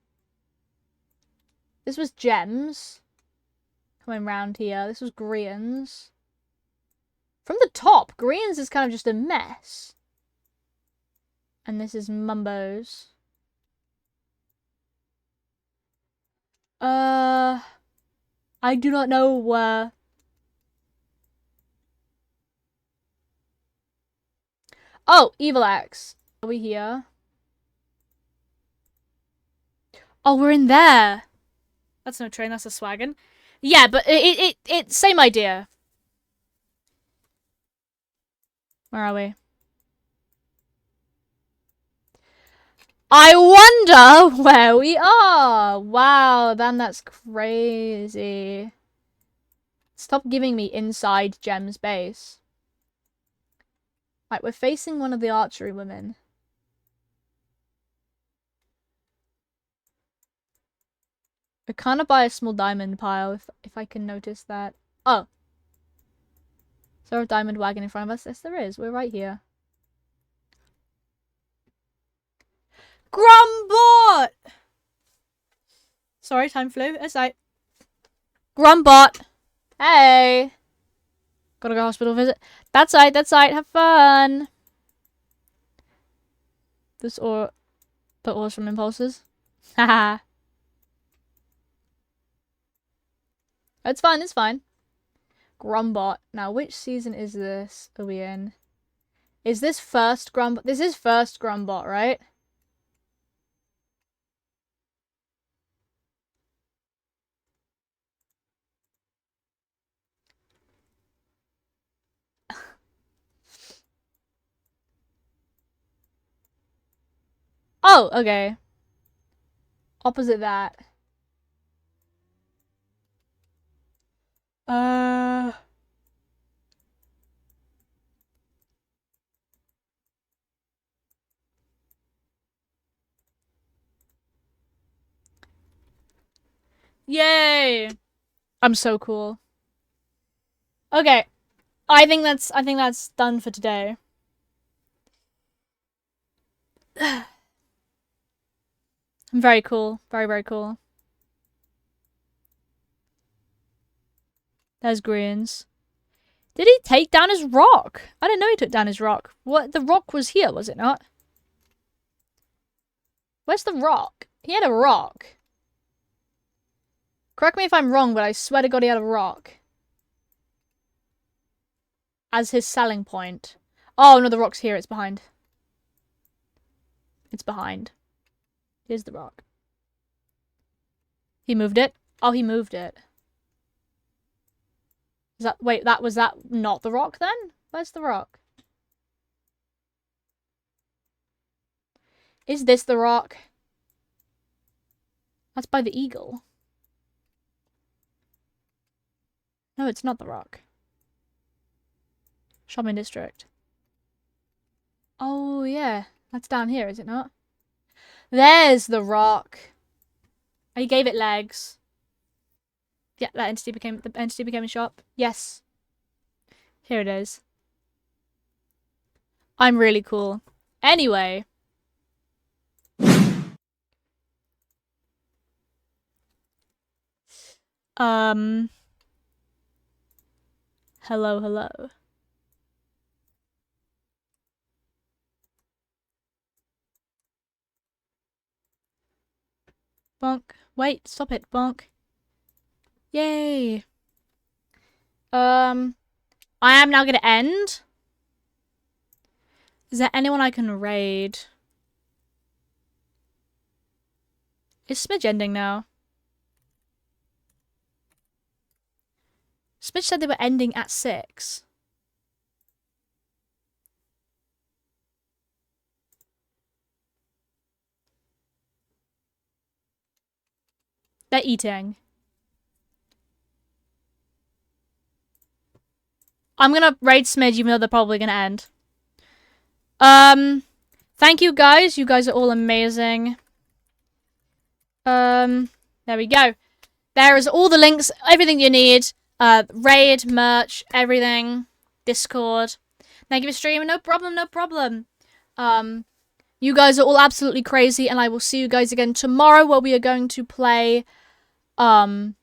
This was Gems. Coming round here. This was Grians. From the top, Grians is kind of just a mess. And this is Mumbo's. I do not know where. Oh, Evil Axe. Are we here? Oh, we're in there. That's no train, that's a swagon. Yeah, but it same idea. Where are we? I wonder where we are. Wow, then that's crazy. Stop giving me inside Gem's base. Right, we're facing one of the archery women. We're kind of by a small diamond pile, if I can notice that. Oh. Is there a diamond wagon in front of us? Yes, there is. We're right here. Grumbot! Sorry, time flew. It's like Grumbot! Hey! Gotta go hospital visit. That's right, that's right. Have fun! This or... The ores from impulses. Haha. It's fine, it's fine. Grumbot. Now, which season is this? Are we in? Is this first Grumbot? This is first Grumbot, right? Oh, okay. Opposite that. Yay! I'm so cool. Okay. I think that's done for today. I'm very cool. Very, very cool. There's Greens. Did he take down his rock? I didn't know he took down his rock. What? The rock was here, was it not? Where's the rock? He had a rock. Correct me if I'm wrong, but I swear to God he had a rock. As his selling point. Oh, no, the rock's here. It's behind. It's behind. Here's the rock. He moved it? Oh, he moved it. Is that... Wait, was that not the rock then? Where's the rock? Is this the rock? That's by the eagle. No, it's not the rock. Shopping district. Oh, yeah. That's down here, is it not? There's the rock. Oh, he gave it legs. Yeah, the entity became a shop. Yes. Here it is. I'm really cool. Anyway. Hello, hello. Bonk. Wait, stop it, bonk. Yay. I am now gonna end. Is there anyone I can raid? Is Smidge ending now? Smidge said they were ending at 6. They're eating. I'm gonna raid Smidge even though they're probably gonna end. Thank you guys. You guys are all amazing. There we go. There is all the links, everything you need. Raid, merch, everything. Discord. Thank you for streaming. No problem, no problem. You guys are all absolutely crazy, and I will see you guys again tomorrow where we are going to play Blueprints,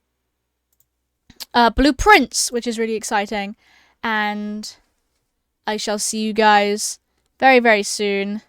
which is really exciting. And I shall see you guys very, very soon.